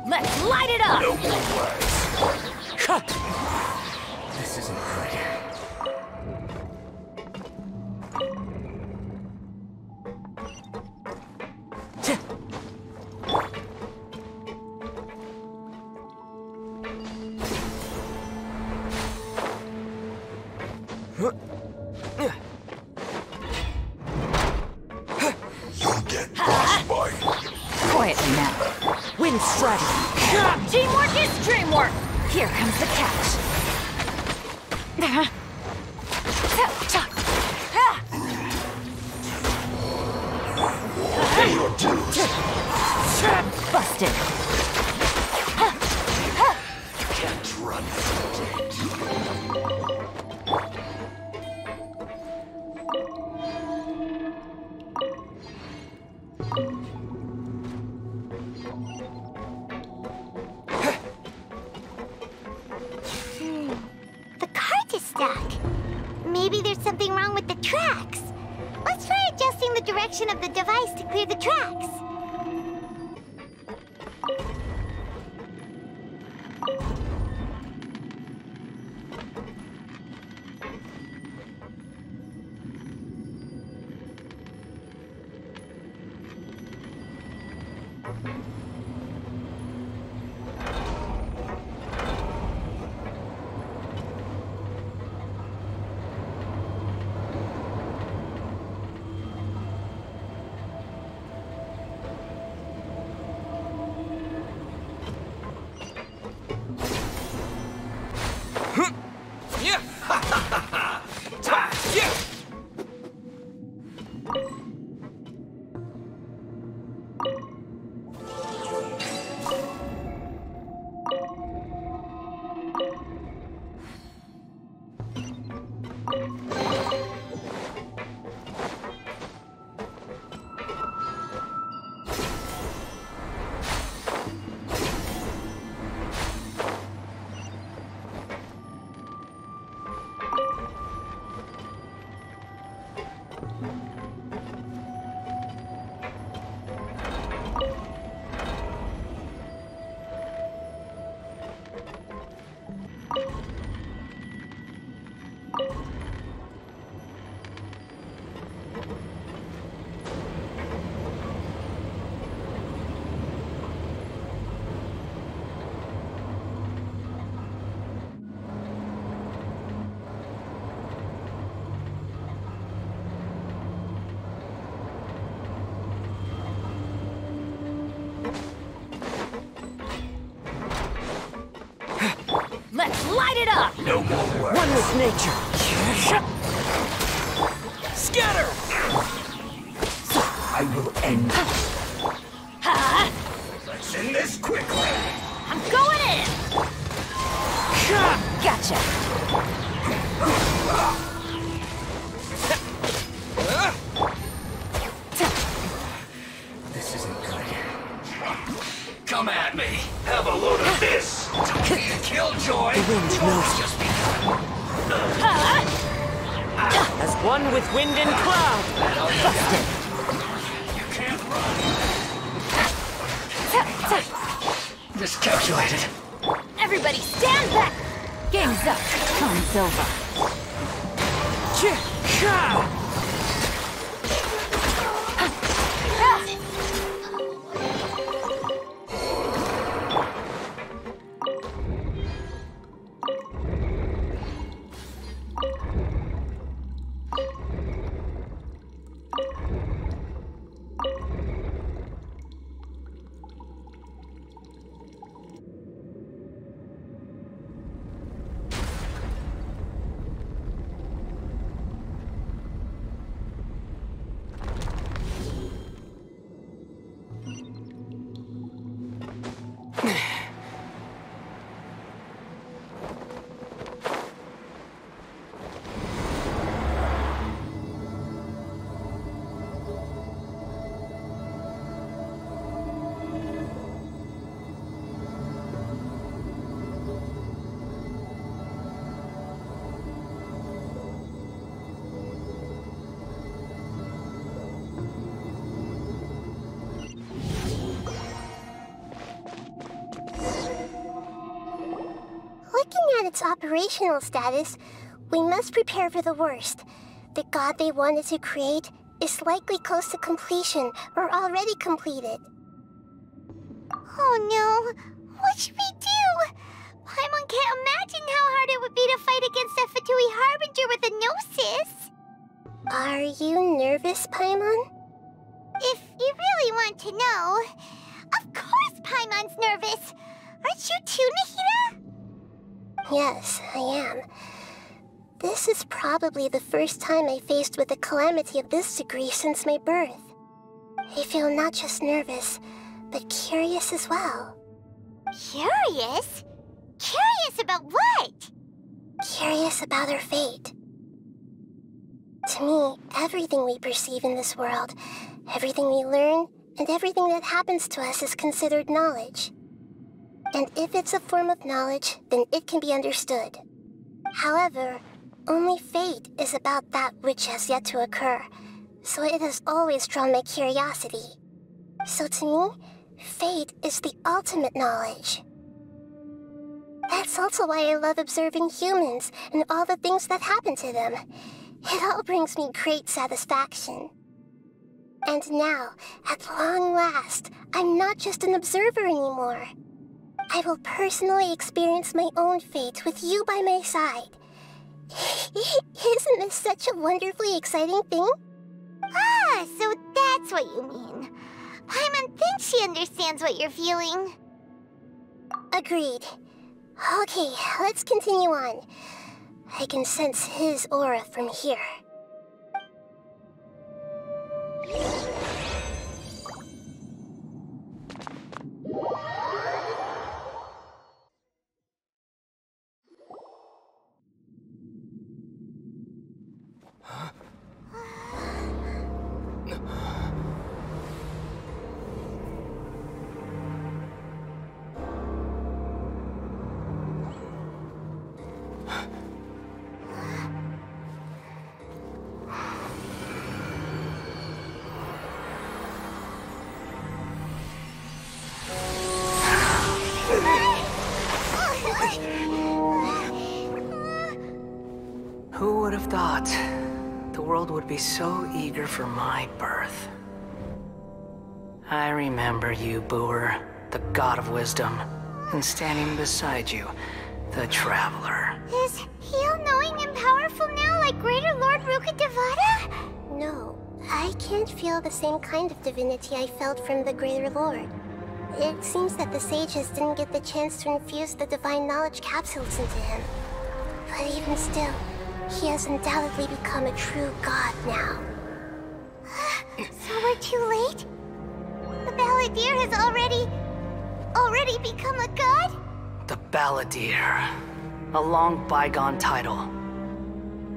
Let's light it up! No more words. This isn't good. You'll get frostbite. Quietly now. Wind strategy. Teamwork is dreamwork! Here comes the catch. Pay your dues. Busted. You can't run from it. The cart is stuck. Maybe there's something wrong with the tracks. Let's try adjusting the direction of the device to clear the tracks. Let's light it up! No more words. One with nature. Scatter! I will end this. Let's end this quickly. I'm going in! Gotcha. This isn't good. Go Come at me. Have a load of this. Don't be a killjoy. The wind knows Just begun. As one with wind and cloud. Busted. You can't run. Miscalculated. Everybody stand back! Game's up. Time's over. At its operational status, we must prepare for the worst. The god they wanted to create is likely close to completion or already completed. Oh no! What should we do? Paimon can't imagine how hard it would be to fight against a Fatui Harbinger with a Gnosis! Are you nervous, Paimon? If you really want to know, of course Paimon's nervous! Aren't you too, Nahida? Yes, I am. This is probably the first time I faced with a calamity of this degree since my birth. I feel not just nervous, but curious as well. Curious? Curious about what? Curious about our fate. To me, everything we perceive in this world, everything we learn, and everything that happens to us is considered knowledge. And if it's a form of knowledge, then it can be understood. However, only fate is about that which has yet to occur, so it has always drawn my curiosity. So to me, fate is the ultimate knowledge. That's also why I love observing humans and all the things that happen to them. It all brings me great satisfaction. And now, at long last, I'm not just an observer anymore. I will personally experience my own fate with you by my side. Isn't this such a wonderfully exciting thing? Ah, so that's what you mean. Paimon thinks she understands what you're feeling. Agreed. Okay, let's continue on. I can sense his aura from here. Who would have thought the world would be so eager for my birth? I remember you, Booer, the god of wisdom, and standing beside you, the traveler. Is he all-knowing and powerful now, like Greater Lord Rukkhadevata? No, I can't feel the same kind of divinity I felt from the Greater Lord. It seems that the sages didn't get the chance to infuse the divine knowledge capsules into him. But even still, he has undoubtedly become a true god now. So we're too late? The Balladeer has already become a god? The Balladeer. A long bygone title.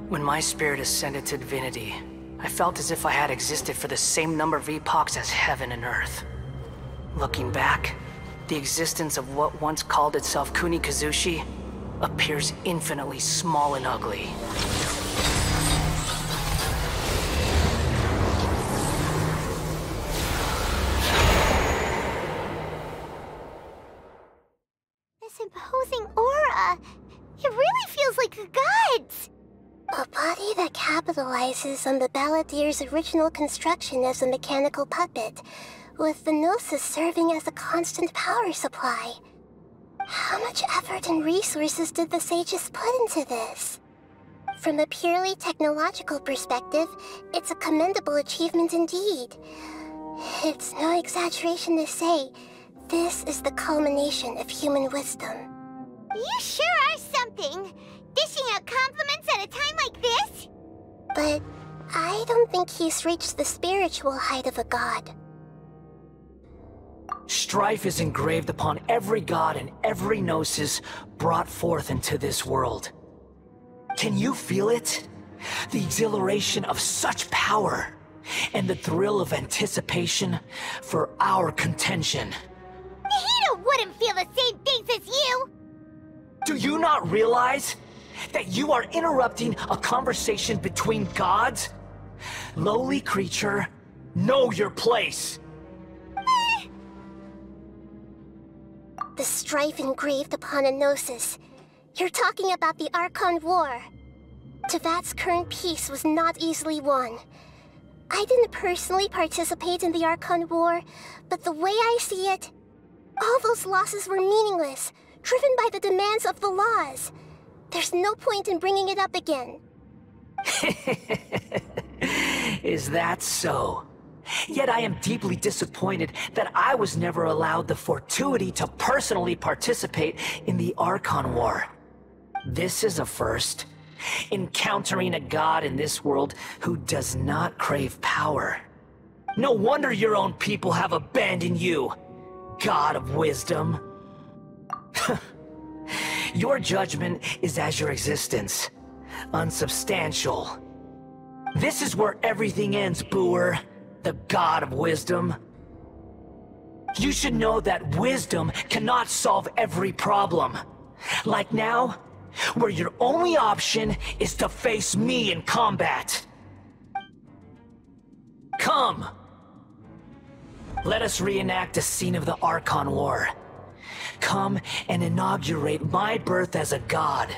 When my spirit ascended to divinity, I felt as if I had existed for the same number of epochs as heaven and earth. Looking back, the existence of what once called itself Kunikazushi appears infinitely small and ugly. This imposing aura, it really feels like the gods! A body that capitalizes on the Balladeer's original construction as a mechanical puppet, with the Gnosis serving as a constant power supply. How much effort and resources did the sages put into this? From a purely technological perspective, it's a commendable achievement indeed. It's no exaggeration to say, this is the culmination of human wisdom. You sure are something! Dishing out compliments at a time like this? But I don't think he's reached the spiritual height of a god. Strife is engraved upon every god and every gnosis brought forth into this world. Can you feel it? The exhilaration of such power, and the thrill of anticipation for our contention. Nahida wouldn't feel the same things as you! Do you not realize that you are interrupting a conversation between gods? Lowly creature, know your place! The strife engraved upon a Gnosis. You're talking about the Archon War. Tevat's current peace was not easily won. I didn't personally participate in the Archon War, but the way I see it, all those losses were meaningless, driven by the demands of the laws. There's no point in bringing it up again. Is that so? Yet I am deeply disappointed that I was never allowed the fortuity to personally participate in the Archon War. This is a first. Encountering a god in this world who does not crave power. No wonder your own people have abandoned you, God of Wisdom. Your judgment is as your existence, unsubstantial. This is where everything ends, Booer, the God of Wisdom. You should know that wisdom cannot solve every problem. Like now, where your only option is to face me in combat. Come! Let us reenact a scene of the Archon War. Come and inaugurate my birth as a god.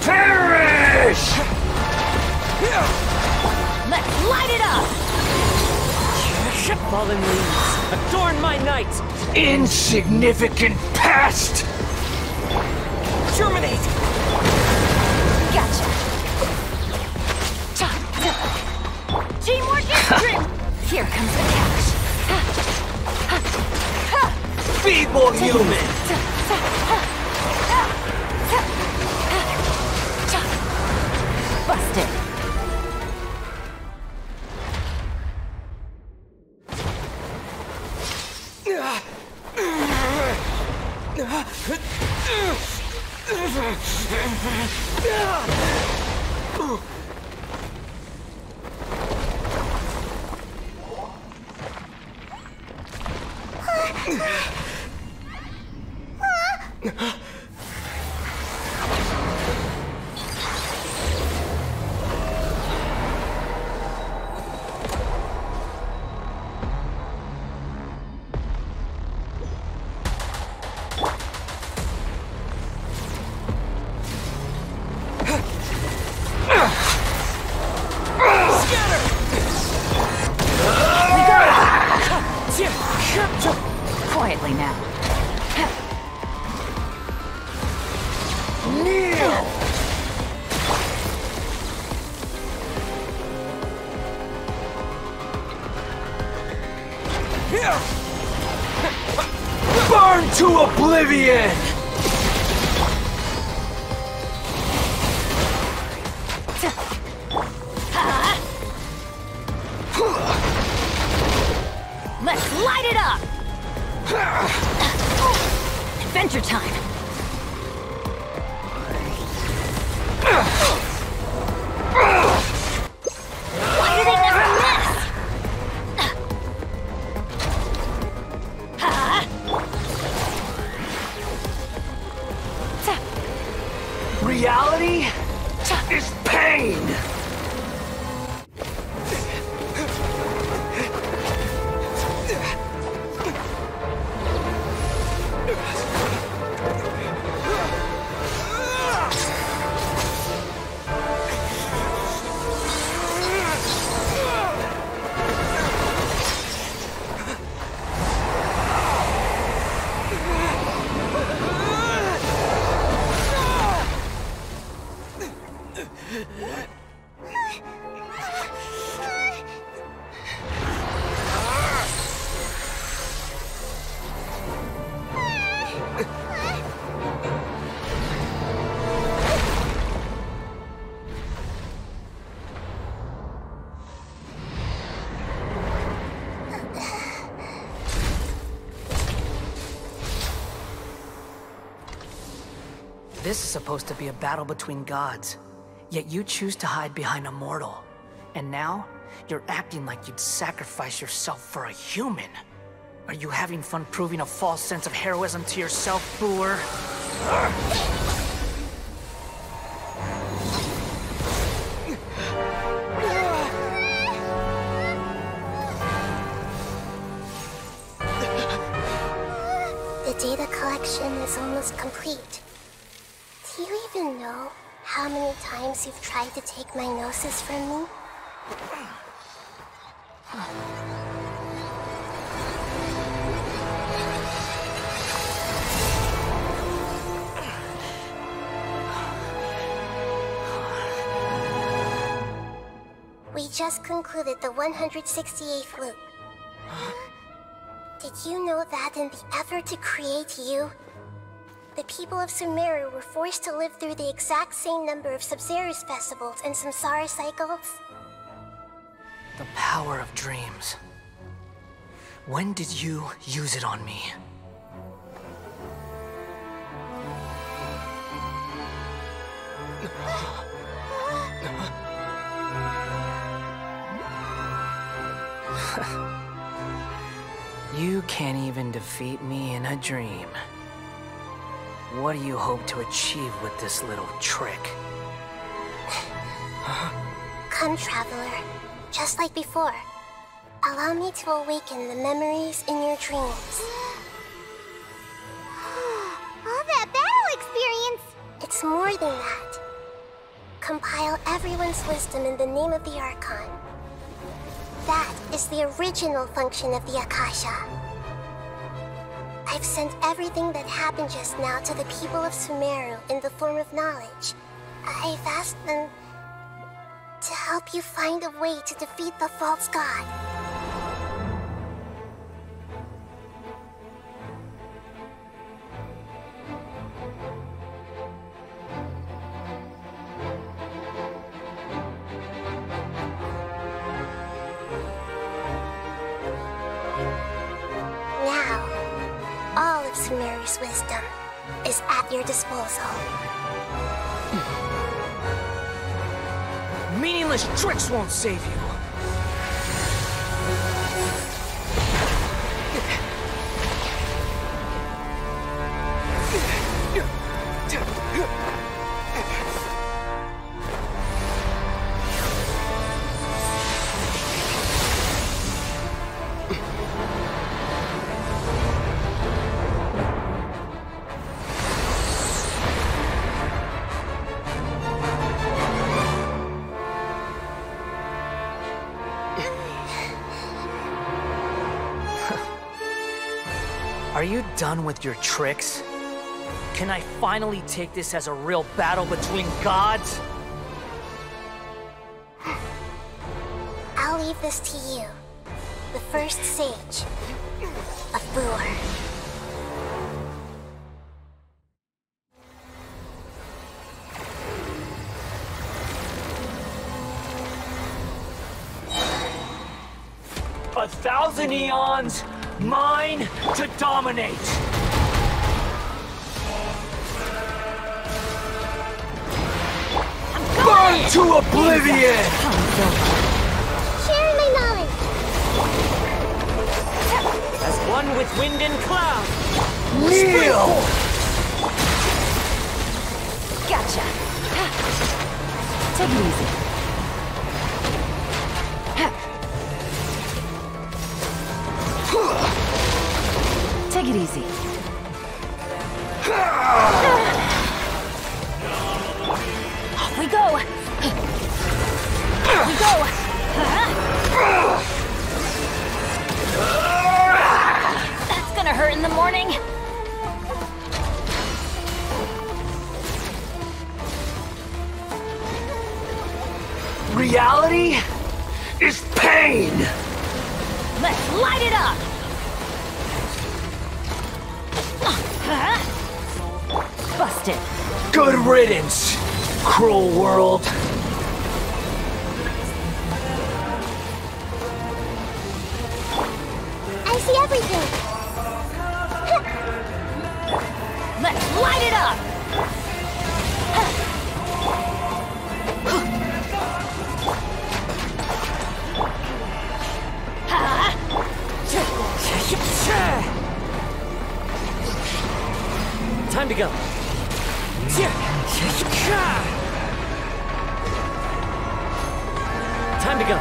Perish! Let's light it up! Fallen leaves, adorn my night! Insignificant pest! Germinate! Gotcha! Teamwork is grim! Here comes the cash! Feeble human! Busted! Quietly now. Kneel! Burn to oblivion! Let's light it up! Adventure time! Why do they never miss? reality is pain! This is supposed to be a battle between gods, yet you choose to hide behind a mortal. And now, you're acting like you'd sacrifice yourself for a human. Are you having fun proving a false sense of heroism to yourself, Boor? The data collection is almost complete. Do you even know how many times you've tried to take my gnosis from me? We just concluded the 168th loop. Did you know that in the effort to create you, the people of Sumeru were forced to live through the exact same number of Sub-Zerus festivals and Samsara cycles? The power of dreams. When did you use it on me? You can't even defeat me in a dream. What do you hope to achieve with this little trick? Come, Traveler. Just like before. Allow me to awaken the memories in your dreams. All that battle experience! It's more than that. Compile everyone's wisdom in the name of the Archon. That is the original function of the Akasha. I've sent everything that happened just now to the people of Sumeru in the form of knowledge. I've asked them to help you find a way to defeat the false god. Sumeru's wisdom is at your disposal. Meaningless tricks won't save you. Are you done with your tricks? Can I finally take this as a real battle between gods? I'll leave this to you, the first sage of Boor. A thousand eons, mine to dominate! Burn to oblivion! Share my knowledge! As one with wind and cloud! Kneel! Gotcha! Take it easy. Take it easy. Off we go. Off we go. That's gonna hurt in the morning. Reality is pain! Let's light it up! Busted. Good riddance, cruel world. I see everything. Let's light it up! Time to go. Time to go.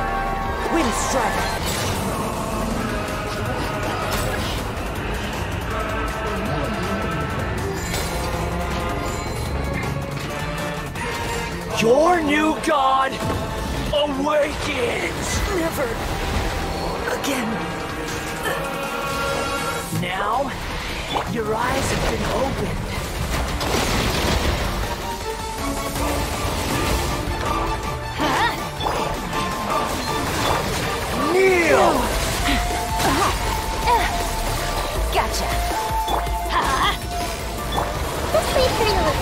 Wind strike. Your new god awakens! Never again. Now, your eyes have been opened. Kneel! Gotcha. This way, Colonel.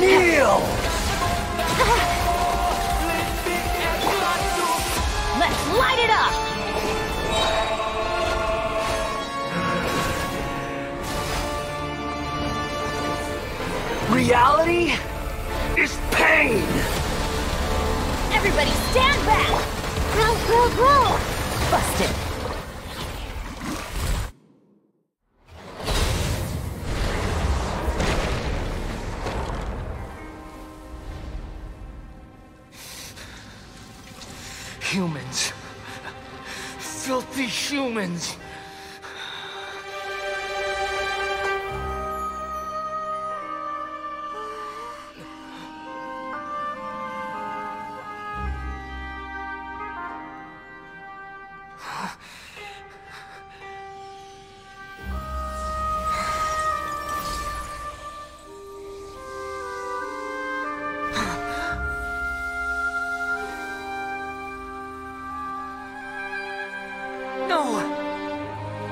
Kneel! Let's light it up! Reality is pain! Everybody stand back! Grow! Busted. Humans. Filthy humans.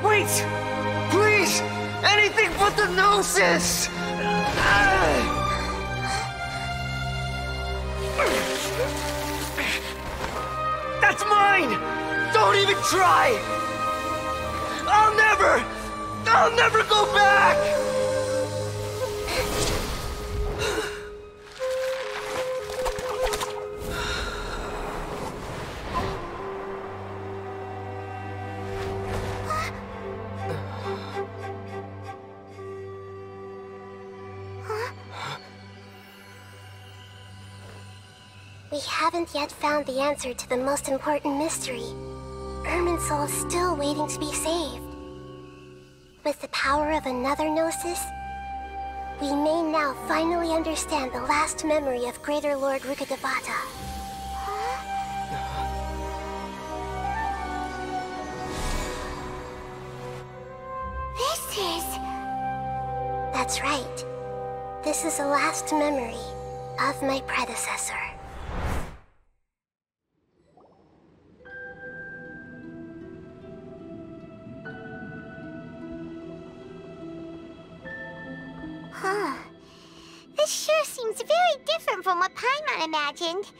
Wait! Please! Anything but the Gnosis! That's mine! Don't even try! I'll never go back! We haven't yet found the answer to the most important mystery. Irminsul is still waiting to be saved. With the power of another Gnosis, we may now finally understand the last memory of Greater Lord Rukkhadevata. This is... That's right. This is the last memory of my predecessor. Huh. This sure seems very different from what Paimon imagined.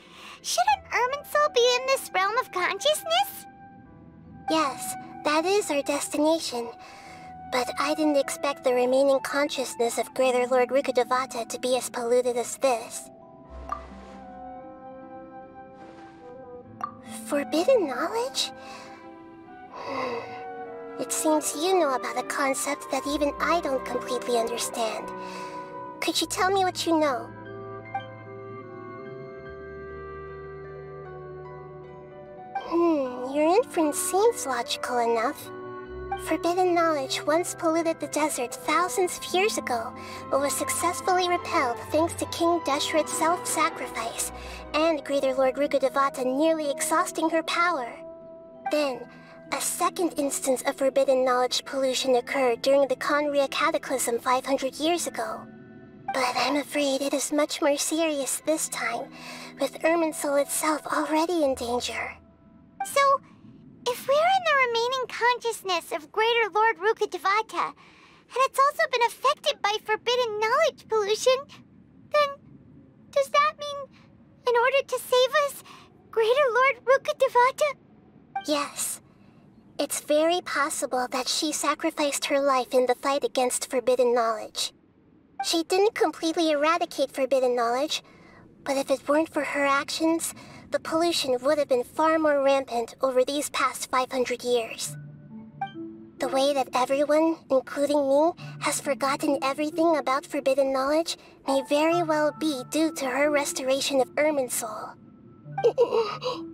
Shouldn't Irminsul be in this realm of consciousness? Yes, that is our destination. But I didn't expect the remaining consciousness of Greater Lord Rukkhadevata to be as polluted as this. Forbidden knowledge? It seems you know about a concept that even I don't completely understand. Could you tell me what you know? Your inference seems logical enough. Forbidden knowledge once polluted the desert thousands of years ago, but was successfully repelled thanks to King Deshret's self-sacrifice, and Greater Lord Rukkhadevata nearly exhausting her power. Then, a second instance of forbidden knowledge pollution occurred during the Conria Cataclysm 500 years ago. But I'm afraid it is much more serious this time, with Irminsul itself already in danger. So, if we're in the remaining consciousness of Greater Lord Rukkhadevata, and it's also been affected by forbidden knowledge pollution, then does that mean, in order to save us, Greater Lord Rukkhadevata? Yes. It's very possible that she sacrificed her life in the fight against forbidden knowledge. She didn't completely eradicate forbidden knowledge, but if it weren't for her actions, the pollution would have been far more rampant over these past 500 years. The way that everyone, including me, has forgotten everything about forbidden knowledge may very well be due to her restoration of Irminsul. Aww.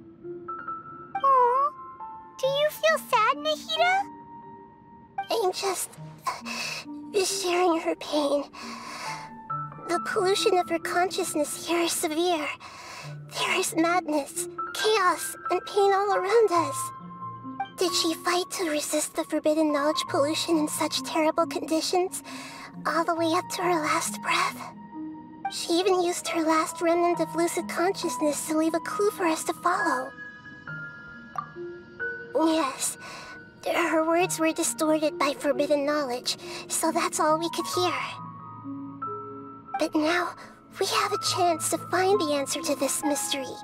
Do you feel sad, Nahida? I'm just sharing her pain. The pollution of her consciousness here is severe. There is madness, chaos, and pain all around us. Did she fight to resist the forbidden knowledge pollution in such terrible conditions, all the way up to her last breath? She even used her last remnant of lucid consciousness to leave a clue for us to follow. Yes, her words were distorted by forbidden knowledge, so that's all we could hear. But now, we have a chance to find the answer to this mystery.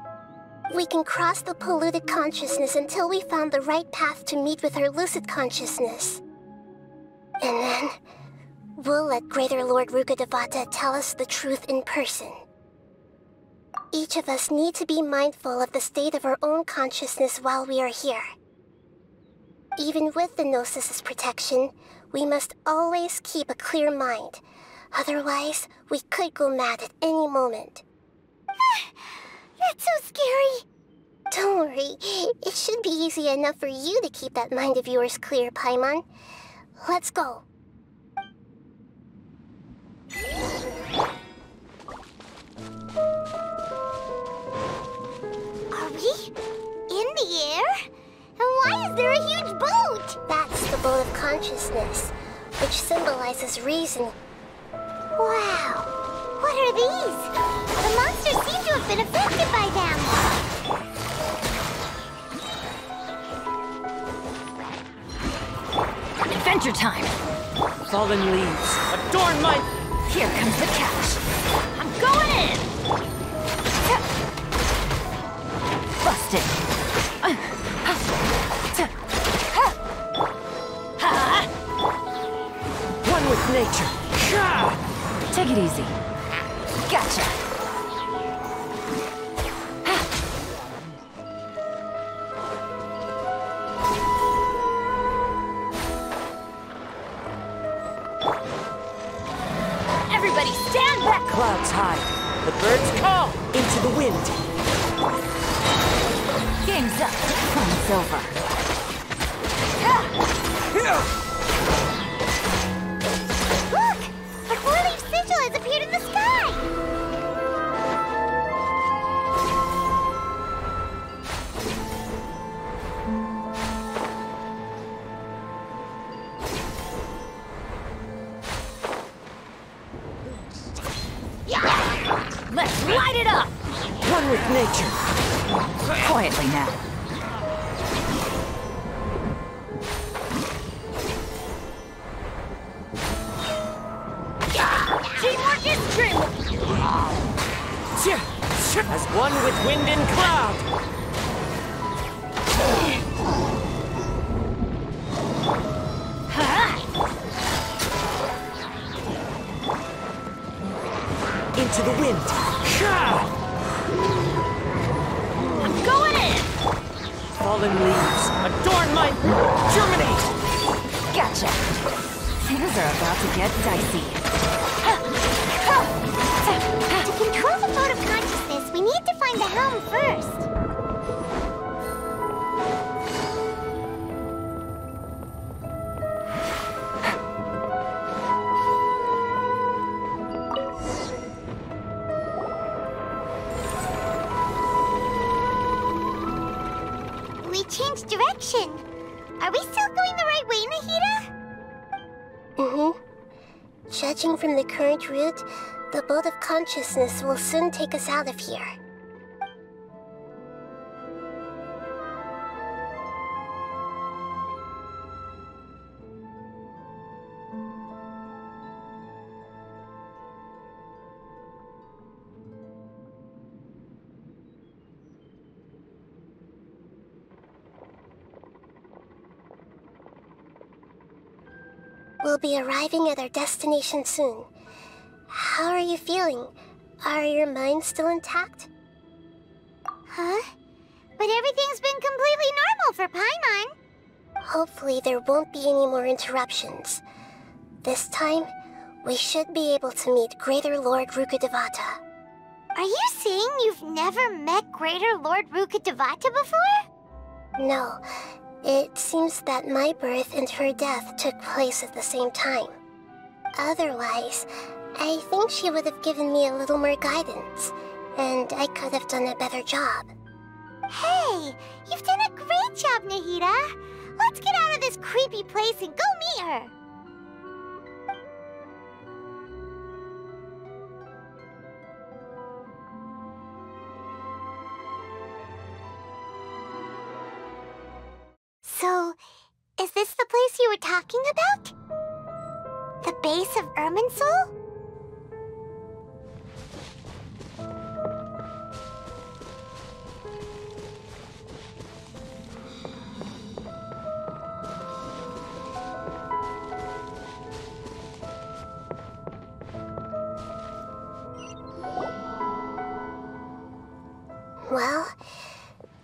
We can cross the polluted consciousness until we found the right path to meet with her lucid consciousness. And then, we'll let Greater Lord Rukkhadevata tell us the truth in person. Each of us need to be mindful of the state of our own consciousness while we are here. Even with the Gnosis' protection, we must always keep a clear mind. Otherwise, we could go mad at any moment. That's so scary. Don't worry. It should be easy enough for you to keep that mind of yours clear, Paimon. Let's go. Are we in the air? And why is there a huge boat? That's the boat of consciousness, which symbolizes reason. Wow! What are these? The monsters seem to have been affected by them. Adventure time! Fallen leaves, adorn my... Here comes the catch. I'm going in! Busted! One with nature! Take it easy. Gotcha! Everybody stand back! Clouds high. The birds call into the wind. Game's up. Fun's over. Look! A four-leaf sigil has appeared in the sky! Let's light it up! One with nature. Quietly now. Teamwork is dreamwork! As one with wind and cloud. into the wind. I'm going in! Fallen leaves, adorn my... germinate! Gotcha. Things are about to get dicey. To control the boat of consciousness, we need to find the helm first. We changed direction. Are we still going the right way, Nahida? Judging from the current route, the boat of consciousness will soon take us out of here. We'll be arriving at our destination soon. How are you feeling? Are your minds still intact? Huh? But everything's been completely normal for Paimon. Hopefully there won't be any more interruptions. This time, we should be able to meet Greater Lord Rukkhadevata. Are you saying you've never met Greater Lord Rukkhadevata before? No. It seems that my birth and her death took place at the same time. Otherwise, I think she would have given me a little more guidance, and I could have done a better job. Hey, you've done a great job, Nahida. Let's get out of this creepy place and go meet her. So, is this the place you were talking about? The base of Irminsul? Well,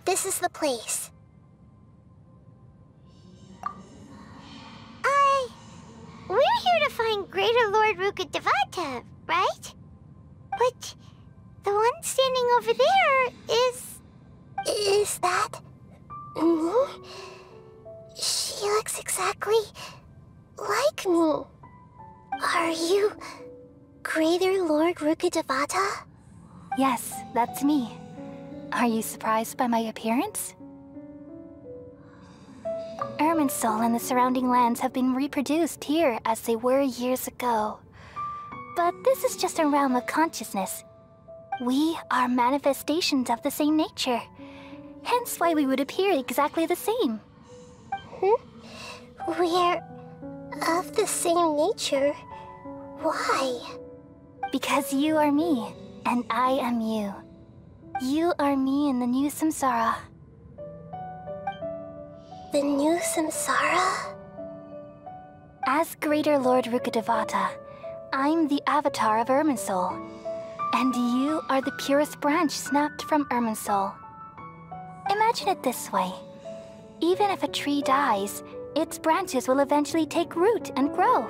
this is the place. We're here to find Greater Lord Rukkhadevata, right? But the one standing over there is... Is that... me? She looks exactly like me. Are you Greater Lord Rukkhadevata? Yes, that's me. Are you surprised by my appearance? Irminsul and the surrounding lands have been reproduced here as they were years ago. But this is just a realm of consciousness. We are manifestations of the same nature. Hence why we would appear exactly the same. We're of the same nature? Why? Because you are me, and I am you. You are me in the new samsara. The new samsara? As Greater Lord Rukkhadevata, I'm the avatar of Irminsul. And you are the purest branch snapped from Irminsul. Imagine it this way. Even if a tree dies, its branches will eventually take root and grow,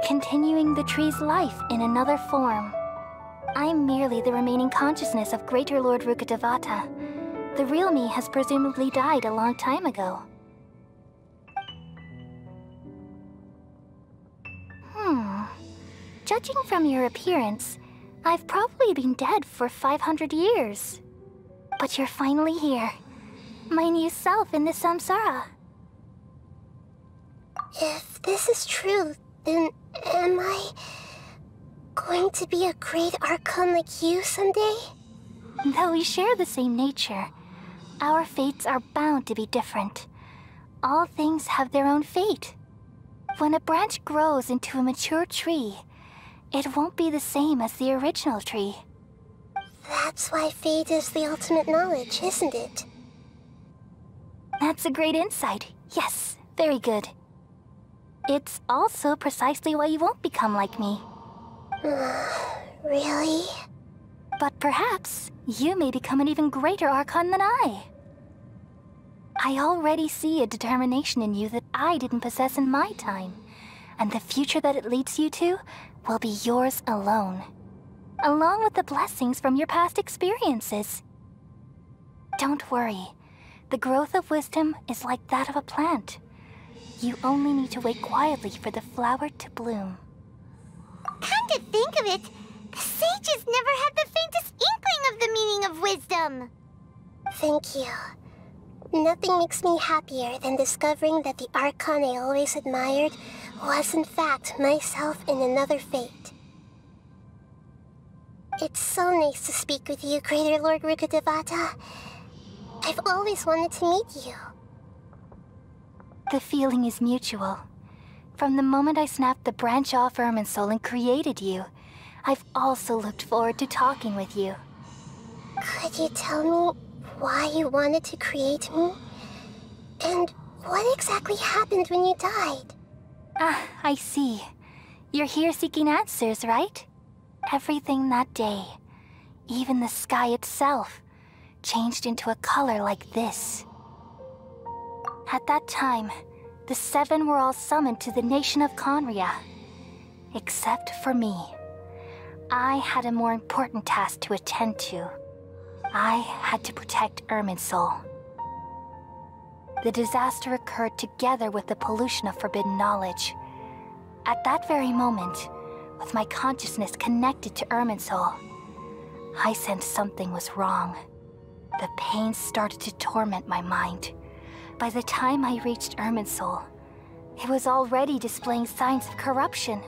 continuing the tree's life in another form. I'm merely the remaining consciousness of Greater Lord Rukkhadevata. The real me has presumably died a long time ago. Judging from your appearance, I've probably been dead for 500 years. But you're finally here. My new self in the samsara. If this is true, then am I going to be a great Archon like you someday? Though we share the same nature, our fates are bound to be different. All things have their own fate. When a branch grows into a mature tree, it won't be the same as the original tree. That's why fate is the ultimate knowledge, isn't it? That's a great insight. Yes, very good. It's also precisely why you won't become like me. Really? But perhaps you may become an even greater Archon than I. I already see a determination in you that I didn't possess in my time, and the future that it leads you to will be yours alone, along with the blessings from your past experiences. Don't worry, the growth of wisdom is like that of a plant. You only need to wait quietly for the flower to bloom. Come to think of it, the sages never had the faintest inkling of the meaning of wisdom. Thank you. Nothing makes me happier than discovering that the Archon I always admired was in fact myself in another fate. It's so nice to speak with you, Greater Lord Rukkhadevata. I've always wanted to meet you. The feeling is mutual. From the moment I snapped the branch off Irminsul and created you, I've also looked forward to talking with you. Could you tell me why you wanted to create me? And what exactly happened when you died? Ah, I see. You're here seeking answers, right? Everything that day, even the sky itself, changed into a color like this. At that time, the Seven were all summoned to the nation of Conria. Except for me. I had a more important task to attend to. I had to protect Irminsul. The disaster occurred together with the pollution of forbidden knowledge. At that very moment, with my consciousness connected to Irminsul, I sensed something was wrong. The pain started to torment my mind. By the time I reached Irminsul, it was already displaying signs of corruption.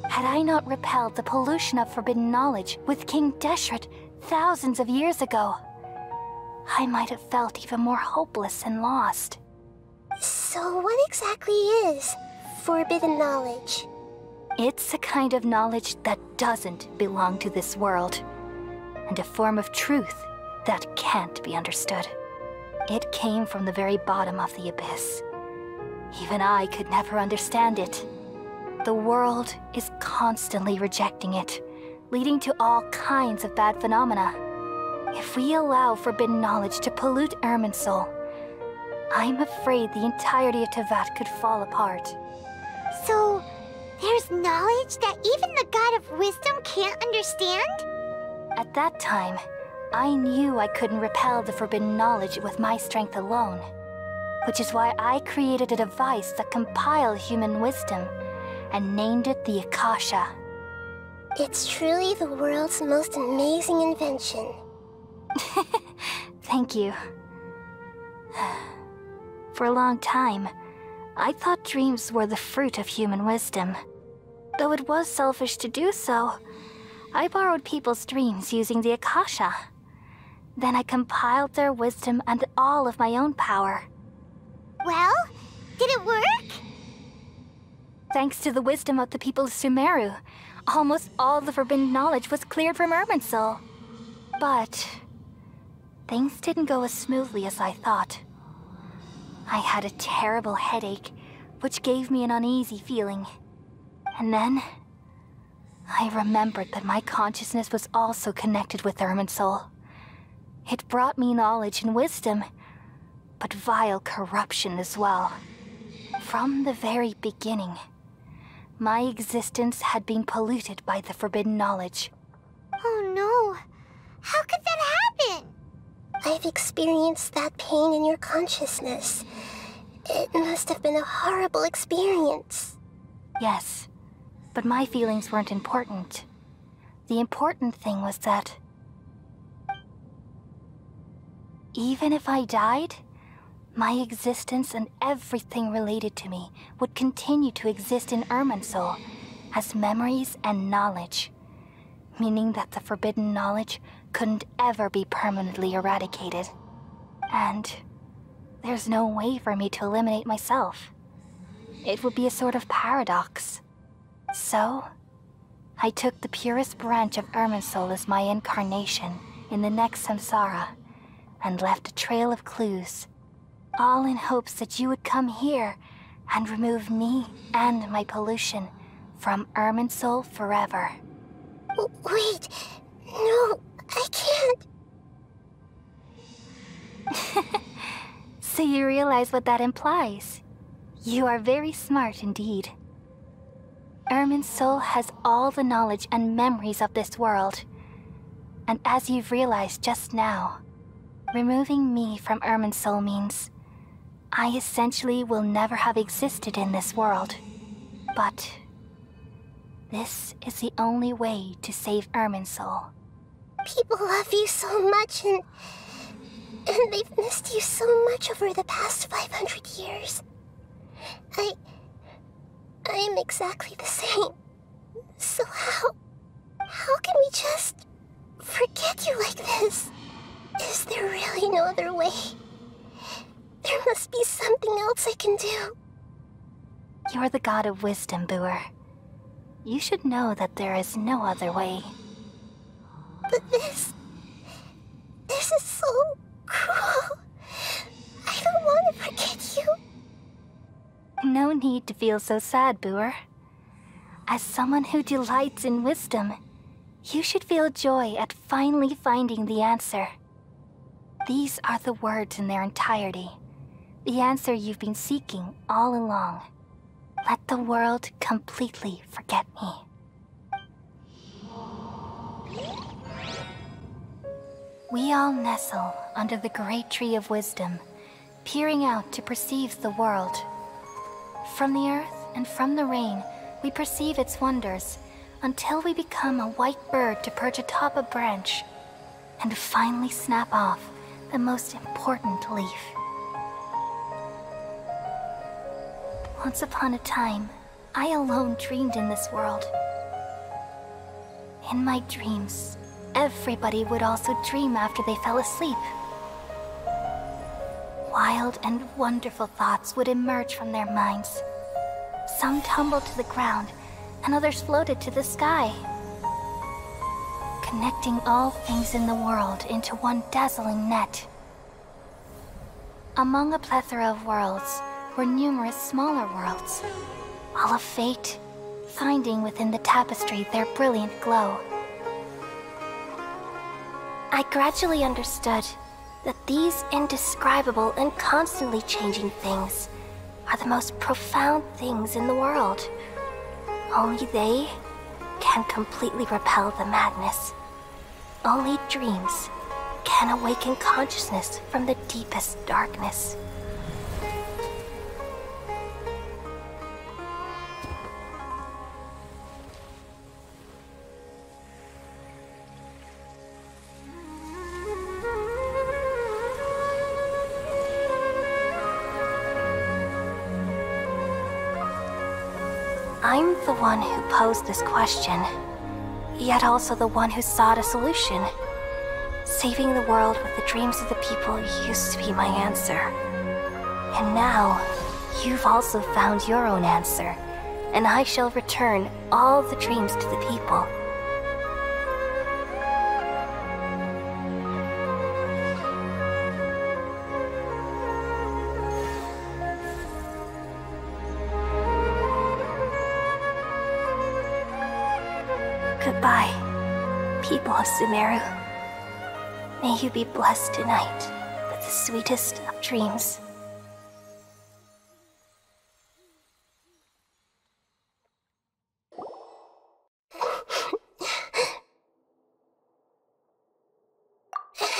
Had I not repelled the pollution of forbidden knowledge with King Deshret thousands of years ago, I might have felt even more hopeless and lost. So what exactly is forbidden knowledge? It's a kind of knowledge that doesn't belong to this world, and a form of truth that can't be understood. It came from the very bottom of the abyss. Even I could never understand it. The world is constantly rejecting it, leading to all kinds of bad phenomena. If we allow forbidden knowledge to pollute Irminsul, I'm afraid the entirety of Teyvat could fall apart. So, there's knowledge that even the God of Wisdom can't understand? At that time, I knew I couldn't repel the forbidden knowledge with my strength alone, which is why I created a device that compiled human wisdom and named it the Akasha. It's truly the world's most amazing invention. Thank you. For a long time, I thought dreams were the fruit of human wisdom. Though it was selfish to do so, I borrowed people's dreams using the Akasha. Then I compiled their wisdom and all of my own power. Well, did it work? Thanks to the wisdom of the people of Sumeru, almost all the forbidden knowledge was cleared from Irminsul. But things didn't go as smoothly as I thought. I had a terrible headache, which gave me an uneasy feeling. And then I remembered that my consciousness was also connected with Irminsul. It brought me knowledge and wisdom, but vile corruption as well. From the very beginning, my existence had been polluted by the forbidden knowledge. Oh no! How could that happen? I've experienced that pain in your consciousness. It must have been a horrible experience. Yes, but my feelings weren't important. The important thing was that even if I died, my existence and everything related to me would continue to exist in Irminsul as memories and knowledge, meaning that the forbidden knowledge couldn't ever be permanently eradicated. And there's no way for me to eliminate myself. It would be a sort of paradox. So, I took the purest branch of Irminsul as my incarnation in the next samsara, and left a trail of clues, all in hopes that you would come here and remove me and my pollution from Irminsul forever. Wait, no, I can't. So you realize what that implies. You are very smart indeed. Ermin's soul has all the knowledge and memories of this world. And as you've realized just now, removing me from Ermin's soul means I essentially will never have existed in this world. But this is the only way to save Ermin's soul. People love you so much, and they've missed you so much over the past 500 years. I am exactly the same. So how can we just forget you like this? Is there really no other way? There must be something else I can do. You're the god of wisdom, Booer. You should know that there is no other way. But this is so cruel. I don't want to forget you. No need to feel so sad, Booer. As someone who delights in wisdom, you should feel joy at finally finding the answer. These are the words in their entirety. The answer you've been seeking all along. Let the world completely forget me. We all nestle under the great tree of wisdom, peering out to perceive the world. From the earth and from the rain, we perceive its wonders, until we become a white bird to perch atop a branch, and finally snap off the most important leaf. Once upon a time, I alone dreamed in this world. In my dreams, everybody would also dream after they fell asleep. Wild and wonderful thoughts would emerge from their minds. Some tumbled to the ground, and others floated to the sky, connecting all things in the world into one dazzling net. Among a plethora of worlds were numerous smaller worlds, all of fate, finding within the tapestry their brilliant glow. I gradually understood that these indescribable and constantly changing things are the most profound things in the world. Only they can completely repel the madness. Only dreams can awaken consciousness from the deepest darkness. I'm the one who posed this question, yet also the one who sought a solution. Saving the world with the dreams of the people used to be my answer. And now, you've also found your own answer, and I shall return all the dreams to the people. Goodbye, people of Sumeru. May you be blessed tonight with the sweetest of dreams.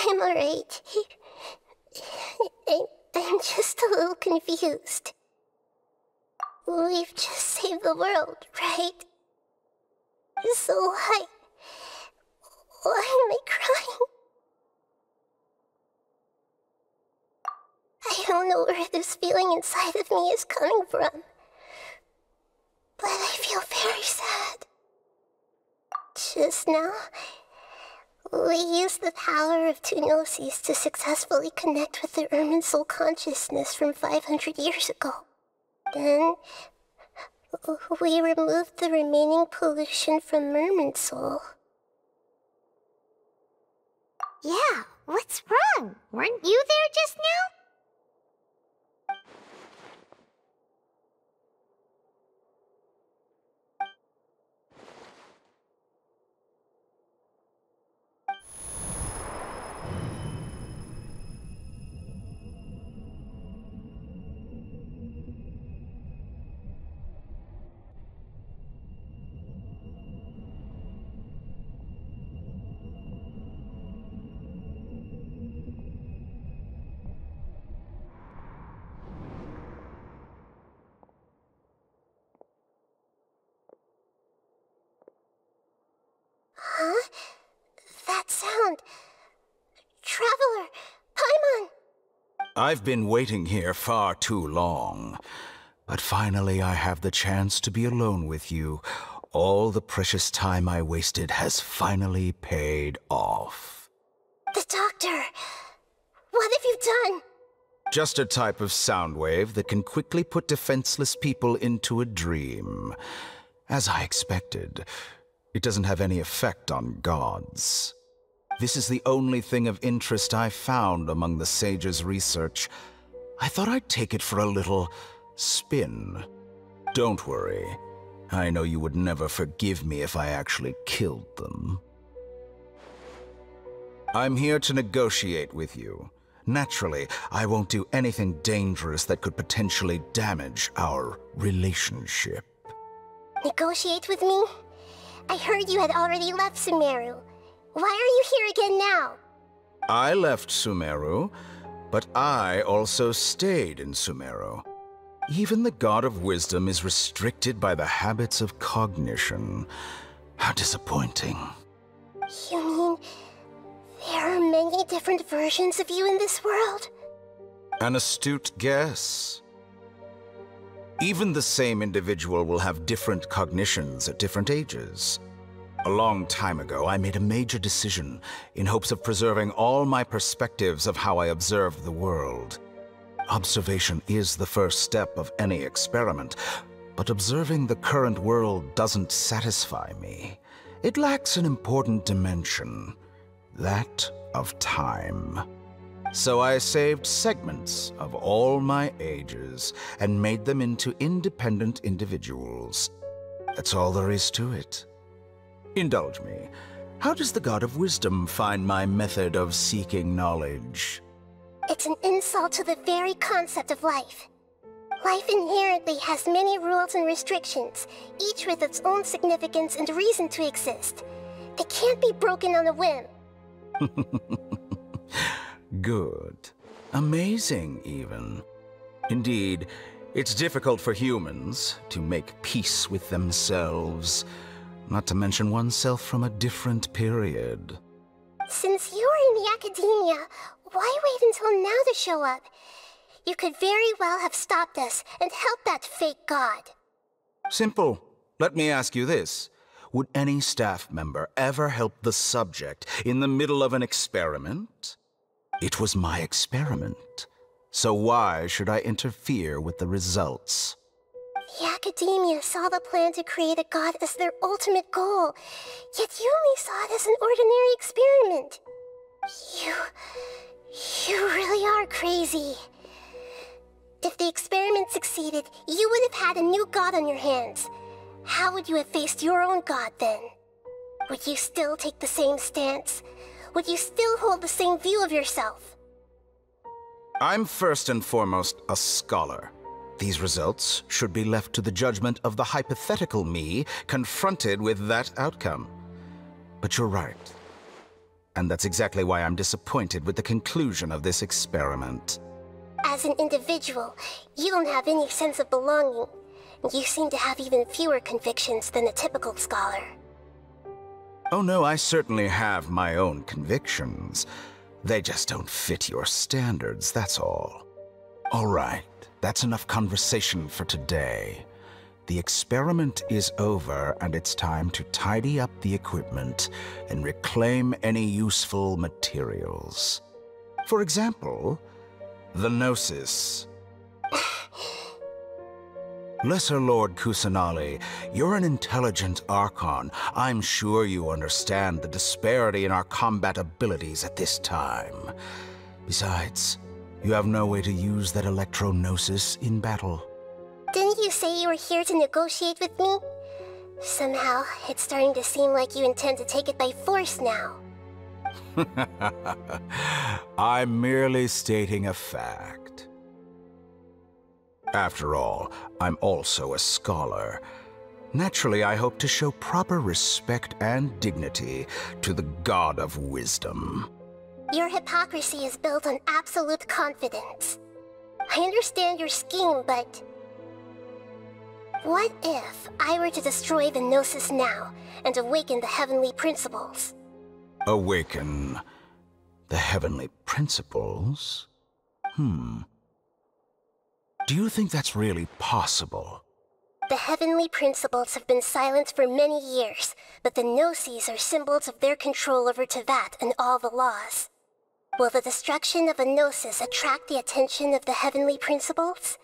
I'm alright. I'm just a little confused. We've just saved the world, right? So why am I crying? I don't know where this feeling inside of me is coming from, but I feel very sad. Just now, we used the power of two gnosis to successfully connect with the Ermin soul consciousness from 500 years ago. Then, we removed the remaining pollution from Ermin's soul. Yeah, what's wrong? Weren't you there just now? I've been waiting here far too long. But finally I have the chance to be alone with you. All the precious time I wasted has finally paid off. The doctor! What have you done? Just a type of sound wave that can quickly put defenseless people into a dream. As I expected, it doesn't have any effect on gods. This is the only thing of interest I found among the sage's research. I thought I'd take it for a little spin. Don't worry. I know you would never forgive me if I actually killed them. I'm here to negotiate with you. Naturally, I won't do anything dangerous that could potentially damage our relationship. Negotiate with me? I heard you had already left Sumeru. Why are you here again now? I left Sumeru, but I also stayed in Sumeru. Even the God of Wisdom is restricted by the habits of cognition. How disappointing. You mean there are many different versions of you in this world? An astute guess. Even the same individual will have different cognitions at different ages. A long time ago, I made a major decision in hopes of preserving all my perspectives of how I observed the world. Observation is the first step of any experiment, but observing the current world doesn't satisfy me. It lacks an important dimension, that of time. So I saved segments of all my ages and made them into independent individuals. That's all there is to it. Indulge me. How does the God of Wisdom find my method of seeking knowledge? It's an insult to the very concept of life. Life inherently has many rules and restrictions, each with its own significance and reason to exist. They can't be broken on a whim. Good. Amazing, even. Indeed, it's difficult for humans to make peace with themselves, not to mention oneself from a different period. Since you're in the academia, why wait until now to show up? You could very well have stopped us and helped that fake god. Simple. Let me ask you this. Would any staff member ever help the subject in the middle of an experiment? It was my experiment. So why should I interfere with the results? The academia saw the plan to create a god as their ultimate goal, yet you only saw it as an ordinary experiment. You really are crazy. If the experiment succeeded, you would have had a new god on your hands. How would you have faced your own god then? Would you still take the same stance? Would you still hold the same view of yourself? I'm first and foremost a scholar. These results should be left to the judgment of the hypothetical me confronted with that outcome. But you're right. And that's exactly why I'm disappointed with the conclusion of this experiment. As an individual, you don't have any sense of belonging. You seem to have even fewer convictions than a typical scholar. Oh no, I certainly have my own convictions. They just don't fit your standards, that's all. All right, that's enough conversation for today. The experiment is over, and it's time to tidy up the equipment and reclaim any useful materials. For example, the Gnosis. Lesser Lord Kusanali, you're an intelligent Archon. I'm sure you understand the disparity in our combat abilities at this time. Besides, you have no way to use that Electro-Gnosis in battle. Didn't you say you were here to negotiate with me? Somehow, it's starting to seem like you intend to take it by force now. I'm merely stating a fact. After all, I'm also a scholar. Naturally, I hope to show proper respect and dignity to the God of Wisdom. Your hypocrisy is built on absolute confidence. I understand your scheme, but... what if I were to destroy the Gnosis now and awaken the heavenly principles? Awaken the heavenly principles? Do you think that's really possible? The heavenly principles have been silent for many years, but the Gnosis are symbols of their control over Teyvat and all the laws. Will the destruction of a Gnosis attract the attention of the heavenly principles?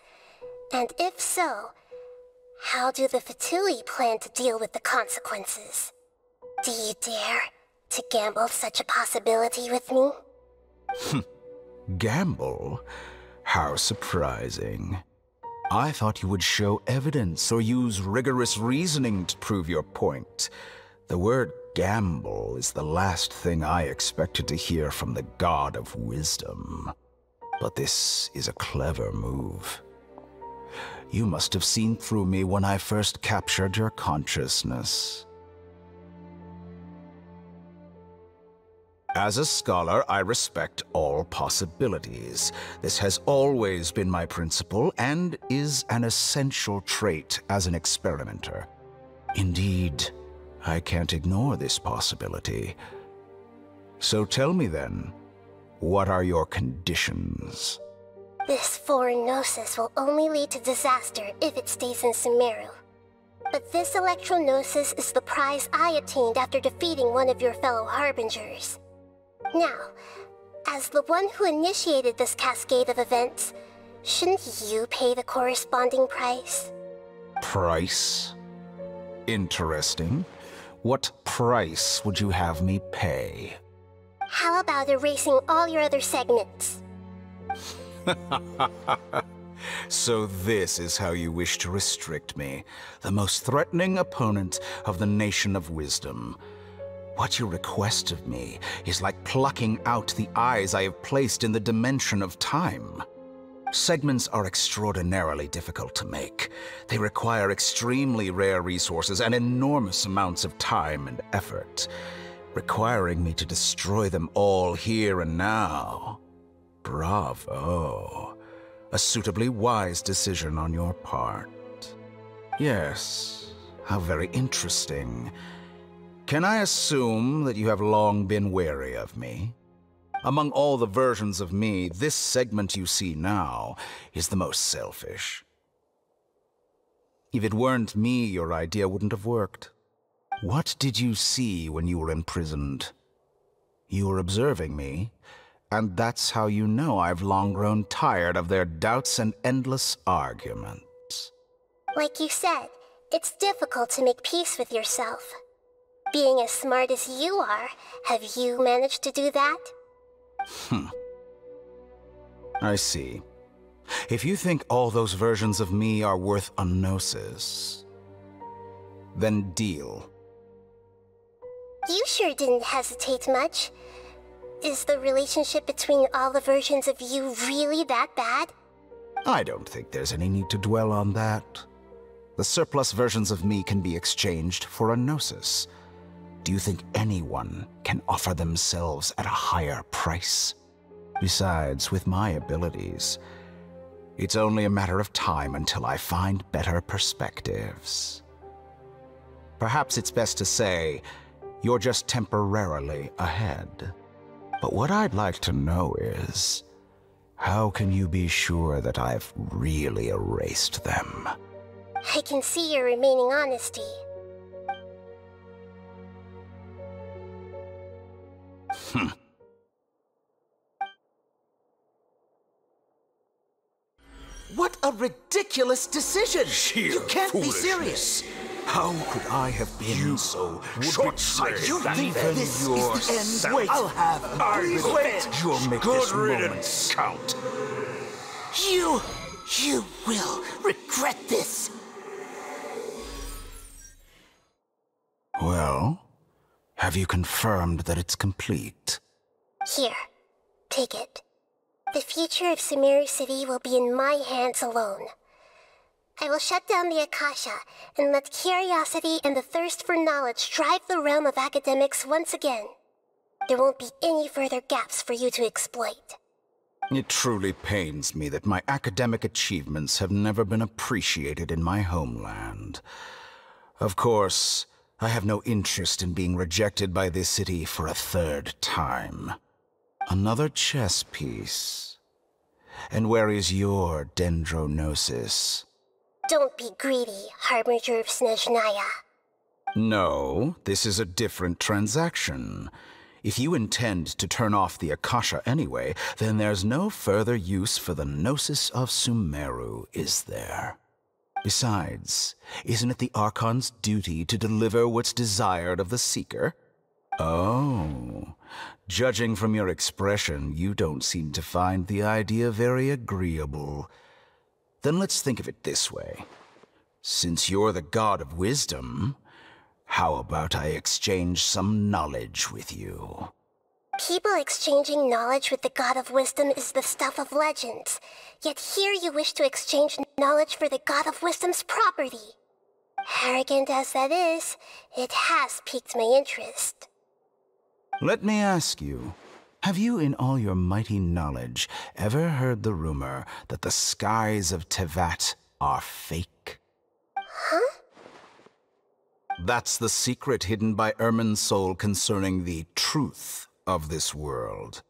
And if so, how do the Fatui plan to deal with the consequences? Do you dare to gamble such a possibility with me? Gamble? How surprising. I thought you would show evidence or use rigorous reasoning to prove your point. The word gamble is the last thing I expected to hear from the god of wisdom. But this is a clever move. You must have seen through me when I first captured your consciousness. As a scholar, I respect all possibilities. This has always been my principle and is an essential trait as an experimenter. Indeed, I can't ignore this possibility. So tell me then, what are your conditions? This foreign Gnosis will only lead to disaster if it stays in Sumeru. But this Electro-Gnosis is the prize I obtained after defeating one of your fellow Harbingers. Now, as the one who initiated this cascade of events, shouldn't you pay the corresponding price? Price? Interesting. What price would you have me pay? How about erasing all your other segments? So this is how you wish to restrict me, the most threatening opponent of the Nation of Wisdom. What you request of me is like plucking out the eyes I have placed in the dimension of time. Segments are extraordinarily difficult to make. They require extremely rare resources and enormous amounts of time and effort, requiring me to destroy them all here and now. Bravo. A suitably wise decision on your part. Yes, how very interesting. Can I assume that you have long been wary of me? Among all the versions of me, this segment you see now is the most selfish. If it weren't me, your idea wouldn't have worked. What did you see when you were imprisoned? You were observing me, and that's how you know I've long grown tired of their doubts and endless arguments. Like you said, it's difficult to make peace with yourself. Being as smart as you are, have you managed to do that? I see. If you think all those versions of me are worth a gnosis, then deal. You sure didn't hesitate much. Is the relationship between all the versions of you really that bad? I don't think there's any need to dwell on that. The surplus versions of me can be exchanged for a gnosis. Do you think anyone can offer themselves at a higher price? Besides, with my abilities, it's only a matter of time until I find better perspectives. Perhaps it's best to say, you're just temporarily ahead. But what I'd like to know is, how can you be sure that I've really erased them? I can see your remaining honesty. What a ridiculous decision! Sheer You can't be foolishness. serious! How could I have been so short-sighted? You think this is the end? Wait, I'll have revenge! You'll make Good this riddance. moment count. You will regret this! Well, have you confirmed that it's complete? Here, take it. The future of Sumeru City will be in my hands alone. I will shut down the Akasha and let curiosity and the thirst for knowledge drive the realm of academics once again. There won't be any further gaps for you to exploit. It truly pains me that my academic achievements have never been appreciated in my homeland. Of course, I have no interest in being rejected by this city for a third time. Another chess piece. And where is your dendronosis? Don't be greedy, Harbinger of Snezhnaya. No, this is a different transaction. If you intend to turn off the Akasha anyway, then there's no further use for the Gnosis of Sumeru, is there? Besides, isn't it the Archon's duty to deliver what's desired of the Seeker? Oh, judging from your expression, you don't seem to find the idea very agreeable. Then let's think of it this way. Since you're the god of wisdom, how about I exchange some knowledge with you? People exchanging knowledge with the God of Wisdom is the stuff of legends. Yet here you wish to exchange knowledge for the God of Wisdom's property. Arrogant as that is, it has piqued my interest. Let me ask you, have you in all your mighty knowledge ever heard the rumor that the skies of Tevat are fake? Huh? That's the secret hidden by Irmin's soul concerning the truth of this world.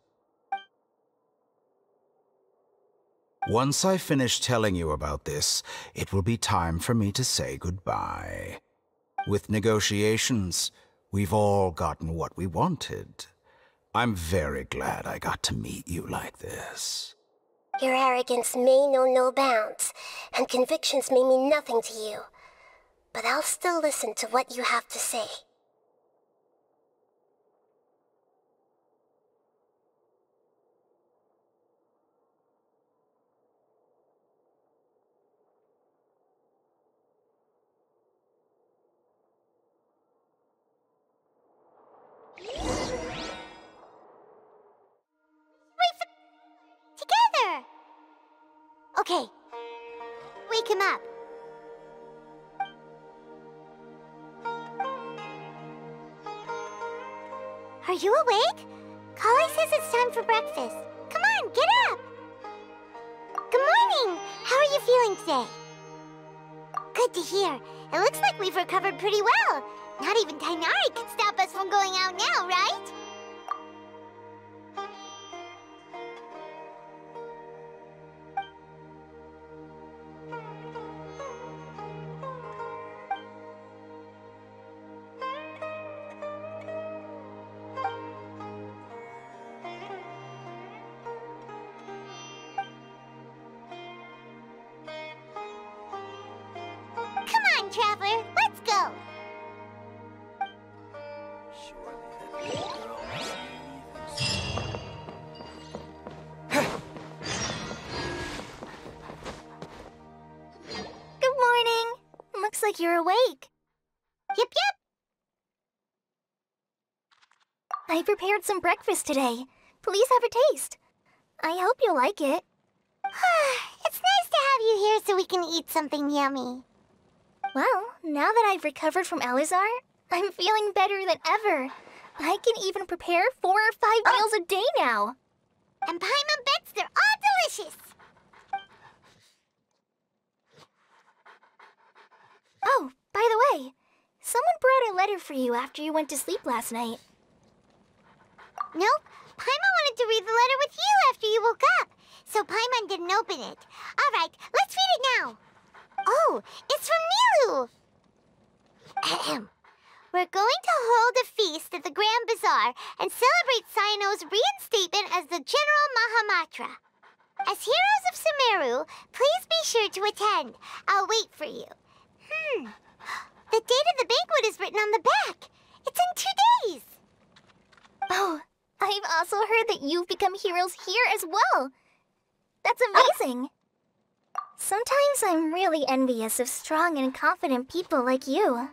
Once I finish telling you about this, it will be time for me to say goodbye. With negotiations, we've all gotten what we wanted. I'm very glad I got to meet you like this. Your arrogance may know no bounds, and convictions may mean nothing to you. But I'll still listen to what you have to say. Together! Okay. Wake him up. Are you awake? Kali says it's time for breakfast. Come on, get up! Good morning! How are you feeling today? Good to hear. It looks like we've recovered pretty well. Not even Tighnari can stop us from going out now, right? Traveler, let's go! Good morning! Looks like you're awake. Yep. I prepared some breakfast today. Please have a taste. I hope you'll like it. It's nice to have you here so we can eat something yummy. Well, now that I've recovered from Elazar, I'm feeling better than ever. I can even prepare 4 or 5 meals a day now. And Paimon bets they're all delicious. Oh, by the way, someone brought a letter for you after you went to sleep last night. Nope, Paimon wanted to read the letter with you after you woke up, so Paimon didn't open it. All right, let's read it now. Oh, it's from Nilou! Ahem. We're going to hold a feast at the Grand Bazaar and celebrate Cyno's reinstatement as the General Mahamatra. As heroes of Sumeru, please be sure to attend. I'll wait for you. The date of the banquet is written on the back. It's in 2 days. Oh, I've also heard that you've become heroes here as well. That's amazing. Sometimes I'm really envious of strong and confident people like you.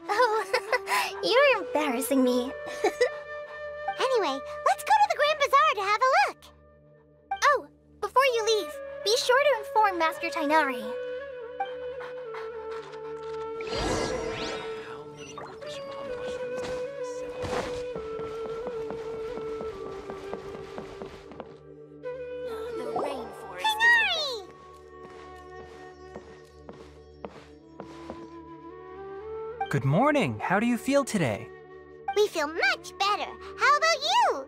Oh, you're embarrassing me. Anyway, let's go to the Grand Bazaar to have a look. Oh, before you leave, be sure to inform Master Tighnari. Good morning. How do you feel today? We feel much better. How about you?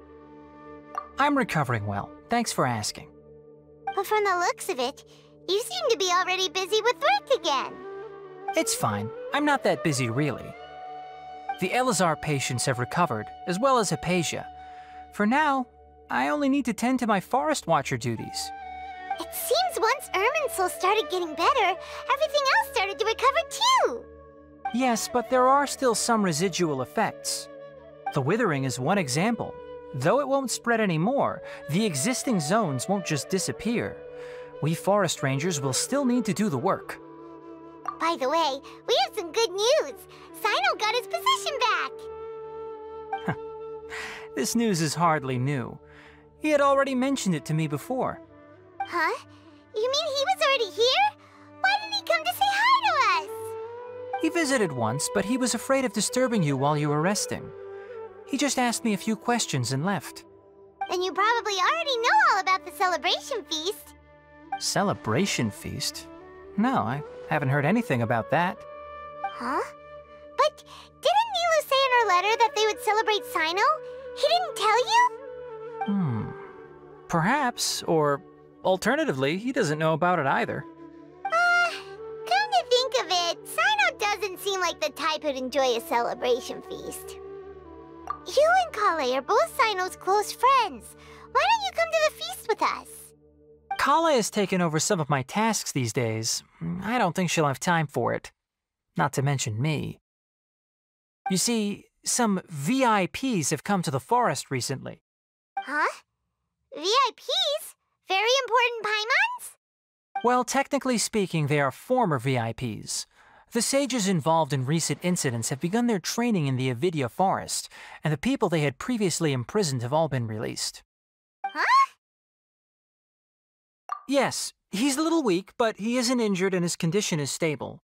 I'm recovering well. Thanks for asking. from the looks of it, you seem to be already busy with work again. It's fine. I'm not that busy, really. The Elazar patients have recovered, as well as Hypatia. For now, I only need to tend to my Forest Watcher duties. It seems once Irminsul started getting better, everything else started to recover too. Yes, but there are still some residual effects. The withering is one example. Though it won't spread anymore, the existing zones won't just disappear. We forest rangers will still need to do the work. By the way, we have some good news. Sino got his position back. This news is hardly new. He had already mentioned it to me before. Huh? You mean he was already here? Why didn't he come to say hi to us? He visited once, but he was afraid of disturbing you while you were resting. He just asked me a few questions and left. Then you probably already know all about the celebration feast. Celebration feast? No, I haven't heard anything about that. Huh? But didn't Nilou say in her letter that they would celebrate Sino? He didn't tell you? Perhaps, or alternatively, he doesn't know about it either. Come to think of it, Sino doesn't seem like the type who'd enjoy a celebration feast. You and Kale are both Sino's close friends. Why don't you come to the feast with us? Kale has taken over some of my tasks these days. I don't think she'll have time for it. Not to mention me. You see, some VIPs have come to the forest recently. Huh? VIPs? Very important Paimons? Well, technically speaking, they are former VIPs. The sages involved in recent incidents have begun their training in the Avidya forest, and the people they had previously imprisoned have all been released. Huh? Yes, he's a little weak, but he isn't injured and his condition is stable.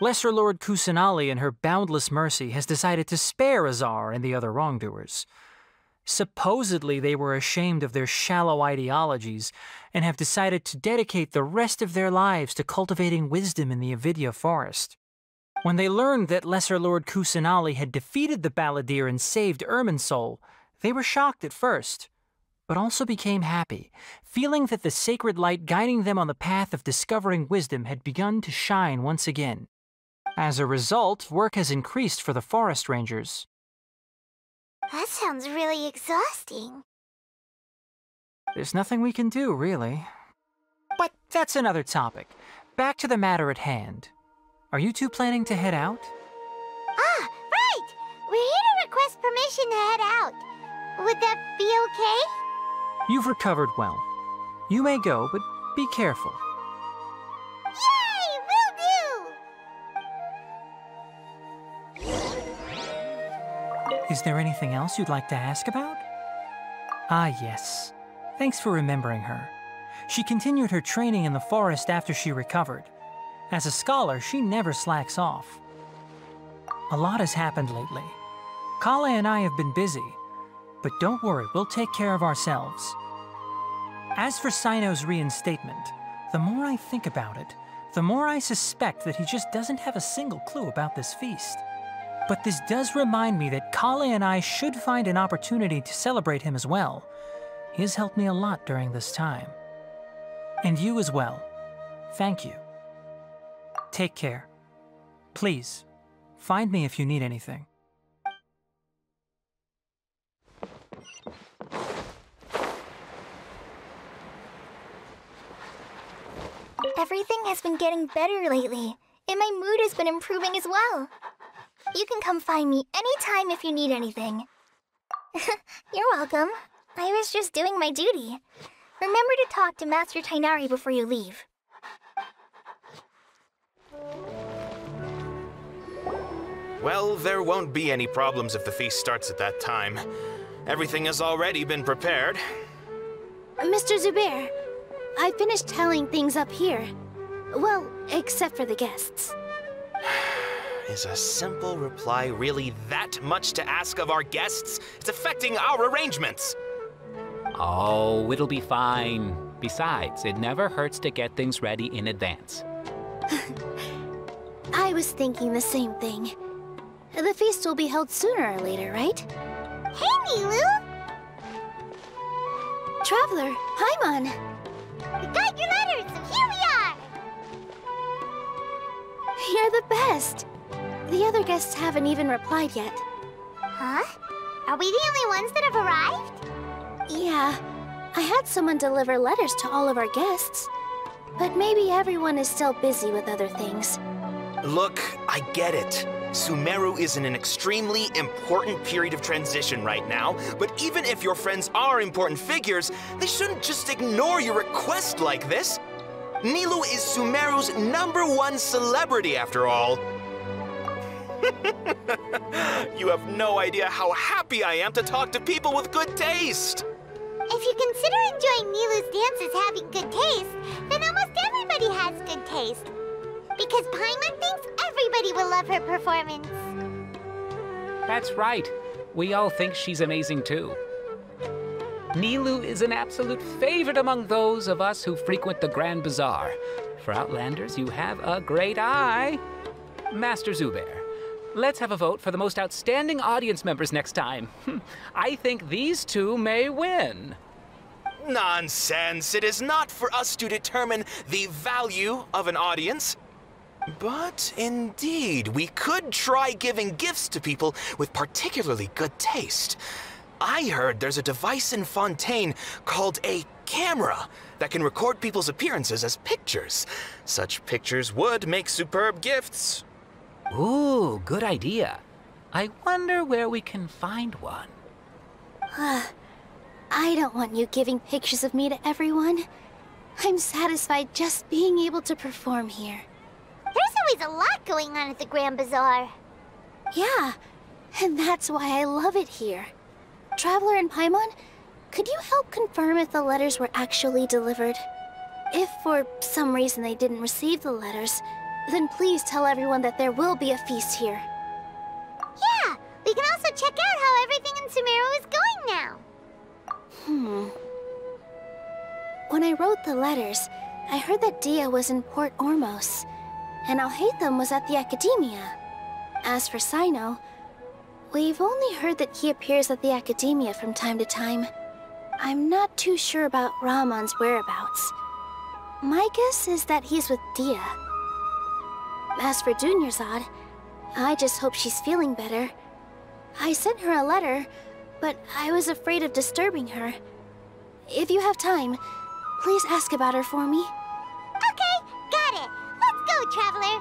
Lesser Lord Kusanali, in her boundless mercy, has decided to spare Azar and the other wrongdoers. Supposedly, they were ashamed of their shallow ideologies and have decided to dedicate the rest of their lives to cultivating wisdom in the Avidya forest. When they learned that Lesser Lord Kusanali had defeated the Balladeer and saved Irminsul, they were shocked at first, but also became happy, feeling that the sacred light guiding them on the path of discovering wisdom had begun to shine once again. As a result, work has increased for the forest rangers. That sounds really exhausting. There's nothing we can do, really. But that's another topic. Back to the matter at hand. Are you two planning to head out? Ah, right! We're here to request permission to head out. Would that be okay? You've recovered well. You may go, but be careful. Yay! Will do! Is there anything else you'd like to ask about? Ah, yes. Thanks for remembering her. She continued her training in the forest after she recovered. As a scholar, she never slacks off. A lot has happened lately. Kale and I have been busy, but don't worry, we'll take care of ourselves. As for Sino's reinstatement, the more I think about it, the more I suspect that he just doesn't have a single clue about this feast. But this does remind me that Kale and I should find an opportunity to celebrate him as well. He has helped me a lot during this time. And you as well. Thank you. Take care. Please, find me if you need anything. Everything has been getting better lately, and my mood has been improving as well. You can come find me anytime if you need anything. You're welcome. I was just doing my duty. Remember to talk to Master Tighnari before you leave. Well, there won't be any problems if the feast starts at that time. Everything has already been prepared. Mr. Zubair, I finished tallying things up here. Well, except for the guests. Is a simple reply really that much to ask of our guests? It's affecting our arrangements. Oh, it'll be fine. Besides, it never hurts to get things ready in advance. I was thinking the same thing. The feast will be held sooner or later, right? Hey, Nilou! Traveler, Paimon! We got your letters, so here we are! You're the best! The other guests haven't even replied yet. Huh? Are we the only ones that have arrived? Yeah, I had someone deliver letters to all of our guests. But maybe everyone is still busy with other things. Look, I get it. Sumeru is in an extremely important period of transition right now, but even if your friends are important figures, they shouldn't just ignore your request like this. Nilou is Sumeru's #1 celebrity after all. You have no idea how happy I am to talk to people with good taste. If you consider enjoying Nilou's dance as having good taste, then almost everybody has good taste. Because Paimon thinks everybody will love her performance. That's right. We all think she's amazing too. Nilou is an absolute favorite among those of us who frequent the Grand Bazaar. For Outlanders, you have a great eye. Master Zubair, let's have a vote for the most outstanding audience members next time. I think these two may win. Nonsense! It is not for us to determine the value of an audience. But indeed, we could try giving gifts to people with particularly good taste. I heard there's a device in Fontaine called a camera that can record people's appearances as pictures. Such pictures would make superb gifts. Ooh, good idea. I wonder where we can find one. I don't want you giving pictures of me to everyone. I'm satisfied just being able to perform here. There's always a lot going on at the Grand Bazaar. Yeah, and that's why I love it here. Traveler and Paimon, could you help confirm if the letters were actually delivered? If for some reason they didn't receive the letters, then please tell everyone that there will be a feast here. Yeah, we can also check out how everything in Sumeru is going now. When I wrote the letters, I heard that Dia was in Port Ormos, and Alhaitham was at the Academia. As for Sino, we've only heard that he appears at the Academia from time to time. I'm not too sure about Ramon's whereabouts. My guess is that he's with Dia. As for Dunyarzad, I just hope she's feeling better. I sent her a letter, but I was afraid of disturbing her. If you have time, please ask about her for me. Okay, got it. Let's go, Traveler.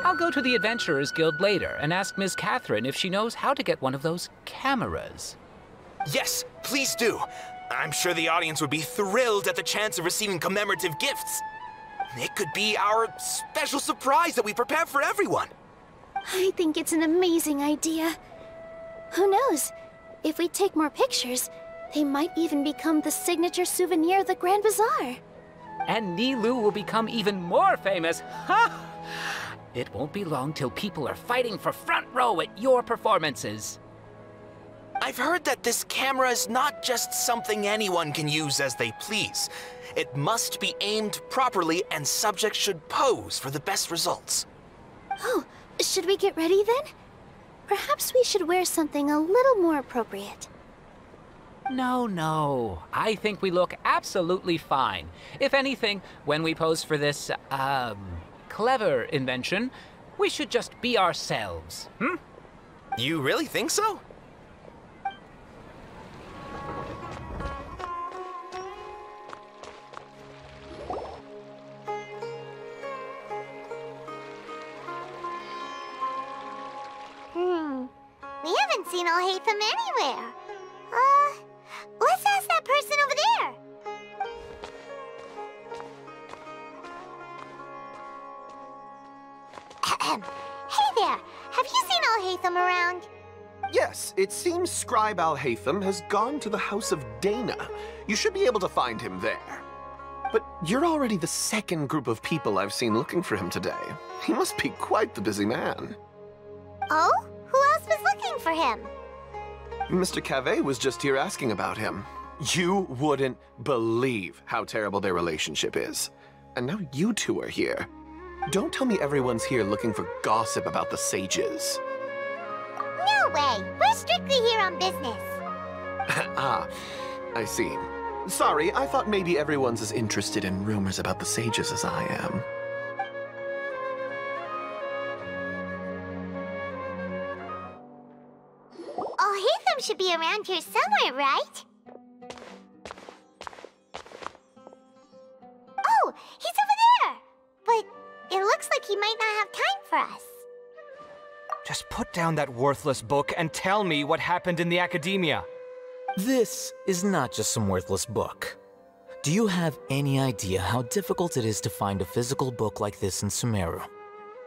I'll go to the Adventurers Guild later and ask Ms. Catherine if she knows how to get one of those cameras. Yes, please do. I'm sure the audience would be thrilled at the chance of receiving commemorative gifts. It could be our special surprise that we prepare for everyone. I think it's an amazing idea. Who knows? If we take more pictures, they might even become the signature souvenir of the Grand Bazaar. And Nilou will become even more famous. Ha! It won't be long till people are fighting for front row at your performances. I've heard that this camera is not just something anyone can use as they please. It must be aimed properly, and subjects should pose for the best results. Oh, should we get ready then? Perhaps we should wear something a little more appropriate. No. I think we look absolutely fine. If anything, when we pose for this, clever invention, we should just be ourselves, You really think so? We haven't seen Alhaitham anywhere. Let's ask that person over there. Hey there, have you seen Alhaitham around? Yes, it seems Scribe Alhaitham has gone to the House of Dana. You should be able to find him there. But you're already the second group of people I've seen looking for him today. He must be quite the busy man. Oh? Who else was looking for him? Mr. Cavey was just here asking about him. You wouldn't believe how terrible their relationship is. And now you two are here. Don't tell me everyone's here looking for gossip about the sages. No, way. We're strictly here on business. Ah, I see. Sorry, I thought maybe everyone's as interested in rumors about the sages as I am. Hatham should be around here somewhere, right? Oh, he's over there! But it looks like he might not have time for us. Just put down that worthless book and tell me what happened in the academia. This is not just some worthless book. Do you have any idea how difficult it is to find a physical book like this in Sumeru?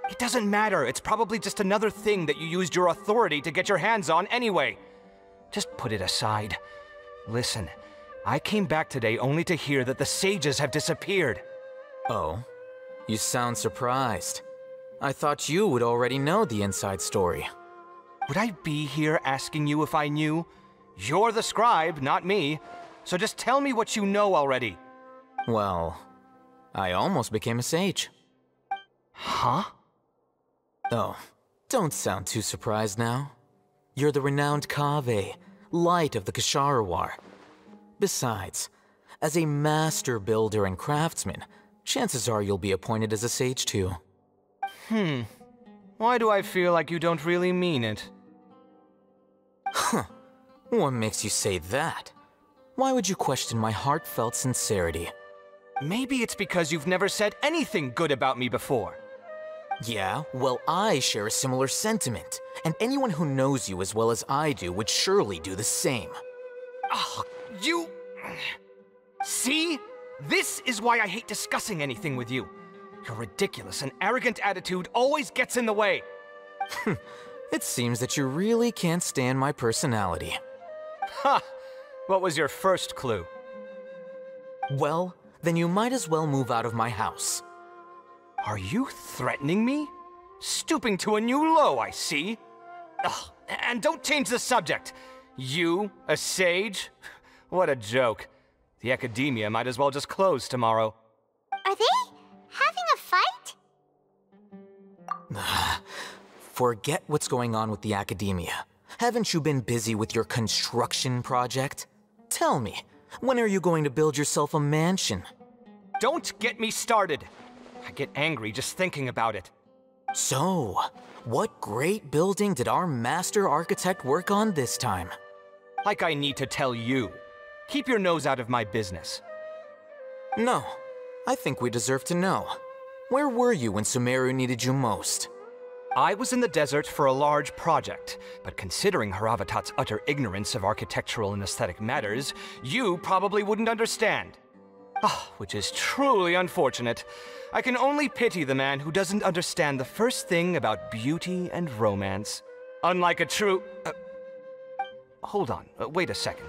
It doesn't matter. It's probably just another thing that you used your authority to get your hands on anyway. Just put it aside. Listen, I came back today only to hear that the sages have disappeared. Oh? You sound surprised. I thought you would already know the inside story. Would I be here asking you if I knew? You're the scribe, not me. So just tell me what you know already. Well, I almost became a sage. Huh? Oh, don't sound too surprised now. You're the renowned Kaveh, light of the Kasharawar. Besides, as a master builder and craftsman, chances are you'll be appointed as a sage too. Why do I feel like you don't really mean it? Huh. What makes you say that? Why would you question my heartfelt sincerity? Maybe it's because you've never said anything good about me before. Yeah, well, I share a similar sentiment, and anyone who knows you as well as I do would surely do the same. Oh, you... See? This is why I hate discussing anything with you. Your ridiculous and arrogant attitude always gets in the way. It seems that you really can't stand my personality. Ha! What was your first clue? Well, then you might as well move out of my house. Are you threatening me? Stooping to a new low, I see. Ugh, and don't change the subject. You, a sage? What a joke. The academia might as well just close tomorrow. Are they having a fight? Forget what's going on with the academia. Haven't you been busy with your construction project? Tell me, when are you going to build yourself a mansion? Don't get me started. I get angry just thinking about it. So, what great building did our master architect work on this time? Like I need to tell you. Keep your nose out of my business. No, I think we deserve to know. Where were you when Sumeru needed you most? I was in the desert for a large project, but considering Haravatat's utter ignorance of architectural and aesthetic matters, you probably wouldn't understand. Which is truly unfortunate. I can only pity the man who doesn't understand the first thing about beauty and romance. Unlike a true... Hold on, wait a second.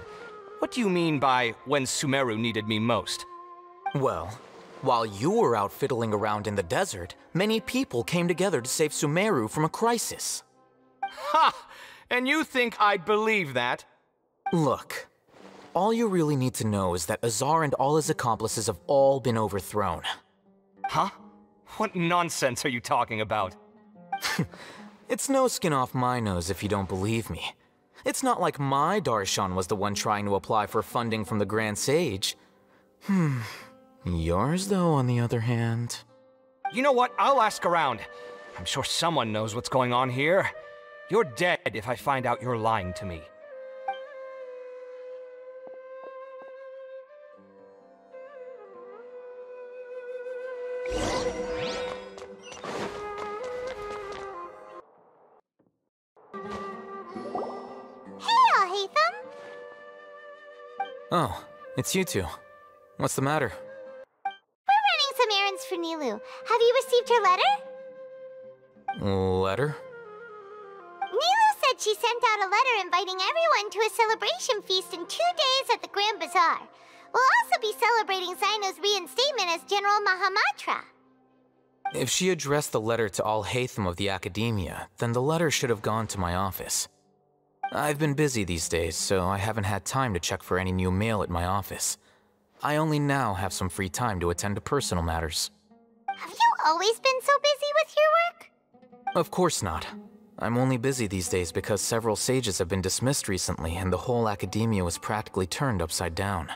What do you mean by when Sumeru needed me most? Well, while you were out fiddling around in the desert, many people came together to save Sumeru from a crisis. Ha! And you think I'd believe that? Look, all you really need to know is that Azar and all his accomplices have all been overthrown. Huh? What nonsense are you talking about? It's no skin off my nose if you don't believe me. It's not like my Darshan was the one trying to apply for funding from the Grand Sage. Yours, though, on the other hand... You know what? I'll ask around. I'm sure someone knows what's going on here. You're dead if I find out you're lying to me. Oh, it's you two. What's the matter? We're running some errands for Nilou. Have you received her letter? Letter? Nilou said she sent out a letter inviting everyone to a celebration feast in 2 days at the Grand Bazaar. We'll also be celebrating Zaino's reinstatement as General Mahamatra. If she addressed the letter to all Hatham of the Academia, then the letter should have gone to my office. I've been busy these days, so I haven't had time to check for any new mail at my office. I only now have some free time to attend to personal matters. Have you always been so busy with your work? Of course not. I'm only busy these days because several sages have been dismissed recently and the whole academia was practically turned upside down.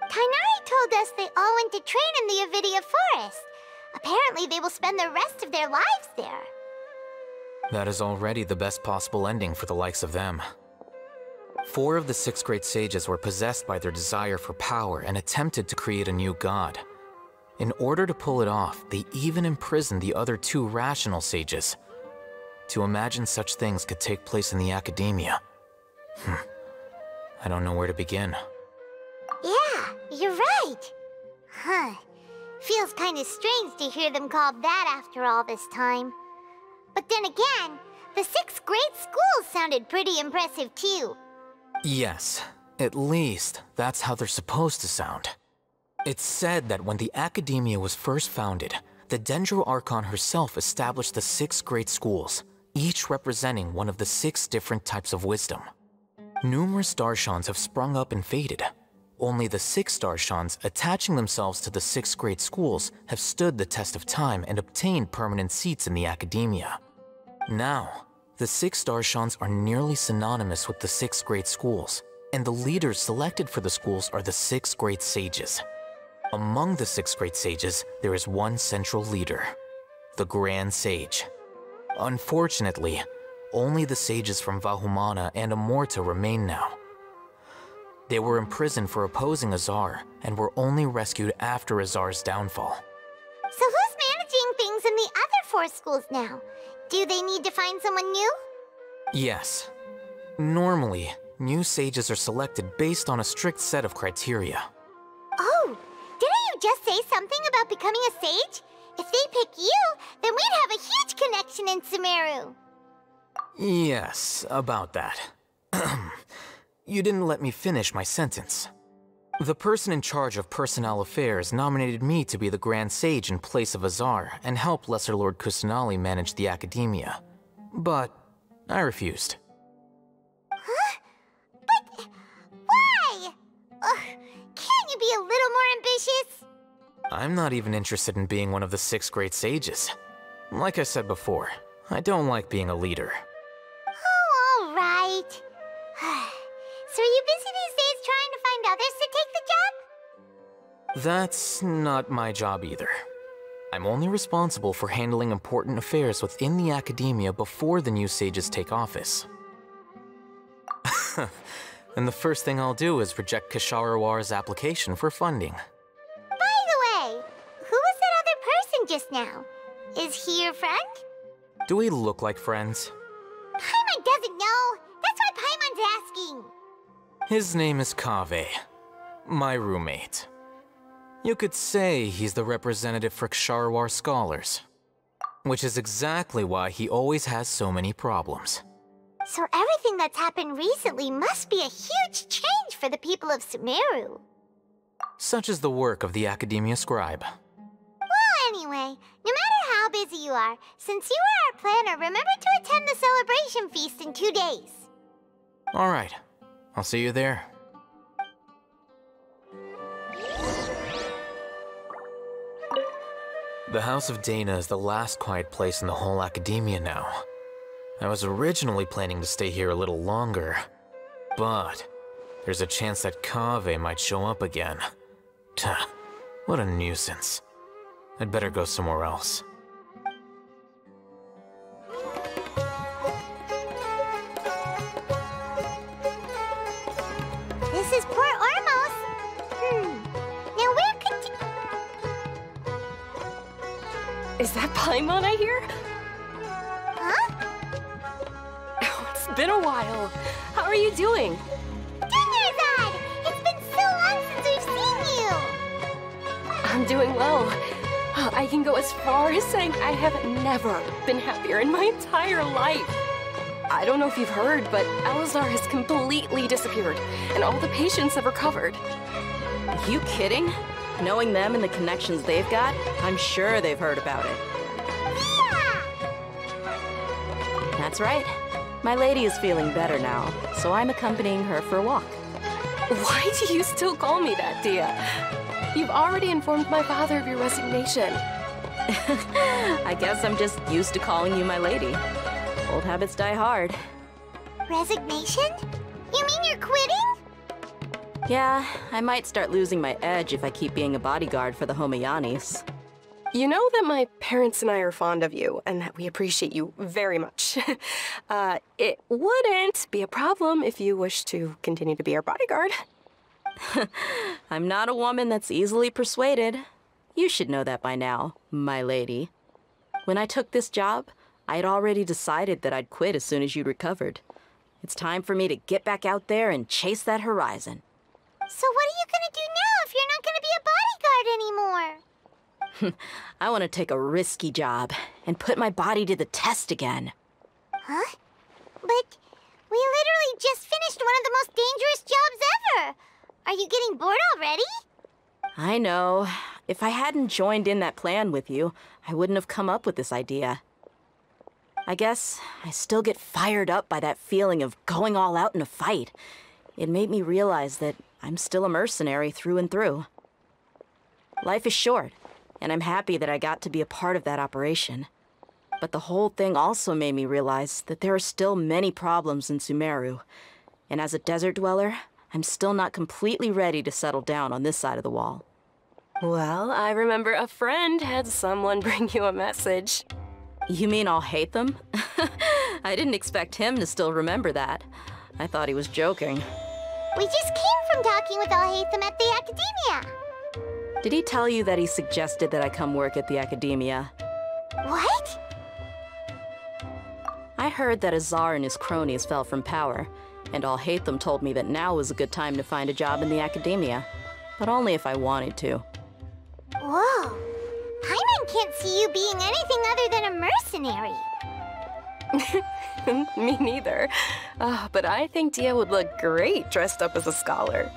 Tighnari told us they all went to train in the Avidia Forest. Apparently they will spend the rest of their lives there. That is already the best possible ending for the likes of them. 4 of the 6 great sages were possessed by their desire for power and attempted to create a new god. In order to pull it off, they even imprisoned the other 2 rational sages. To imagine such things could take place in the academia. I don't know where to begin. Yeah, you're right. Huh. Feels kinda strange to hear them called that after all this time. But then again, the 6 great schools sounded pretty impressive too. Yes, at least that's how they're supposed to sound. It's said that when the academia was first founded, the Dendro Archon herself established the 6 great schools, each representing one of the 6 different types of wisdom. Numerous Darshans have sprung up and faded. Only the 6 Darshans attaching themselves to the 6 great schools have stood the test of time and obtained permanent seats in the academia. Now, the 6 Darshans are nearly synonymous with the 6 great schools, and the leaders selected for the schools are the 6 great sages. Among the 6 great sages, there is one central leader, the Grand Sage. Unfortunately, only the sages from Vahumana and Amorta remain now. They were imprisoned for opposing Azar, and were only rescued after Azar's downfall. So who's managing things in the other 4 schools now? Do they need to find someone new? Yes. Normally, new sages are selected based on a strict set of criteria. Oh, didn't you just say something about becoming a sage? If they pick you, then we'd have a huge connection in Sumeru. Yes, about that. You didn't let me finish my sentence. The person in charge of personnel affairs nominated me to be the Grand Sage in place of Azar and help Lesser Lord Kusanali manage the academia. But I refused. Huh? But why? Can't you be a little more ambitious? I'm not even interested in being one of the 6 great sages. Like I said before, I don't like being a leader. Oh, all right. So are you busy these days trying to find others to take the job? That's not my job either. I'm only responsible for handling important affairs within the academia before the new sages take office. And the first thing I'll do is reject Kasharawar's application for funding. By the way, who was that other person just now? Is he your friend? Do we look like friends? Paimon doesn't know. That's why Paimon's asking. His name is Kaveh, my roommate. You could say he's the representative for Ksharawar scholars, which is exactly why he always has so many problems. So everything that's happened recently must be a huge change for the people of Sumeru. Such is the work of the Academia Scribe. Well, anyway, no matter how busy you are, since you are our planner, remember to attend the celebration feast in 2 days. All right, I'll see you there. The House of Dana is the last quiet place in the whole academia now. I was originally planning to stay here a little longer, but there's a chance that Kaveh might show up again. Tuh, what a nuisance. I'd better go somewhere else. This is Port Ormos. Now where could you... Is that Paimon I hear? Huh? It's been a while. How are you doing? Dinnerzad! It's been so long since we've seen you! I'm doing well. I can go as far as saying I have never been happier in my entire life. I don't know if you've heard, but Alizar has completely disappeared, and all the patients have recovered. You kidding? Knowing them and the connections they've got, I'm sure they've heard about it. Yeah! That's right. My lady is feeling better now, so I'm accompanying her for a walk. Why do you still call me that, Dia? You've already informed my father of your resignation. I guess I'm just used to calling you my lady. Old habits die hard. Resignation? You mean you're quitting? Yeah, I might start losing my edge if I keep being a bodyguard for the Homayanis. You know that my parents and I are fond of you, and that we appreciate you very much. It wouldn't be a problem if you wish to continue to be our bodyguard. I'm not a woman that's easily persuaded. You should know that by now, my lady. When I took this job, I'd already decided that I'd quit as soon as you'd recovered. It's time for me to get back out there and chase that horizon. So what are you gonna do now if you're not gonna be a bodyguard anymore? I want to take a risky job and put my body to the test again. Huh? But we literally just finished one of the most dangerous jobs ever. Are you getting bored already? I know. If I hadn't joined in that plan with you, I wouldn't have come up with this idea. I guess I still get fired up by that feeling of going all out in a fight. It made me realize that I'm still a mercenary through and through. Life is short, and I'm happy that I got to be a part of that operation. But the whole thing also made me realize that there are still many problems in Sumeru. And as a desert dweller, I'm still not completely ready to settle down on this side of the wall. Well, I remember a friend had someone bring you a message. You mean I'll hate them? I didn't expect him to still remember that. I thought he was joking. We just came from talking with Alhaitham at the Academia. Did he tell you that he suggested that I come work at the Academia? What? I heard that Azar and his cronies fell from power, and Alhaitham told me that now was a good time to find a job in the Academia, but only if I wanted to. Whoa. Paimon can't see you being anything other than a mercenary. Me neither. But I think Dia would look great dressed up as a scholar.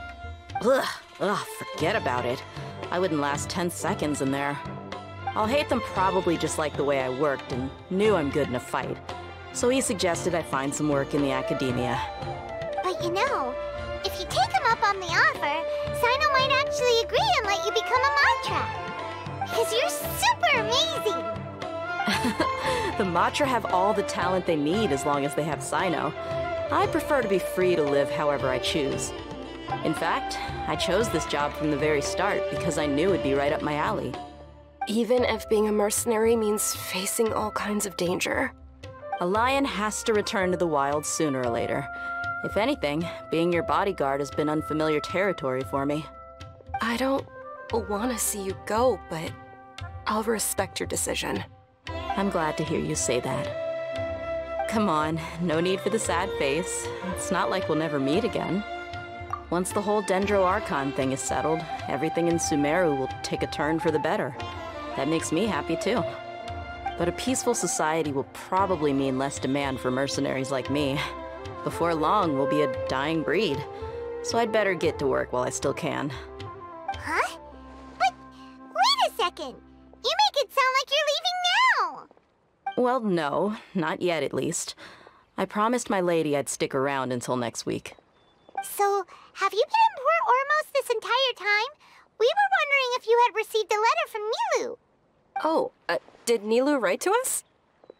Ugh, forget about it. I wouldn't last 10 seconds in there. Alhaitham probably just liked the way I worked and knew I'm good in a fight. So he suggested I find some work in the Academia. But you know, if you take him up on the offer, Sino might actually agree and let you become a Matra. Because you're super amazing! The Matra have all the talent they need as long as they have Sino. I prefer to be free to live however I choose. In fact, I chose this job from the very start because I knew it'd be right up my alley. Even if being a mercenary means facing all kinds of danger. A lion has to return to the wild sooner or later. If anything, being your bodyguard has been unfamiliar territory for me. I don't want to see you go, but I'll respect your decision. I'm glad to hear you say that. Come on, no need for the sad face. It's not like we'll never meet again. Once the whole Dendro Archon thing is settled, everything in Sumeru will take a turn for the better. That makes me happy too. But a peaceful society will probably mean less demand for mercenaries like me. Before long, we'll be a dying breed. So I'd better get to work while I still can. Huh? But wait a second! You make it sound like you're leaving now! Well, no, not yet at least. I promised my lady I'd stick around until next week. So, have you been in Port Ormos this entire time? We were wondering if you had received a letter from Nilou. Oh, did Nilou write to us?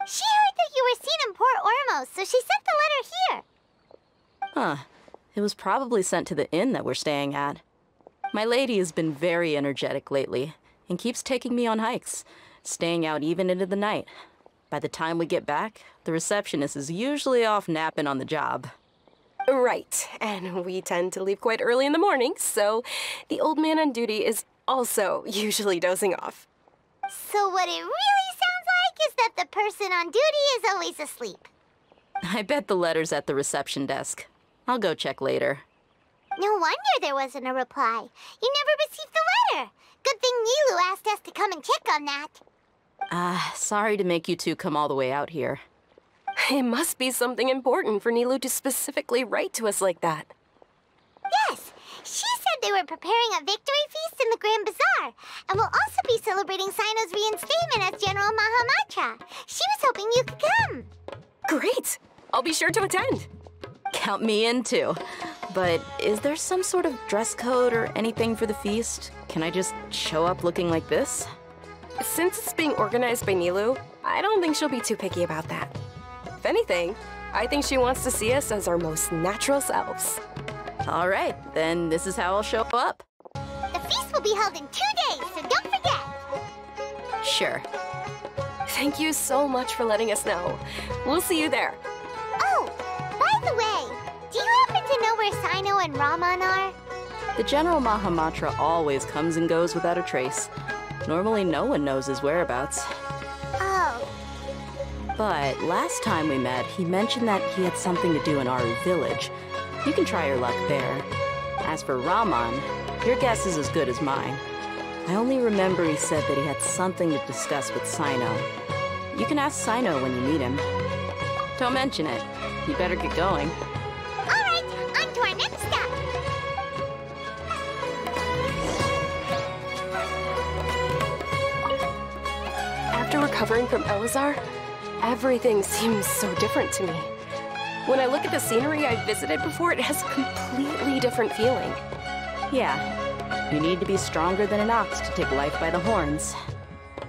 She heard that you were seen in Port Ormos, so she sent the letter here. Huh. It was probably sent to the inn that we're staying at. My lady has been very energetic lately, and keeps taking me on hikes, staying out even into the night. By the time we get back, the receptionist is usually off napping on the job. Right, and we tend to leave quite early in the morning, so the old man on duty is also usually dozing off. So what it really sounds like is that the person on duty is always asleep. I bet the letter's at the reception desk. I'll go check later. No wonder there wasn't a reply. You never received the letter. Good thing Nilou asked us to come and check on that. Sorry to make you two come all the way out here. It must be something important for Nilou to specifically write to us like that. Yes, she said they were preparing a victory feast in the Grand Bazaar, and will also be celebrating Sino's reinstatement as General Mahamatra. She was hoping you could come. Great! I'll be sure to attend. Count me in too. But is there some sort of dress code or anything for the feast? Can I just show up looking like this? Since it's being organized by Nilou, I don't think she'll be too picky about that. If anything, I think she wants to see us as our most natural selves. All right, then this is how I'll show up. The feast will be held in 2 days, so don't forget. Sure. Thank you so much for letting us know. We'll see you there. Oh, by the way, do you happen to know where Sino and Raman are? The General Mahamatra always comes and goes without a trace. Normally no one knows his whereabouts. Oh. But last time we met, he mentioned that he had something to do in Aru Village. You can try your luck there. As for Raman, your guess is as good as mine. I only remember he said that he had something to discuss with Sino. You can ask Sino when you meet him. Don't mention it. You better get going. All right, on to our next step. After recovering from Elazar, everything seems so different to me. When I look at the scenery I've visited before, it has a completely different feeling. Yeah. You need to be stronger than an ox to take life by the horns.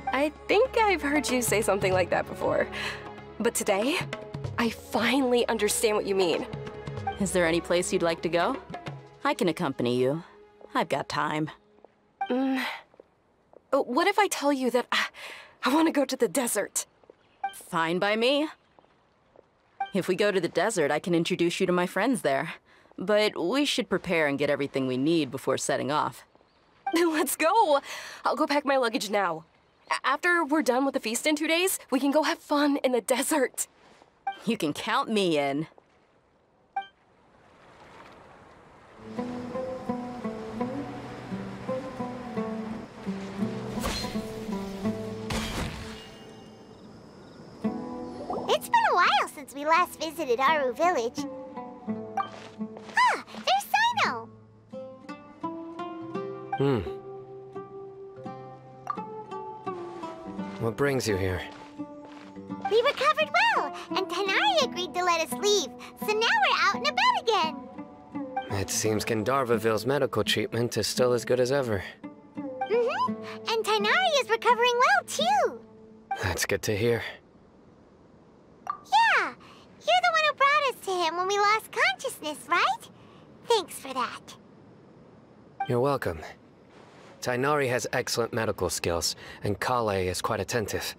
I think I've heard you say something like that before. But today, I finally understand what you mean. Is there any place you'd like to go? I can accompany you. I've got time. What if I tell you that I want to go to the desert? Fine by me. If we go to the desert, I can introduce you to my friends there. But we should prepare and get everything we need before setting off. Let's go! I'll go pack my luggage now. After we're done with the feast in 2 days, we can go have fun in the desert. You can count me in. It's been a while since we last visited Aru Village. Ah, there's Sino! What brings you here? We recovered well, and Tighnari agreed to let us leave, so now we're out and about again. It seems Gandharvaville's medical treatment is still as good as ever. And Tighnari is recovering well, too. That's good to hear. Yeah, you're the one who brought us to him when we lost consciousness, right? Thanks for that. You're welcome. Tighnari has excellent medical skills, and Kale is quite attentive.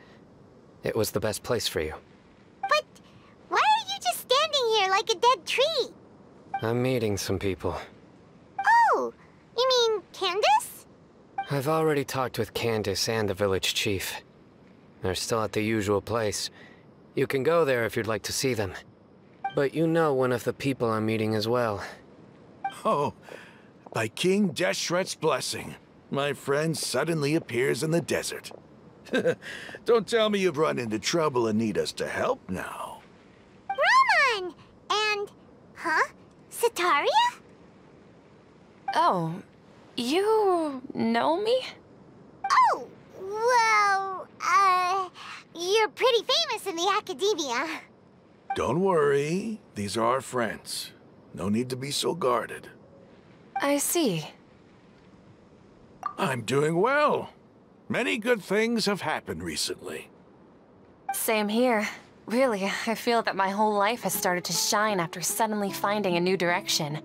It was the best place for you. But why are you just standing here like a dead tree? I'm meeting some people. Oh, you mean Candace? I've already talked with Candace and the village chief. They're still at the usual place. You can go there if you'd like to see them. But you know one of the people I'm meeting as well. Oh, by King Deshret's blessing, my friend suddenly appears in the desert. Don't tell me you've run into trouble and need us to help now. Raman! And... huh? Setaria? Oh, you know me? Oh, well, you're pretty famous in the academia. Don't worry, these are our friends. No need to be so guarded. I see. I'm doing well. Many good things have happened recently. Same here. Really, I feel that my whole life has started to shine after suddenly finding a new direction.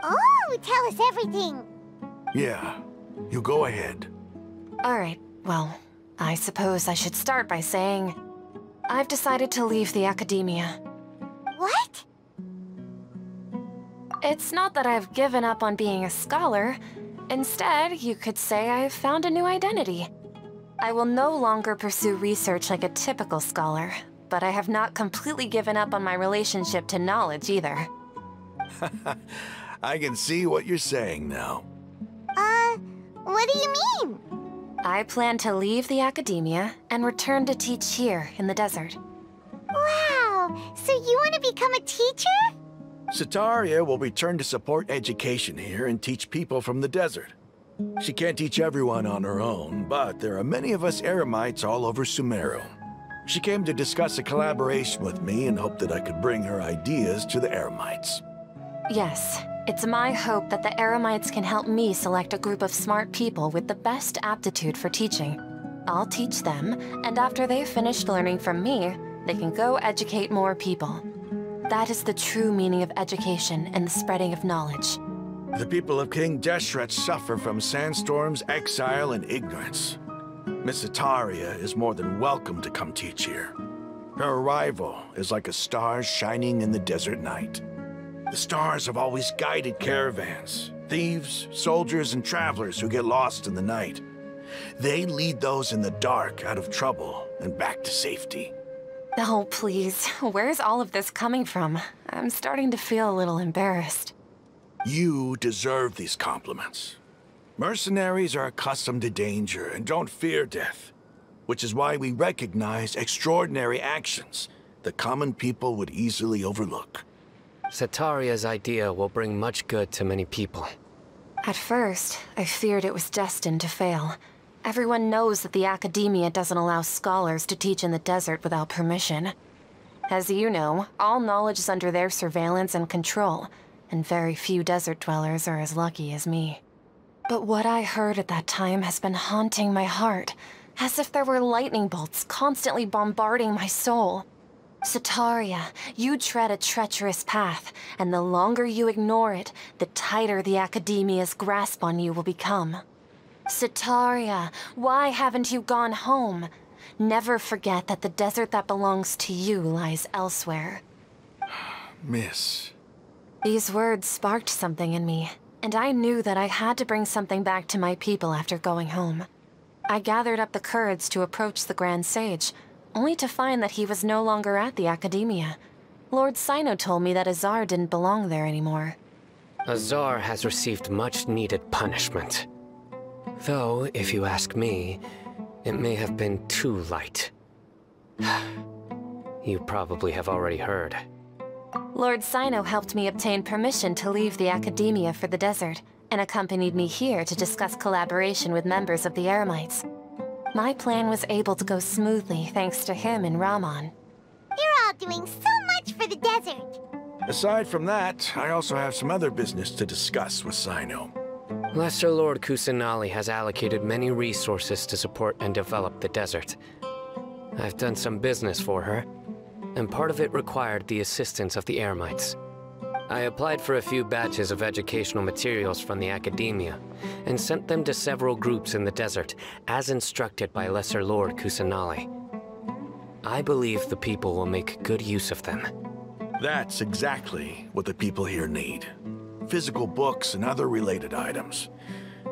Oh, tell us everything. Yeah, you go ahead. All right, well, I suppose I should start by saying I've decided to leave the academia. What? It's not that I've given up on being a scholar. Instead, you could say I've found a new identity. I will no longer pursue research like a typical scholar, but I have not completely given up on my relationship to knowledge either. I can see what you're saying now. What do you mean? I plan to leave the academia and return to teach here in the desert. Wow, so you want to become a teacher? Setaria will return to support education here and teach people from the desert. She can't teach everyone on her own, but there are many of us Eremites all over Sumeru. She came to discuss a collaboration with me and hoped that I could bring her ideas to the Eremites. Yes, it's my hope that the Eremites can help me select a group of smart people with the best aptitude for teaching. I'll teach them, and after they've finished learning from me, they can go educate more people. That is the true meaning of education and the spreading of knowledge. The people of King Deshret suffer from sandstorms, exile, and ignorance. Miss Itaria is more than welcome to come teach here. Her arrival is like a star shining in the desert night. The stars have always guided caravans, thieves, soldiers, and travelers who get lost in the night. They lead those in the dark out of trouble and back to safety. Oh, please. Where's all of this coming from? I'm starting to feel a little embarrassed. You deserve these compliments. Mercenaries are accustomed to danger and don't fear death, which is why we recognize extraordinary actions that common people would easily overlook. Setaria's idea will bring much good to many people. At first, I feared it was destined to fail. Everyone knows that the Academia doesn't allow scholars to teach in the desert without permission. As you know, all knowledge is under their surveillance and control, and very few desert dwellers are as lucky as me. But what I heard at that time has been haunting my heart, as if there were lightning bolts constantly bombarding my soul. Setaria, you tread a treacherous path, and the longer you ignore it, the tighter the Academia's grasp on you will become. Setaria, why haven't you gone home? Never forget that the desert that belongs to you lies elsewhere. Miss. These words sparked something in me, and I knew that I had to bring something back to my people after going home. I gathered up the courage to approach the Grand Sage, only to find that he was no longer at the Academia. Lord Sino told me that Azar didn't belong there anymore. Azar has received much-needed punishment. Though, if you ask me, it may have been too light. You probably have already heard. Lord Sino helped me obtain permission to leave the Academia for the desert, and accompanied me here to discuss collaboration with members of the Eremites. My plan was able to go smoothly thanks to him and Rahman. You're all doing so much for the desert. Aside from that, I also have some other business to discuss with Sino. Lesser Lord Kusanali has allocated many resources to support and develop the desert. I've done some business for her, and part of it required the assistance of the Eremites. I applied for a few batches of educational materials from the Academia, and sent them to several groups in the desert, as instructed by Lesser Lord Kusanali. I believe the people will make good use of them. That's exactly what the people here need. Physical books and other related items.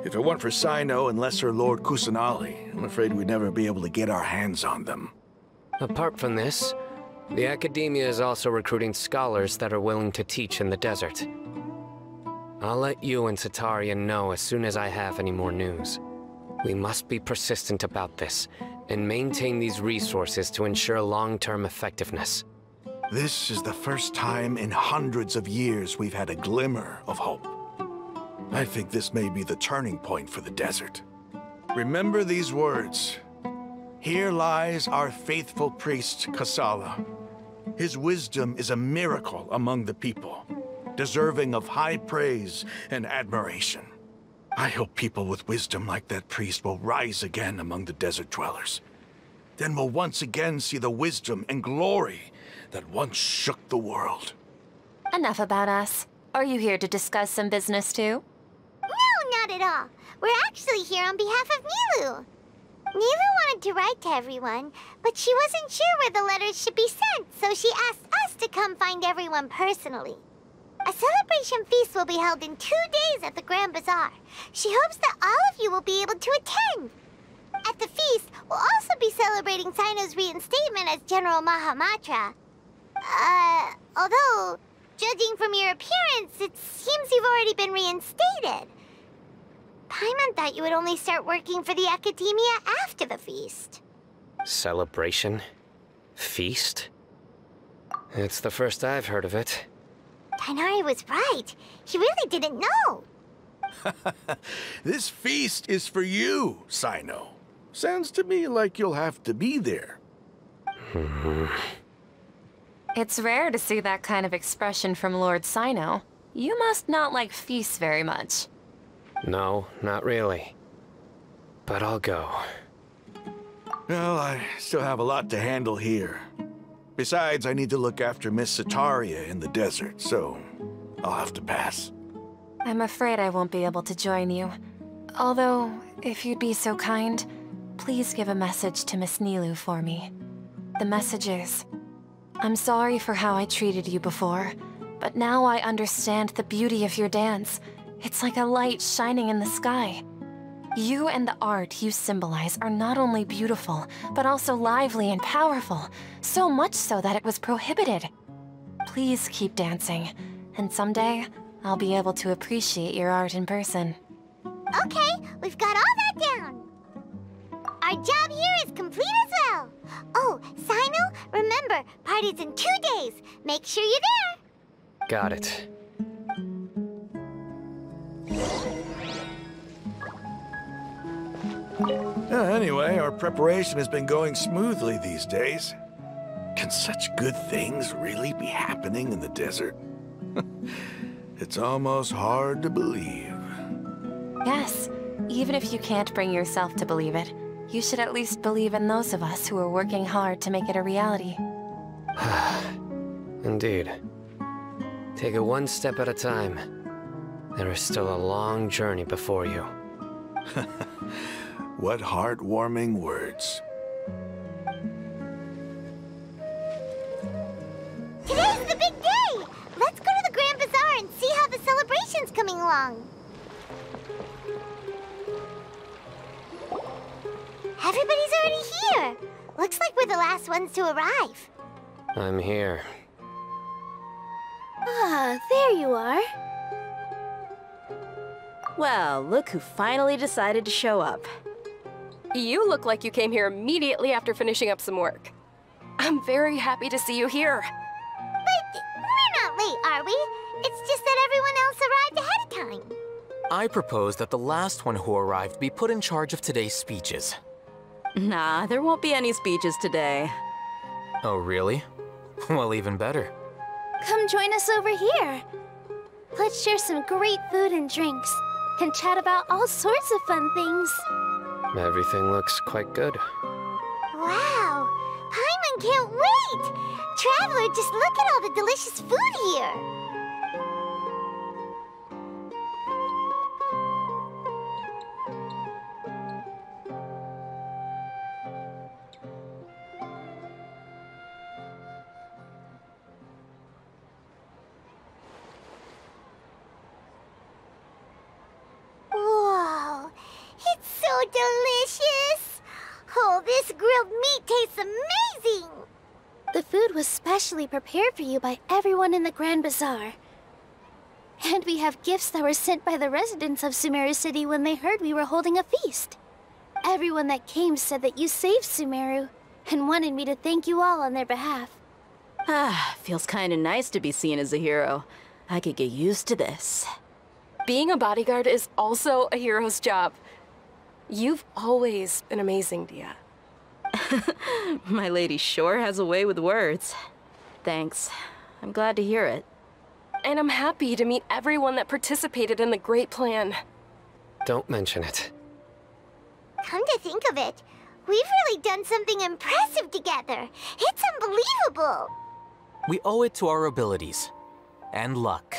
If it weren't for Sino and Lesser Lord Kusanali, I'm afraid we'd never be able to get our hands on them. Apart from this, the Academia is also recruiting scholars that are willing to teach in the desert. I'll let you and Setaria know as soon as I have any more news. We must be persistent about this, and maintain these resources to ensure long-term effectiveness. This is the first time in hundreds of years we've had a glimmer of hope. I think this may be the turning point for the desert. Remember these words. Here lies our faithful priest, Kasala. His wisdom is a miracle among the people, deserving of high praise and admiration. I hope people with wisdom like that priest will rise again among the desert dwellers. Then we'll once again see the wisdom and glory that once shook the world. Enough about us. Are you here to discuss some business too? No, not at all. We're actually here on behalf of Nilou. Nilou wanted to write to everyone, but she wasn't sure where the letters should be sent, so she asked us to come find everyone personally. A celebration feast will be held in 2 days at the Grand Bazaar. She hopes that all of you will be able to attend. At the feast, we'll also be celebrating Sino's reinstatement as General Mahamatra. Although, judging from your appearance, it seems you've already been reinstated. Paimon thought you would only start working for the Academia after the feast. Celebration? Feast? It's the first I've heard of it. Tighnari was right. He really didn't know. This feast is for you, Sino. Sounds to me like you'll have to be there. It's rare to see that kind of expression from Lord Sino. You must not like feasts very much. No, not really. But I'll go. Well, I still have a lot to handle here. Besides, I need to look after Miss Sataria in the desert, so I'll have to pass. I'm afraid I won't be able to join you. Although, if you'd be so kind, please give a message to Miss Nilou for me. The message is, I'm sorry for how I treated you before, but now I understand the beauty of your dance. It's like a light shining in the sky. You and the art you symbolize are not only beautiful, but also lively and powerful, so much so that it was prohibited. Please keep dancing, and someday I'll be able to appreciate your art in person. Okay, we've got all that down. Our job here is complete as well. Oh, Sino, remember, party's in 2 days. Make sure you're there. Got it. Anyway, our preparation has been going smoothly these days. Can such good things really be happening in the desert? It's almost hard to believe. Yes, even if you can't bring yourself to believe it, you should at least believe in those of us who are working hard to make it a reality. Indeed. Take it one step at a time. There is still a long journey before you. What heartwarming words. Today's the big day! Let's go to the Grand Bazaar and see how the celebration's coming along. Everybody's already here. Looks like we're the last ones to arrive. I'm here. Ah, there you are. Well, look who finally decided to show up. You look like you came here immediately after finishing up some work. I'm very happy to see you here. But we're not late, are we? It's just that everyone else arrived ahead of time. I propose that the last one who arrived be put in charge of today's speeches. Nah, there won't be any speeches today. Oh, really? Well, even better. Come join us over here. Let's share some great food and drinks, and chat about all sorts of fun things. Everything looks quite good. Wow! Paimon can't wait! Traveler, just look at all the delicious food here! Whoa! It's so delicious! Oh, this grilled meat tastes amazing! The food was specially prepared for you by everyone in the Grand Bazaar. And we have gifts that were sent by the residents of Sumeru City when they heard we were holding a feast. Everyone that came said that you saved Sumeru, and wanted me to thank you all on their behalf. Ah, feels kinda nice to be seen as a hero. I could get used to this. Being a bodyguard is also a hero's job. You've always been amazing, Dia. My lady sure has a way with words. Thanks. I'm glad to hear it. And I'm happy to meet everyone that participated in the great plan. Don't mention it. Come to think of it, we've really done something impressive together. It's unbelievable. We owe it to our abilities. And luck.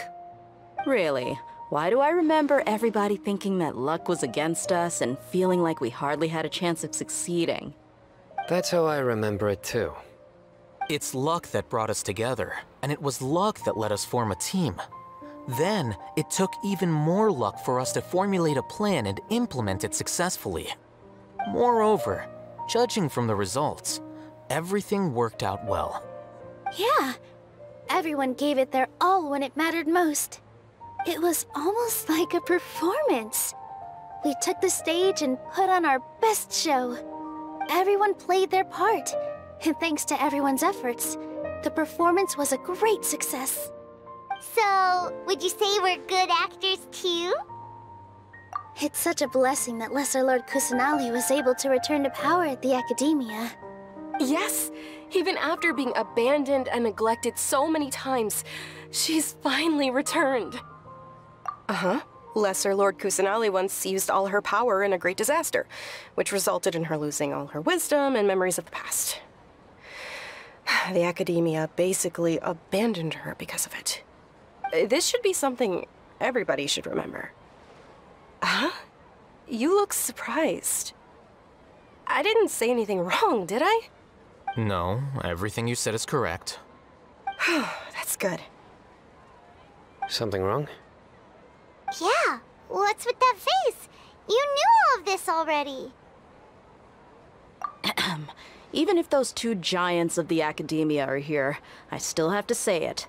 Really? Why do I remember everybody thinking that luck was against us and feeling like we hardly had a chance of succeeding? That's how I remember it too. It's luck that brought us together, and it was luck that let us form a team. Then, it took even more luck for us to formulate a plan and implement it successfully. Moreover, judging from the results, everything worked out well. Yeah, everyone gave it their all when it mattered most. It was almost like a performance. We took the stage and put on our best show. Everyone played their part, and thanks to everyone's efforts, the performance was a great success. So, would you say we're good actors too? It's such a blessing that Lesser Lord Kusanali was able to return to power at the Academia. Yes, even after being abandoned and neglected so many times, she's finally returned. Uh-huh. Lesser Lord Kusanali once used all her power in a great disaster, which resulted in her losing all her wisdom and memories of the past. The Academia basically abandoned her because of it. This should be something everybody should remember. Huh? You look surprised. I didn't say anything wrong, did I? No, everything you said is correct. That's good. Something wrong? Yeah, what's with that face? You knew all of this already. Even if those two giants of the Academia are here, I still have to say it.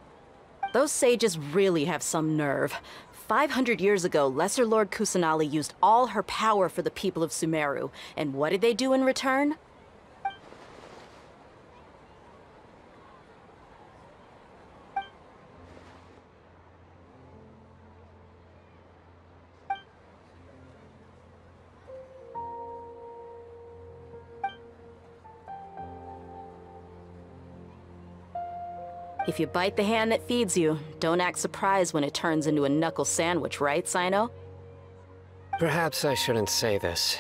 Those sages really have some nerve. 500 years ago, Lesser Lord Kusanali used all her power for the people of Sumeru. And what did they do in return? If you bite the hand that feeds you, don't act surprised when it turns into a knuckle sandwich, right, Sino? Perhaps I shouldn't say this,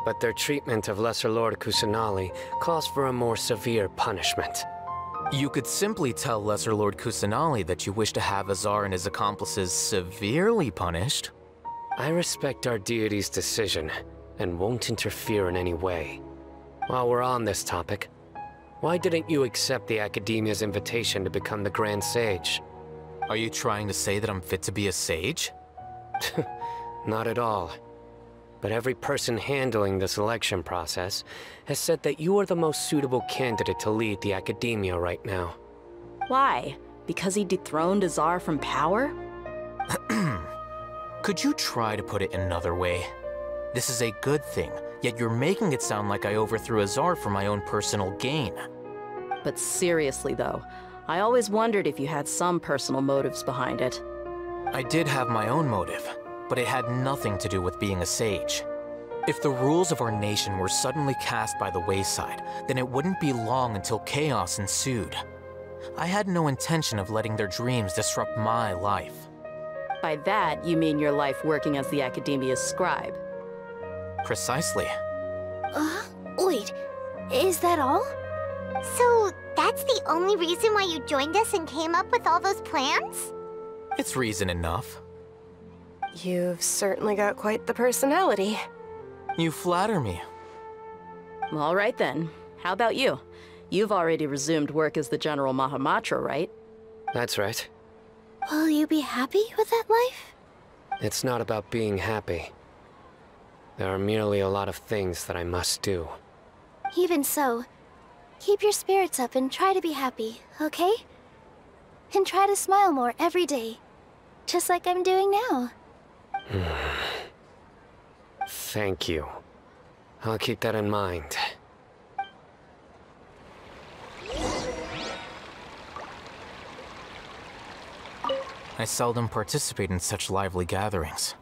but their treatment of Lesser Lord Kusanali calls for a more severe punishment. You could simply tell Lesser Lord Kusanali that you wish to have Azar and his accomplices severely punished. I respect our deity's decision, and won't interfere in any way. While we're on this topic, why didn't you accept the Academia's invitation to become the Grand Sage? Are you trying to say that I'm fit to be a sage? Not at all. But every person handling the selection process has said that you are the most suitable candidate to lead the Academia right now. Why? Because he dethroned Azar from power? Could you try to put it another way? This is a good thing, yet you're making it sound like I overthrew Azar for my own personal gain. But seriously though, I always wondered if you had some personal motives behind it. I did have my own motive, but it had nothing to do with being a sage. If the rules of our nation were suddenly cast by the wayside, then it wouldn't be long until chaos ensued. I had no intention of letting their dreams disrupt my life. By that, you mean your life working as the Academia's scribe? Precisely. Wait, is that all? So, that's the only reason why you joined us and came up with all those plans? It's reason enough. You've certainly got quite the personality. You flatter me. All right then. How about you? You've already resumed work as the General Mahamatra, right? That's right. Will you be happy with that life? It's not about being happy. There are merely a lot of things that I must do. Even so, keep your spirits up and try to be happy, okay? And try to smile more every day, just like I'm doing now. Thank you. I'll keep that in mind. I seldom participate in such lively gatherings,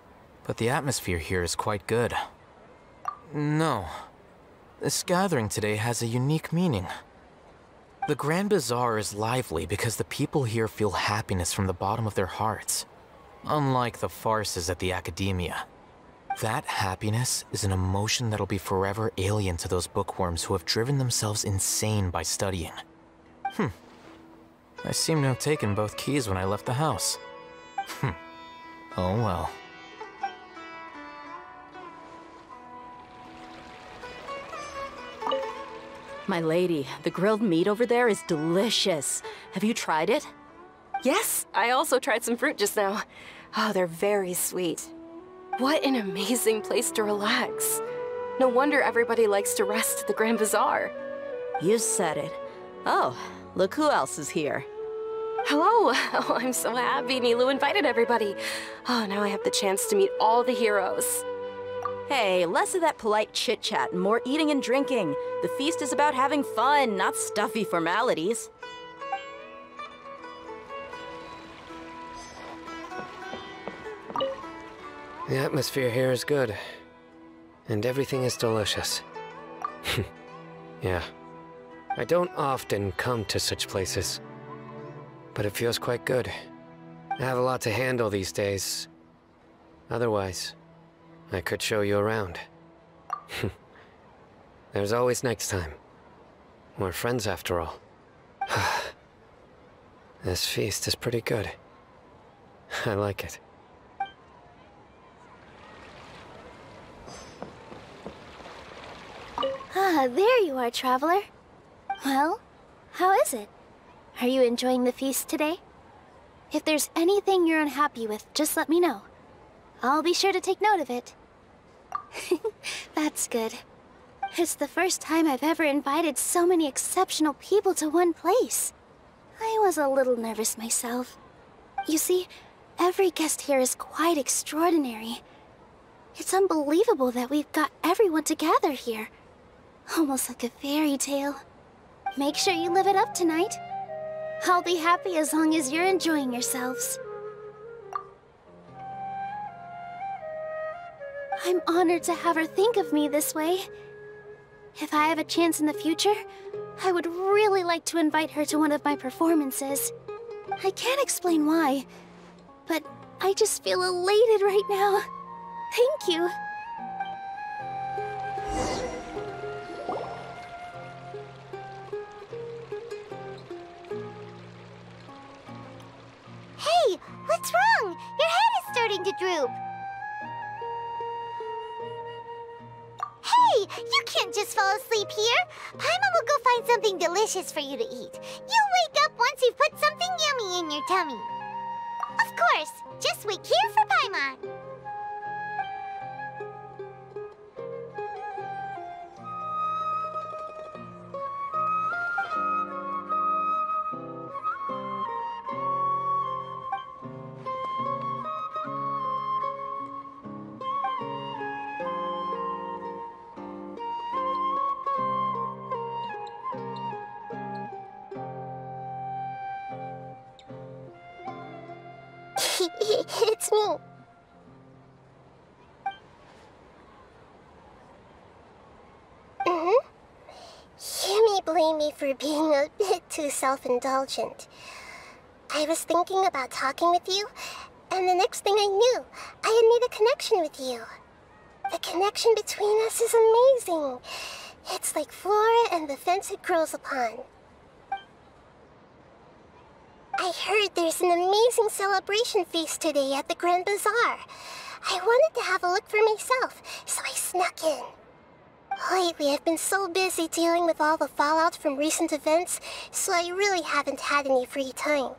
but the atmosphere here is quite good. No, this gathering today has a unique meaning. The Grand Bazaar is lively because the people here feel happiness from the bottom of their hearts, unlike the farces at the Academia. That happiness is an emotion that'll be forever alien to those bookworms who have driven themselves insane by studying. I seem to have taken both keys when I left the house. Oh well. My lady, the grilled meat over there is delicious. Have you tried it? Yes, I also tried some fruit just now. Oh, they're very sweet. What an amazing place to relax. No wonder everybody likes to rest at the Grand Bazaar. You said it. Oh, look who else is here. Hello! Oh, I'm so happy Nilou invited everybody. Oh, now I have the chance to meet all the heroes. Hey, less of that polite chit-chat and more eating and drinking. The feast is about having fun, not stuffy formalities. The atmosphere here is good, and everything is delicious. Yeah, I don't often come to such places, but it feels quite good. I have a lot to handle these days. Otherwise, I could show you around. There's always next time. We're friends after all. This feast is pretty good. I like it. Ah, there you are, traveler. Well, how is it? Are you enjoying the feast today? If there's anything you're unhappy with, just let me know. I'll be sure to take note of it. That's good. It's the first time I've ever invited so many exceptional people to one place. I was a little nervous myself. You see, every guest here is quite extraordinary. It's unbelievable that we've got everyone together here. Almost like a fairy tale. Make sure you live it up tonight. I'll be happy as long as you're enjoying yourselves. I'm honored to have her think of me this way. If I have a chance in the future, I would really like to invite her to one of my performances. I can't explain why, but I just feel elated right now. Thank you. Hey, what's wrong? Your head is starting to droop. Hey, you can't just fall asleep here. Paimon will go find something delicious for you to eat. You'll wake up once you've put something yummy in your tummy. Of course, just wait here for Paimon. It's me. You may blame me for being a bit too self-indulgent. I was thinking about talking with you, and the next thing I knew, I had made a connection with you. The connection between us is amazing. It's like flora and the fence it grows upon. I heard there's an amazing celebration feast today at the Grand Bazaar. I wanted to have a look for myself, so I snuck in. Lately, I've been so busy dealing with all the fallout from recent events, so I really haven't had any free time.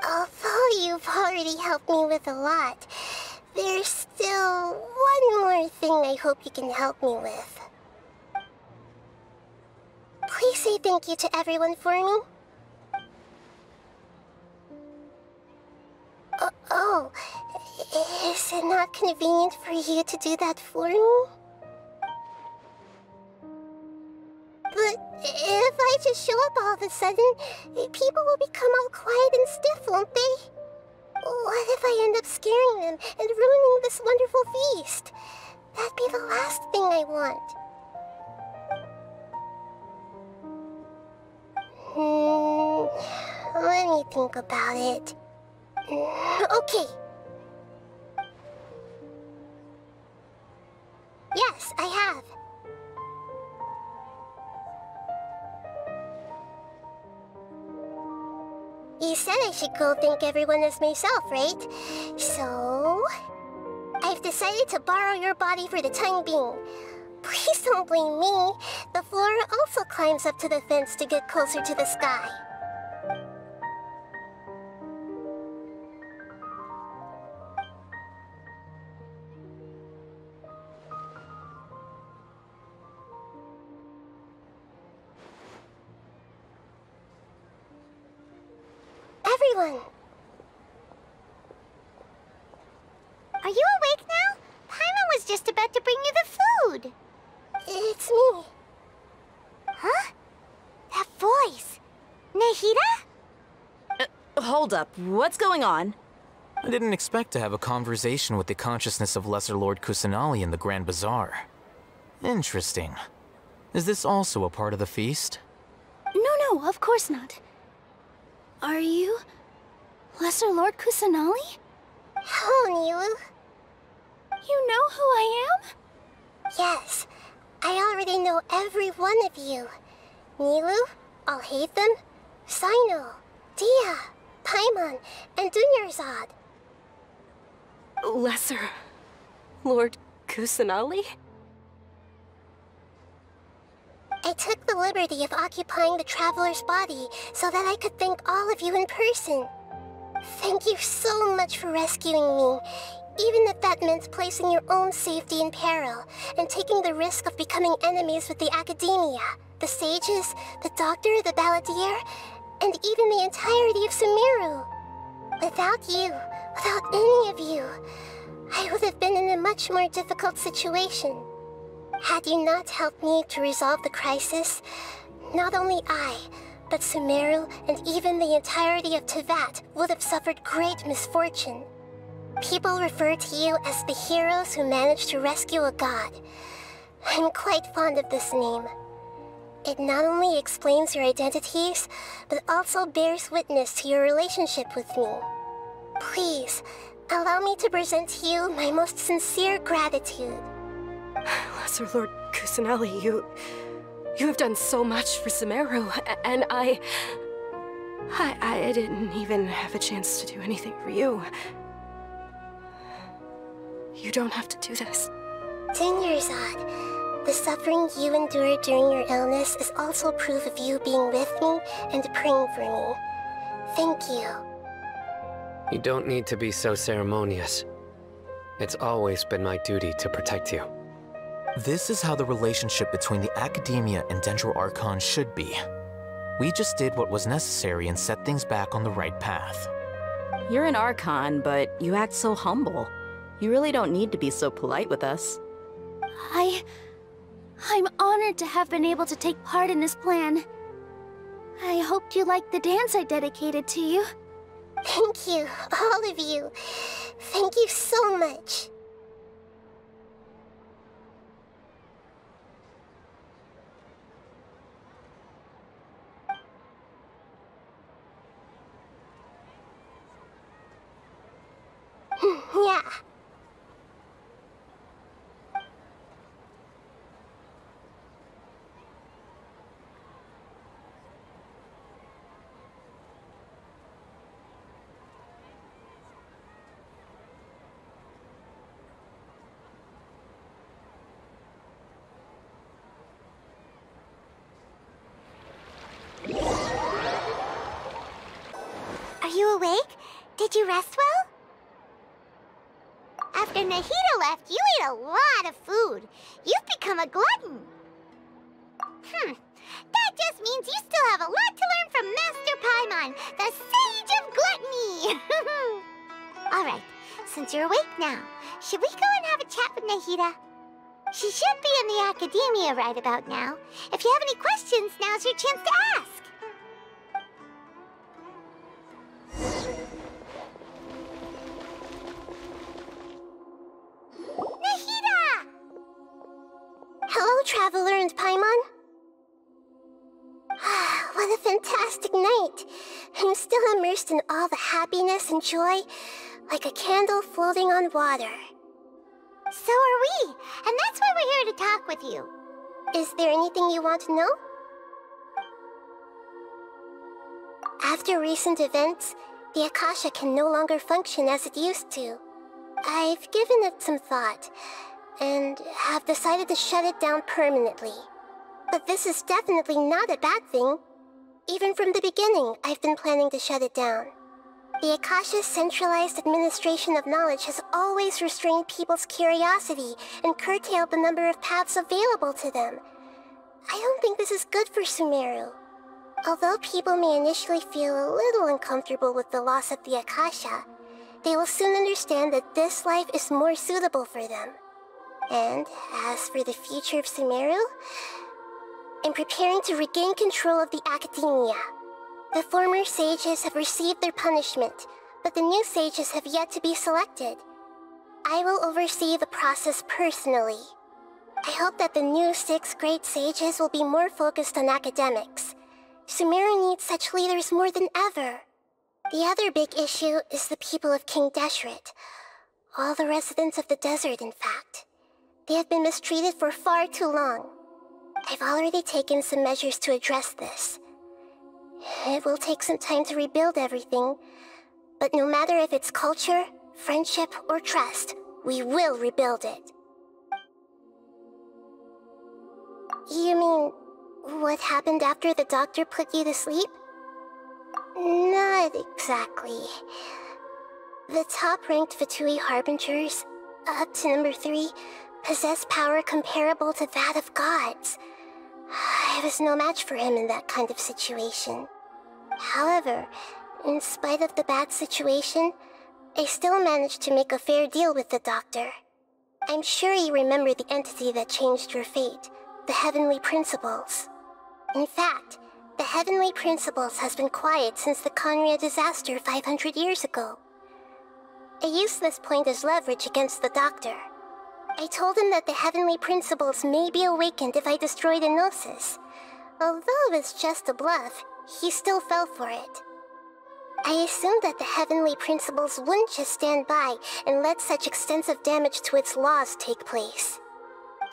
Although you've already helped me with a lot, there's still one more thing I hope you can help me with. Please say thank you to everyone for me. Oh, is it not convenient for you to do that for me? But if I just show up all of a sudden, people will become all quiet and stiff, won't they? What if I end up scaring them and ruining this wonderful feast? That'd be the last thing I want. Let me think about it. Okay. Yes, I have. You said I should go thank everyone as myself, right? So... I've decided to borrow your body for the time being. Please don't blame me. The flora also climbs up to the fence to get closer to the sky. Everyone! Are you awake now? Paimon was just about to bring you the food. It's me. Huh? That voice. Nahida? Hold up. What's going on? I didn't expect to have a conversation with the consciousness of Lesser Lord Kusanali in the Grand Bazaar. Interesting. Is this also a part of the feast? No, of course not. Are you... Lesser Lord Kusanali? Hello, Nilu. You know who I am? Yes, I already know every one of you. Nilu, Alhaitham, Cyno, Dia, Paimon, and Dunyarzad. Lesser Lord Kusanali? I took the liberty of occupying the Traveler's body so that I could thank all of you in person. Thank you so much for rescuing me, even if that meant placing your own safety in peril and taking the risk of becoming enemies with the Academia, the Sages, the Doctor, the Balladeer, and even the entirety of Sumeru. Without you, without any of you, I would have been in a much more difficult situation. Had you not helped me to resolve the crisis, not only I, but Sumeru and even the entirety of Teyvat would have suffered great misfortune. People refer to you as the heroes who managed to rescue a god. I'm quite fond of this name. It not only explains your identities, but also bears witness to your relationship with me. Please, allow me to present to you my most sincere gratitude. Lesser Lord Kusanali, you have done so much for Sumeru, and I didn't even have a chance to do anything for you. You don't have to do this. Dunyarzad, the suffering you endured during your illness is also proof of you being with me and praying for me. Thank you. You don't need to be so ceremonious. It's always been my duty to protect you. This is how the relationship between the Academia and Dendro Archon should be. We just did what was necessary and set things back on the right path. You're an Archon, but you act so humble. You really don't need to be so polite with us. I'm honored to have been able to take part in this plan. I hoped you liked the dance I dedicated to you. Thank you, all of you. Thank you so much. Yeah. Are you awake? Did you rest well? After Nahida left, you ate a lot of food. You've become a glutton. That just means you still have a lot to learn from Master Paimon, the Sage of Gluttony. Alright, since you're awake now, should we go and have a chat with Nahida? She should be in the Academia right about now. If you have any questions, now's your chance to ask. Nahida! Hello, Traveler and Paimon. What a fantastic night. I'm still immersed in all the happiness and joy, like a candle floating on water. So are we, and that's why we're here to talk with you. Is there anything you want to know? After recent events, the Akasha can no longer function as it used to. I've given it some thought, and have decided to shut it down permanently. But this is definitely not a bad thing. Even from the beginning, I've been planning to shut it down. The Akasha's centralized administration of knowledge has always restrained people's curiosity and curtailed the number of paths available to them. I don't think this is good for Sumeru. Although people may initially feel a little uncomfortable with the loss of the Akasha, they will soon understand that this life is more suitable for them. And as for the future of Sumeru, I'm preparing to regain control of the Academia. The former sages have received their punishment, but the new sages have yet to be selected. I will oversee the process personally. I hope that the new 6 great sages will be more focused on academics. Sumeru needs such leaders more than ever. The other big issue is the people of King Deshret. All the residents of the desert, in fact. They have been mistreated for far too long. I've already taken some measures to address this. It will take some time to rebuild everything, but no matter if it's culture, friendship, or trust, we will rebuild it. You mean, what happened after the doctor put you to sleep? Not exactly. The top-ranked Fatui Harbingers, up to number 3, possess power comparable to that of gods. I was no match for him in that kind of situation. However, in spite of the bad situation, I still managed to make a fair deal with the doctor. I'm sure you remember the entity that changed your fate, the Heavenly Principles. In fact, the Heavenly Principles has been quiet since the Conria disaster 500 years ago. I used this point as leverage against the doctor. I told him that the Heavenly Principles may be awakened if I destroyed Enosis. Although it was just a bluff, he still fell for it. I assumed that the Heavenly Principles wouldn't just stand by and let such extensive damage to its laws take place.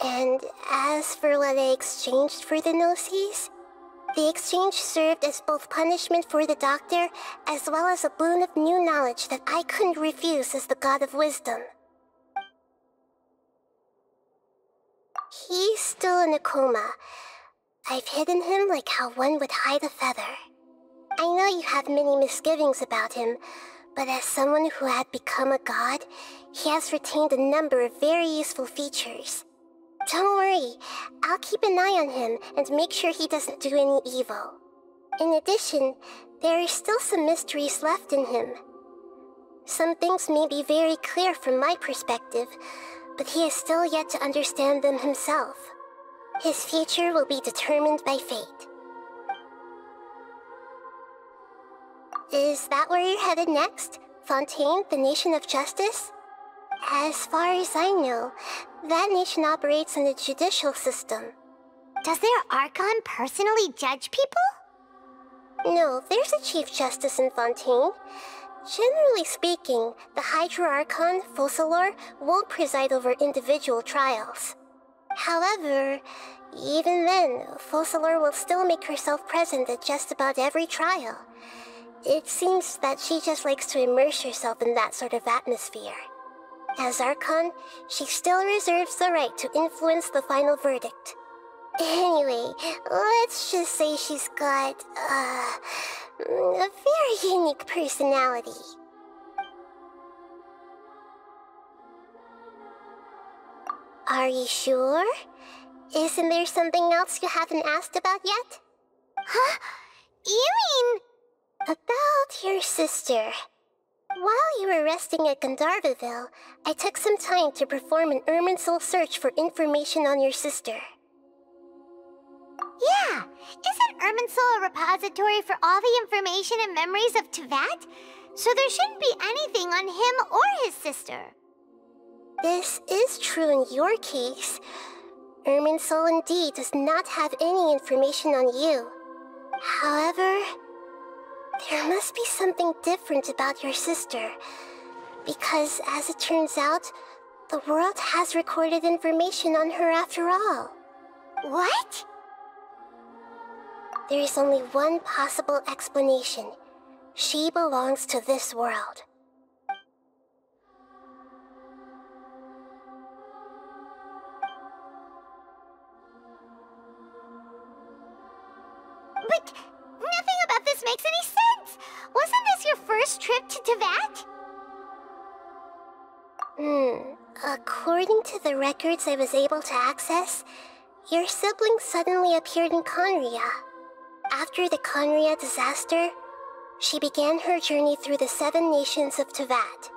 And as for what I exchanged for the Gnosis, the exchange served as both punishment for the doctor, as well as a boon of new knowledge that I couldn't refuse as the God of Wisdom. He's still in a coma. I've hidden him like how one would hide a feather. I know you have many misgivings about him, but as someone who had become a god, he has retained a number of very useful features. Don't worry, I'll keep an eye on him and make sure he doesn't do any evil. In addition, there are still some mysteries left in him. Some things may be very clear from my perspective, but he is still yet to understand them himself. His future will be determined by fate. Is that where you're headed next? Fontaine, the Nation of Justice? As far as I know, that nation operates in a judicial system. Does their Archon personally judge people? No, there's a Chief Justice in Fontaine. Generally speaking, the Hydra Archon, Focalor, won't preside over individual trials. However, even then, Focalor will still make herself present at just about every trial. It seems that she just likes to immerse herself in that sort of atmosphere. As Archon, she still reserves the right to influence the final verdict. Anyway, let's just say she's got, a very unique personality. Are you sure? Isn't there something else you haven't asked about yet? Huh? You mean... About your sister. While you were resting at Gandharvaville, I took some time to perform an Irminsul search for information on your sister. Yeah! Isn't Irminsul a repository for all the information and memories of Teyvat? So there shouldn't be anything on him or his sister. This is true in your case. Irminsul indeed does not have any information on you. However, there must be something different about your sister, because as it turns out, the world has recorded information on her after all. What? There is only one possible explanation. She belongs to this world. But nothing about this makes any sense! Wasn't this your first trip to Teyvat? According to the records I was able to access, your sibling suddenly appeared in Conria. After the Conria disaster, she began her journey through the 7 nations of Teyvat.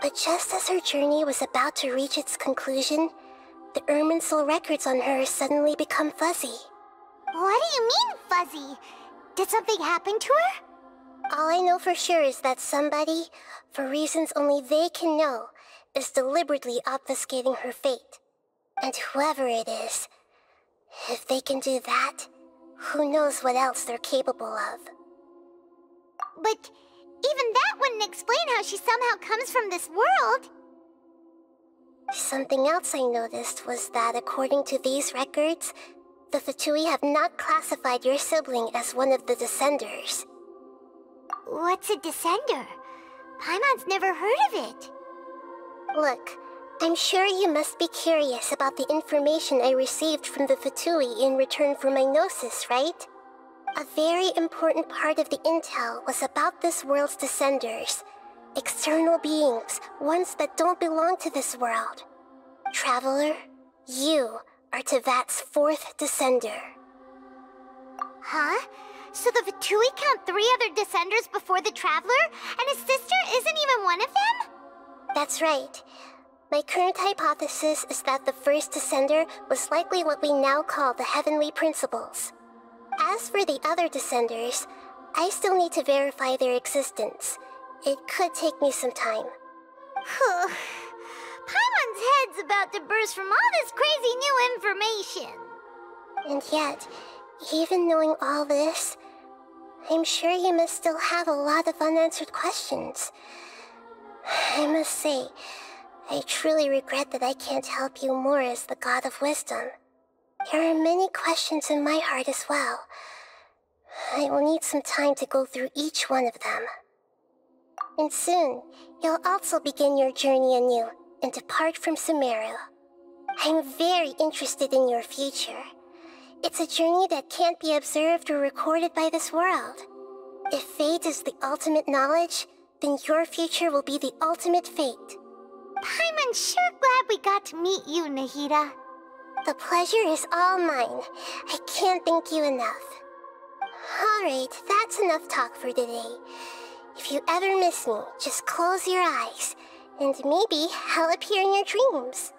But just as her journey was about to reach its conclusion, the Irminsul records on her suddenly become fuzzy. What do you mean, fuzzy? Did something happen to her? All I know for sure is that somebody, for reasons only they can know, is deliberately obfuscating her fate. And whoever it is, if they can do that, who knows what else they're capable of. But even that wouldn't explain how she somehow comes from this world. Something else I noticed was that according to these records, the Fatui have not classified your sibling as one of the Descenders. What's a Descender? Paimon's never heard of it. Look, I'm sure you must be curious about the information I received from the Fatui in return for my gnosis, right? A very important part of the intel was about this world's Descenders. External beings, ones that don't belong to this world. Traveler, you are Tevat's 4th Descender. Huh? So the Fatui count 3 other Descenders before the Traveler, and his sister isn't even one of them? That's right. My current hypothesis is that the first Descender was likely what we now call the Heavenly Principles. As for the other Descenders, I still need to verify their existence. It could take me some time. Paimon's head's about to burst from all this crazy new information. And yet, even knowing all this, I'm sure you must still have a lot of unanswered questions. I must say, I truly regret that I can't help you more as the God of Wisdom. There are many questions in my heart as well. I will need some time to go through each one of them. And soon, you'll also begin your journey anew and depart from Sumeru. I'm very interested in your future. It's a journey that can't be observed or recorded by this world. If fate is the ultimate knowledge, then your future will be the ultimate fate. Paimon's sure glad we got to meet you, Nahida. The pleasure is all mine. I can't thank you enough. Alright, that's enough talk for today. If you ever miss me, just close your eyes, and maybe I'll appear in your dreams.